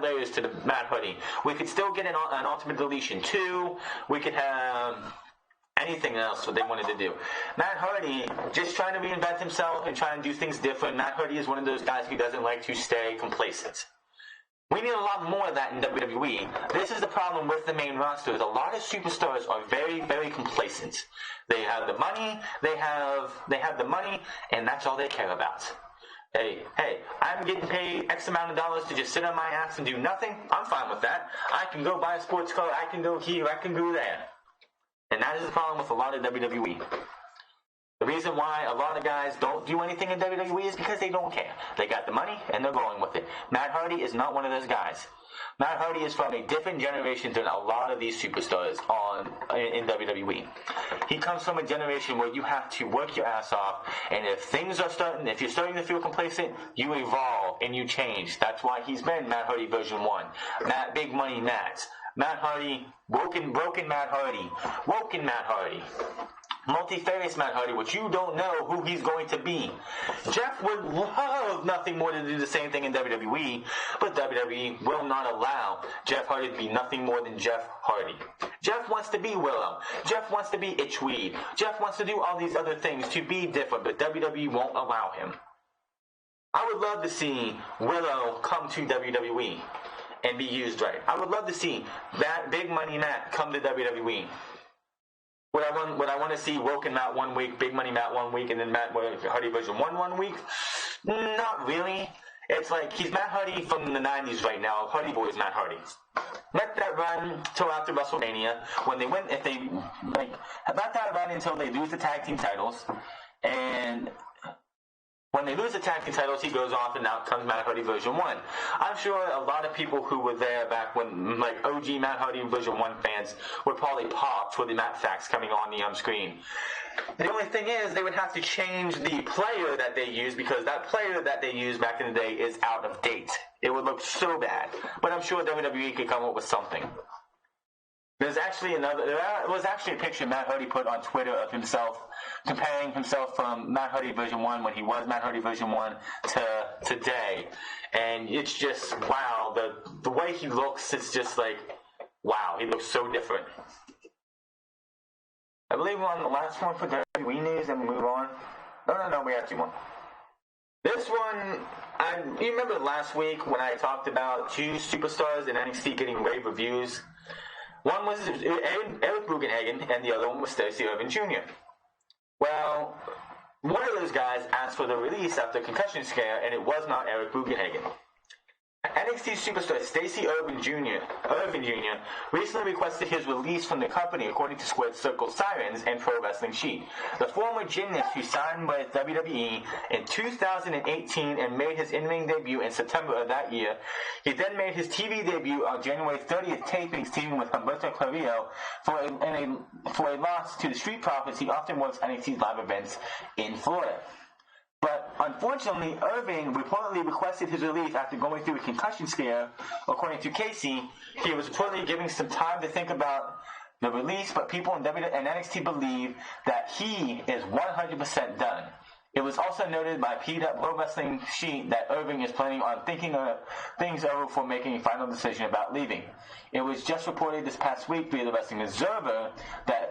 layers to the Matt Hardy. We could still get an Ultimate Deletion 2. We could have anything else what they wanted to do. Matt Hardy just trying to reinvent himself and trying to do things different. Matt Hardy is one of those guys who doesn't like to stay complacent. We need a lot more of that in WWE. This is the problem with the main roster. A lot of superstars are very, very complacent. They have the money, they have the money, and that's all they care about. Hey, I'm getting paid X amount of dollars to just sit on my ass and do nothing. I'm fine with that. I can go buy a sports car, I can go here, I can go there. And that is the problem with a lot of WWE. The reason why a lot of guys don't do anything in WWE is because they don't care. They got the money, and they're going with it. Matt Hardy is not one of those guys. Matt Hardy is from a different generation than a lot of these superstars in WWE. He comes from a generation where you have to work your ass off, and if you're starting to feel complacent, you evolve and you change. That's why he's been Matt Hardy version 1. Big Money Matt. Matt Hardy, broken Matt Hardy. Woken Matt Hardy. multifarious Matt Hardy, which you don't know who he's going to be. Jeff would love nothing more than to do the same thing in WWE, but WWE will not allow Jeff Hardy to be nothing more than Jeff Hardy. Jeff wants to be Willow. Jeff wants to be Itchweed. Jeff wants to do all these other things to be different, but WWE won't allow him. I would love to see Willow come to WWE and be used right. I would love to see that Big Money Matt come to WWE. Would I want to see Woken Matt 1 week, Big Money Matt 1 week, and then Matt Hardy version 1 week? Not really. It's like he's Matt Hardy from the 90s right now. Hardy Boy is Matt Hardy. Let that run till after WrestleMania when they win. If they let that run until they lose the tag team titles, and when they lose the tag team titles, he goes off and out comes Matt Hardy version 1. I'm sure a lot of people who were there back when, OG Matt Hardy version 1 fans would probably pop for the Matt facts coming on the screen. The only thing is, they would have to change the player that they use because that player that they used back in the day is out of date. It would look so bad. But I'm sure WWE could come up with something. There was actually a picture Matt Hardy put on Twitter of himself, comparing himself from Matt Hardy version 1 when he was Matt Hardy version 1 to today. And it's just, wow, the way he looks, it's just like, wow, he looks so different. I believe we're on the last one for WWE News and we'll move on. No, we have 2 more. This one, you remember last week when I talked about 2 superstars in NXT getting rave reviews? One was Eric Bugenhagen, and the other one was Stacey Irvin Jr. Well, one of those guys asked for the release after a concussion scare, and it was not Eric Bugenhagen. NXT superstar Stacey Irvin Jr. recently requested his release from the company, according to Squared Circle Sirens and Pro Wrestling Sheet. The former gymnast who signed with WWE in 2018 and made his in-ring debut in September of that year. He then made his TV debut on January 30th tapings, teaming with Humberto Carrillo for a loss to the Street Profits. He often works NXT's live events in Florida. But unfortunately, Irving reportedly requested his release after going through a concussion scare. According to Casey, he was reportedly giving some time to think about the release, but people in WWE and NXT believe that he is 100% done. It was also noted by Pro Wrestling Sheet that Irving is planning on thinking things over before making a final decision about leaving. It was just reported this past week via the Wrestling Observer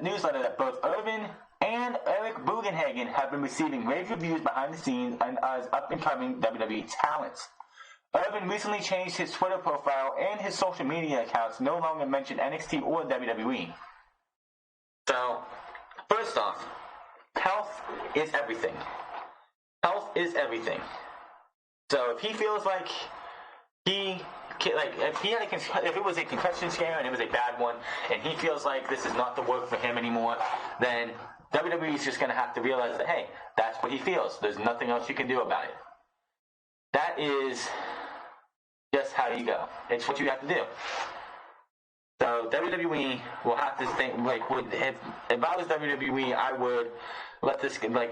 newsletter that both Irving and Eric Bugenhagen have been receiving rave reviews behind the scenes and as up-and-coming WWE talents. Irvin recently changed his Twitter profile and his social media accounts no longer mention NXT or WWE. So, first off, health is everything. Health is everything. So if he feels like if it was a concussion scare and it was a bad one, and he feels like this is not the work for him anymore, then WWE is just going to have to realize that, hey, that's what he feels. There's nothing else you can do about it. That is just how you go. It's what you have to do. So WWE will have to think, if I was WWE, I would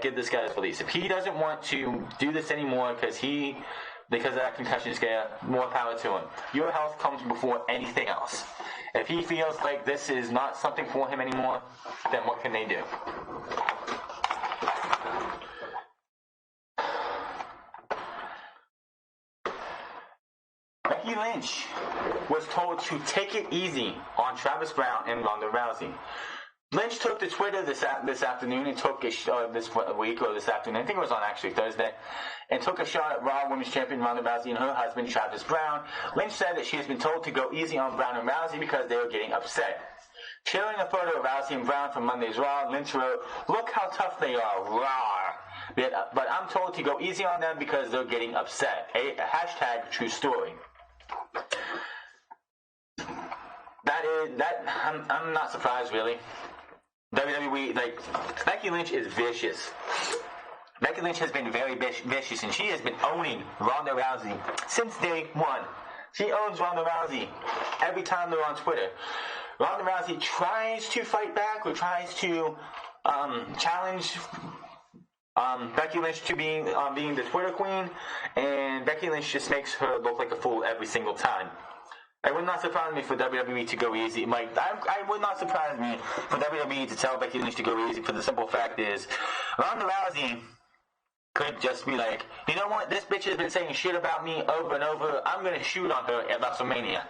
give this guy his release. If he doesn't want to do this anymore because of that concussion scare, more power to him. Your health comes before anything else. If he feels like this is not something for him anymore, then what can they do? Becky Lynch was told to take it easy on Travis Browne and Ronda Rousey. Lynch took to Twitter this afternoon and took this week or this afternoon, I think it was on actually Thursday, and took a shot at Raw Women's Champion Ronda Rousey and her husband Travis Browne. Lynch said that she has been told to go easy on Browne and Rousey because they were getting upset. Sharing a photo of Rousey and Browne from Monday's Raw, Lynch wrote, "Look how tough they are, rawr. But I'm told to go easy on them because they're getting upset. A hashtag true story." I'm not surprised, really. WWE, Becky Lynch is vicious. Becky Lynch has been very vicious, and she has been owning Ronda Rousey since day one. She owns Ronda Rousey every time they're on Twitter. Ronda Rousey tries to fight back or tries to challenge Becky Lynch to being the Twitter queen, and Becky Lynch just makes her look like a fool every single time. It would not surprise me for WWE to go easy. Like, I would not surprise me for WWE to tell Becky Lynch to go easy, for the simple fact is, Ronda Rousey could just be like, you know what, this bitch has been saying shit about me over and over, I'm going to shoot on her at Wrestlemania.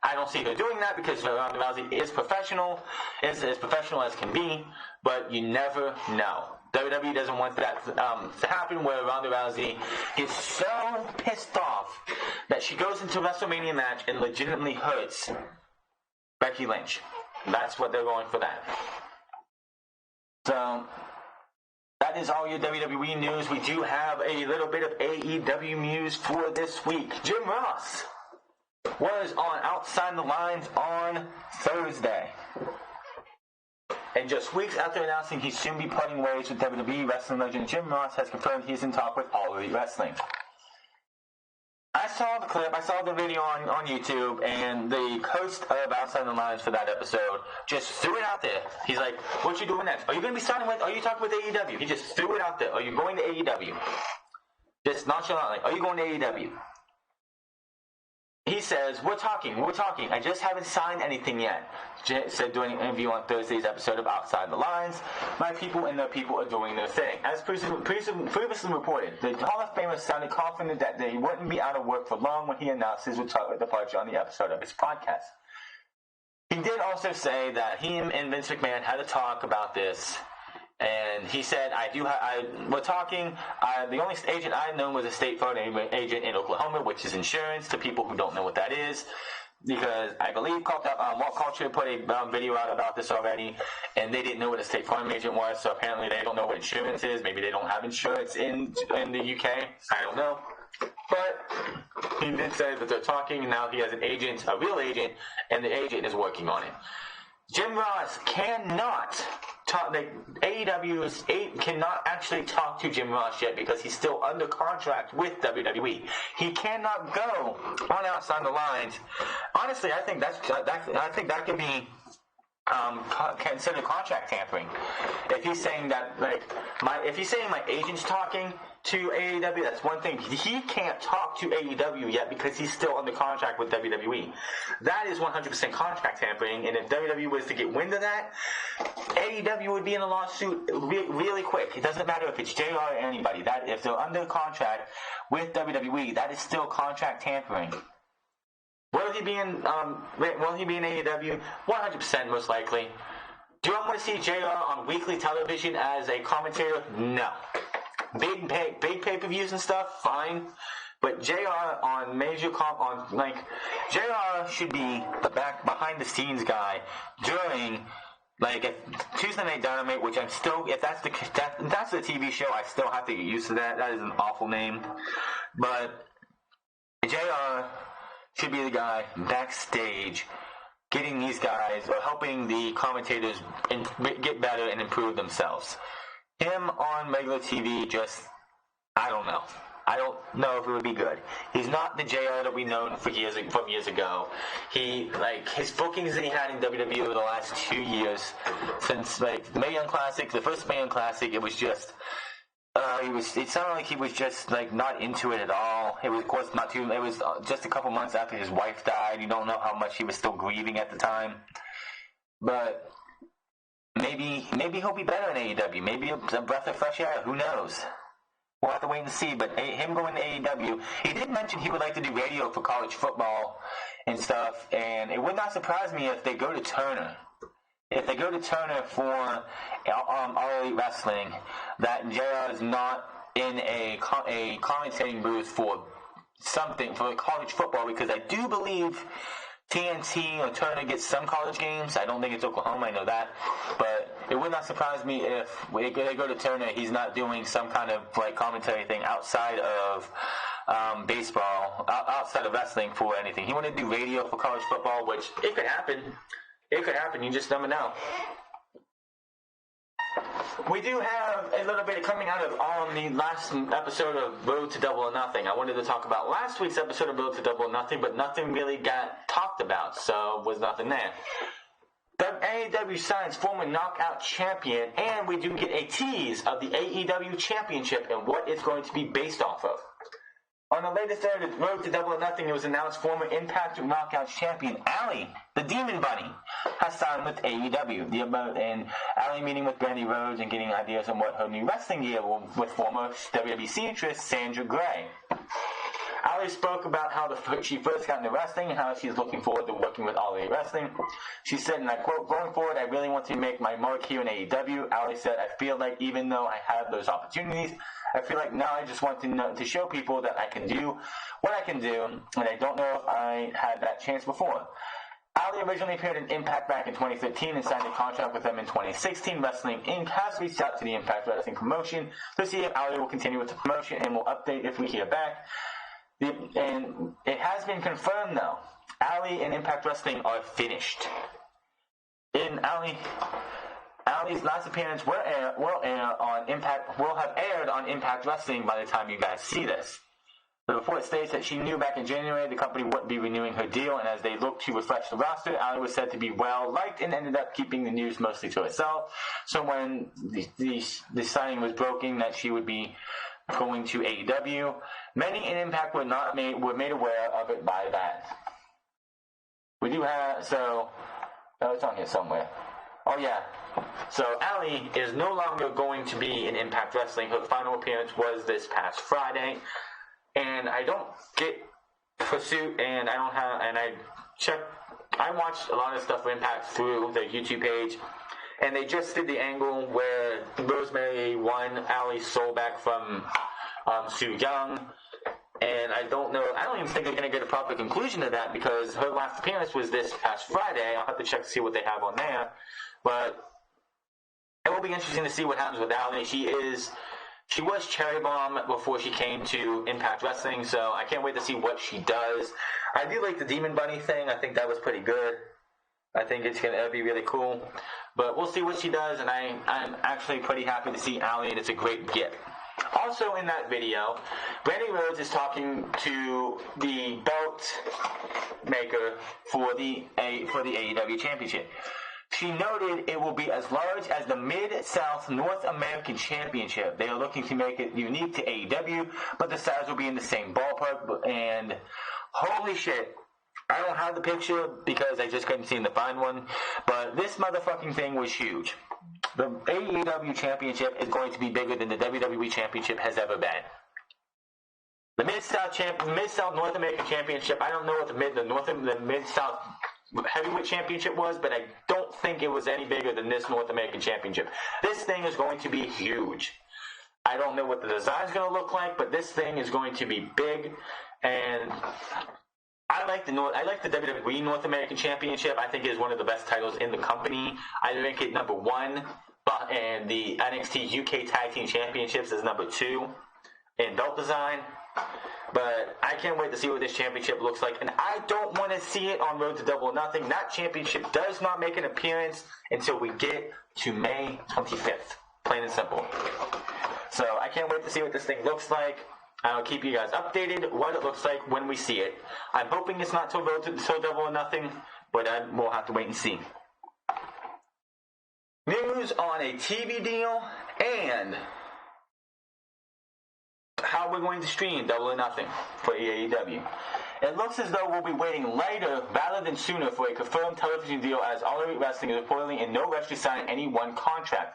I don't see her doing that because Ronda Rousey is professional, is as professional as can be, but you never know. WWE doesn't want that to happen, where Ronda Rousey is so pissed off that she goes into a WrestleMania match and legitimately hurts Becky Lynch. That's what they're going for that. So, that is all your WWE news. We do have a little bit of AEW news for this week. Jim Ross was on Outside the Lines on Thursday. And just weeks after announcing he'd soon be parting ways with WWE wrestling legend Jim Ross has confirmed he's in talk with All Elite Wrestling. I saw the clip, I saw the video on YouTube, and the host of Outside the Lines for that episode just threw it out there. He's like, what you doing next? Are you going to be signing with, are you talking with AEW? He just threw it out there. Are you going to AEW? Just nonchalantly, are you going to AEW? He says, we're talking. I just haven't signed anything yet. Said during an interview on Thursday's episode of Outside the Lines, my people and their people are doing their thing. As previously reported, the Hall of Famer sounded confident that they wouldn't be out of work for long when he announced his departure on the episode of his podcast. He did also say that he and Vince McMahon had a talk about this. And he said, we're talking, the only agent I know was a State Farm agent in Oklahoma, which is insurance, to people who don't know what that is. Because I believe Walt Culture put a video out about this already, and they didn't know what a State Farm agent was, so apparently they don't know what insurance is. Maybe they don't have insurance in the UK. I don't know. But he did say that they're talking, and now he has an agent, a real agent, and the agent is working on it. Jim Ross cannot talk. AEW cannot actually talk to Jim Ross yet because he's still under contract with WWE. He cannot go on Outside the Lines. Honestly, I think that could be considered contract tampering. If he's saying that, if he's saying my agent's talking to AEW, that's one thing. He can't talk to AEW yet because he's still under contract with WWE. That is 100% contract tampering, and if WWE was to get wind of that, AEW would be in a lawsuit really quick. It doesn't matter if it's JR or anybody. That if they're under contract with WWE, that is still contract tampering. Will he be in AEW? 100% most likely. Do I want to see JR on weekly television as a commentator? No. Big pay-per-views and stuff, fine. But JR on major JR should be the behind the scenes guy during Tuesday Night Dynamite, which I'm still, if that's the TV show, I still have to get used to that. That is an awful name. But JR should be the guy backstage getting these guys, or helping the commentators get better and improve themselves. Him on regular TV, I don't know. I don't know if it would be good. He's not the JR that we known from years ago. His bookings that he had in WWE over the last 2 years, since the Mae Young Classic, the first Mae Young Classic, it was just, it sounded like he was just not into it at all. It was, of course, it was just a couple months after his wife died. You don't know how much he was still grieving at the time. But maybe he'll be better in AEW. Maybe a breath of fresh air. Who knows? We'll have to wait and see. But him going to AEW, he did mention he would like to do radio for college football and stuff. And it would not surprise me if they go to Turner. If they go to Turner for All Elite Wrestling, that JR is not in a commentating booth for college football, because I do believe TNT or Turner gets some college games. I don't think it's Oklahoma, I know that. But it would not surprise me if they go to Turner, he's not doing some kind of commentary thing outside of baseball, outside of wrestling for anything. He wanted to do radio for college football, which it could happen. It could happen. You just never know. We do have a little bit coming out of on the last episode of Road to Double or Nothing. I wanted to talk about last week's episode of Road to Double or Nothing, but nothing really got talked about, so was nothing there. The AEW signs former Knockout champion, and we do get a tease of the AEW championship and what it's going to be based off of. On the latest road to Double or Nothing, it was announced former Impact Knockouts champion Allie, the Demon Bunny, has signed with AEW. And Allie meeting with Brandy Rhodes and getting ideas on what her new wrestling gear will with former WWE seamstress Sandra Gray. Allie spoke about how she first got into wrestling and how she's looking forward to working with All Elite Wrestling. She said, and I quote, "Going forward, I really want to make my mark here in AEW. Allie said, I feel like even though I have those opportunities, I feel like now I just want to show people that I can do what I can do, and I don't know if I had that chance before." Allie originally appeared in Impact back in 2013 and signed a contract with them in 2016. Wrestling Inc. has reached out to the Impact Wrestling promotion to see if Allie will continue with the promotion, and will update if we hear back. And it has been confirmed, though. Allie and Impact Wrestling are finished. In Allie's last appearance will have aired on Impact Wrestling by the time you guys see this. The report states that she knew back in January the company wouldn't be renewing her deal, and as they looked to refresh the roster, Allie was said to be well liked and ended up keeping the news mostly to herself. So when the signing was broken that she would be going to AEW, many in Impact were made aware of it by that. We do have, it's on here somewhere. Oh yeah. So Allie is no longer going to be in Impact Wrestling. Her final appearance was this past Friday. And I don't get Pursuit, and I watched a lot of stuff for Impact through the YouTube page. And they just did the angle where Rosemary won Allie's soul back from Su Yung. And I don't even think they're going to get a proper conclusion to that, because her last appearance was this past Friday. I'll have to check to see what they have on there. But it will be interesting to see what happens with Allie. She was Cherry Bomb before she came to Impact Wrestling, so I can't wait to see what she does. I do like the Demon Bunny thing. I think that was pretty good. I think it'll be really cool. But we'll see what she does, and I'm actually pretty happy to see Allie, and it's a great gift. Also in that video, Brandy Rhodes is talking to the belt maker for the AEW Championship. She noted it will be as large as the Mid-South North American Championship. They are looking to make it unique to AEW, but the size will be in the same ballpark. And holy shit, I don't have the picture because I just couldn't seem to find one, but this motherfucking thing was huge. The AEW Championship is going to be bigger than the WWE Championship has ever been. The Mid-South North American Championship, I don't know what the Mid-South Heavyweight Championship was, but I don't think it was any bigger than this North American Championship. This thing is going to be huge. I don't know what the design is going to look like, but this thing is going to be big, and I like the WWE North American Championship. I think it is one of the best titles in the company. I rank it number 1, and the NXT UK Tag Team Championships is number 2 in belt design. But I can't wait to see what this championship looks like, and I don't want to see it on Road to Double or Nothing. That championship does not make an appearance until we get to May 25th, plain and simple. So I can't wait to see what this thing looks like. I'll keep you guys updated what it looks like when we see it. I'm hoping it's not till Road to Double or Nothing, but we'll have to wait and see. News on a TV deal and how we're going to stream Double or Nothing for AEW. It looks as though we'll be waiting later rather than sooner for a confirmed television deal, as All Elite Wrestling is reportedly in no rush to sign any one contract,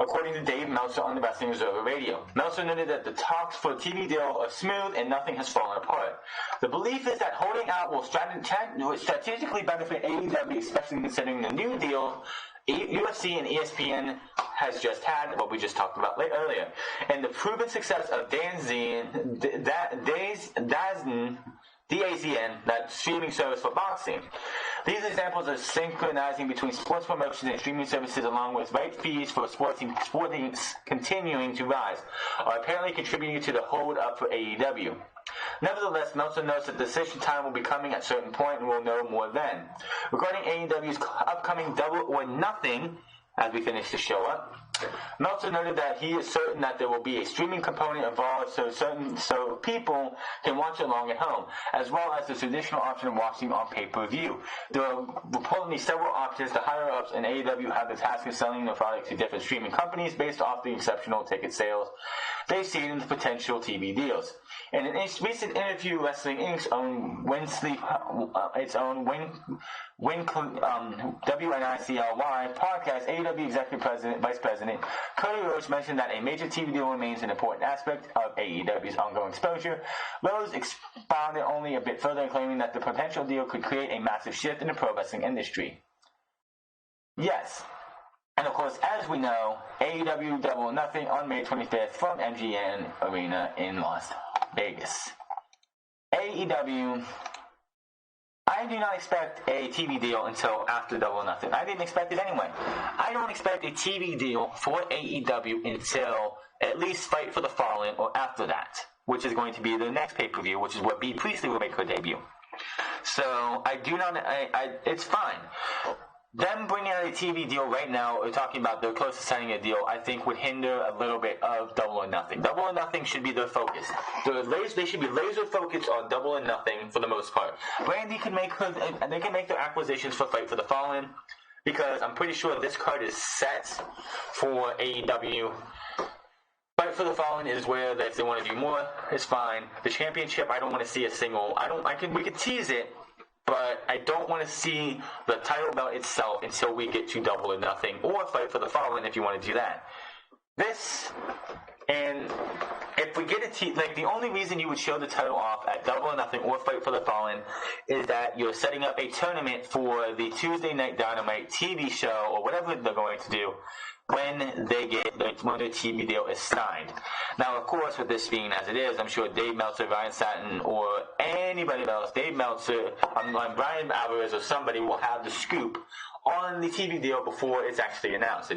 according to Dave Meltzer on the Wrestling Observer Radio. Meltzer noted that the talks for a TV deal are smooth and nothing has fallen apart. The belief is that holding out will strategically benefit AEW, especially considering the new deal UFC and ESPN has just had, what we just talked about earlier, and the proven success of DAZN, that streaming service for boxing. These examples of synchronizing between sports promotions and streaming services, along with right fees for sports continuing to rise, are apparently contributing to the hold up for AEW. Nevertheless, Meltzer notes that the decision time will be coming at a certain point, and we'll know more then. Regarding AEW's upcoming Double or Nothing, as we finish the show up, Meltzer noted that he is certain that there will be a streaming component involved so people can watch along at home, as well as the traditional option of watching on pay-per-view. There are reportedly several options. The higher-ups in AEW have the task of selling their products to different streaming companies based off the exceptional ticket sales they see in the potential TV deals. In a recent interview, Wrestling Inc.'s own WNICLY podcast, AEW Vice President Cody Rhodes mentioned that a major TV deal remains an important aspect of AEW's ongoing exposure. Rhodes expounded only a bit further, claiming that the potential deal could create a massive shift in the pro wrestling industry. Yes. And of course, as we know, AEW Double or Nothing on May 25th from MGM Arena in Las Vegas. AEW, I do not expect a TV deal until after Double or Nothing. I didn't expect it anyway. I don't expect a TV deal for AEW until at least Fight for the Fallen or after that, which is going to be the next pay-per-view, which is where Bea Priestley will make her debut. So, it's fine. Them bringing out a TV deal right now, or talking about their close to signing a deal, I think would hinder a little bit of Double or Nothing. Double or Nothing should be their focus. They should be laser focused on Double or Nothing for the most part. Brandy can make their acquisitions for Fight for the Fallen, because I'm pretty sure this card is set for AEW. Fight for the Fallen is where if they want to do more, it's fine. The championship, I don't want to see a single. We could tease it. But I don't want to see the title belt itself until we get to Double or Nothing, or Fight for the Fallen if you want to do that. And if we get the only reason you would show the title off at Double or Nothing or Fight for the Fallen is that you're setting up a tournament for the Tuesday Night Dynamite TV show, or whatever they're going to do, when their TV deal is signed. Now, of course, with this being as it is, I'm sure Dave Meltzer, Ryan Satin, or anybody else, Dave Meltzer, Brian Alvarez, or somebody will have the scoop on the TV deal before it's actually announced.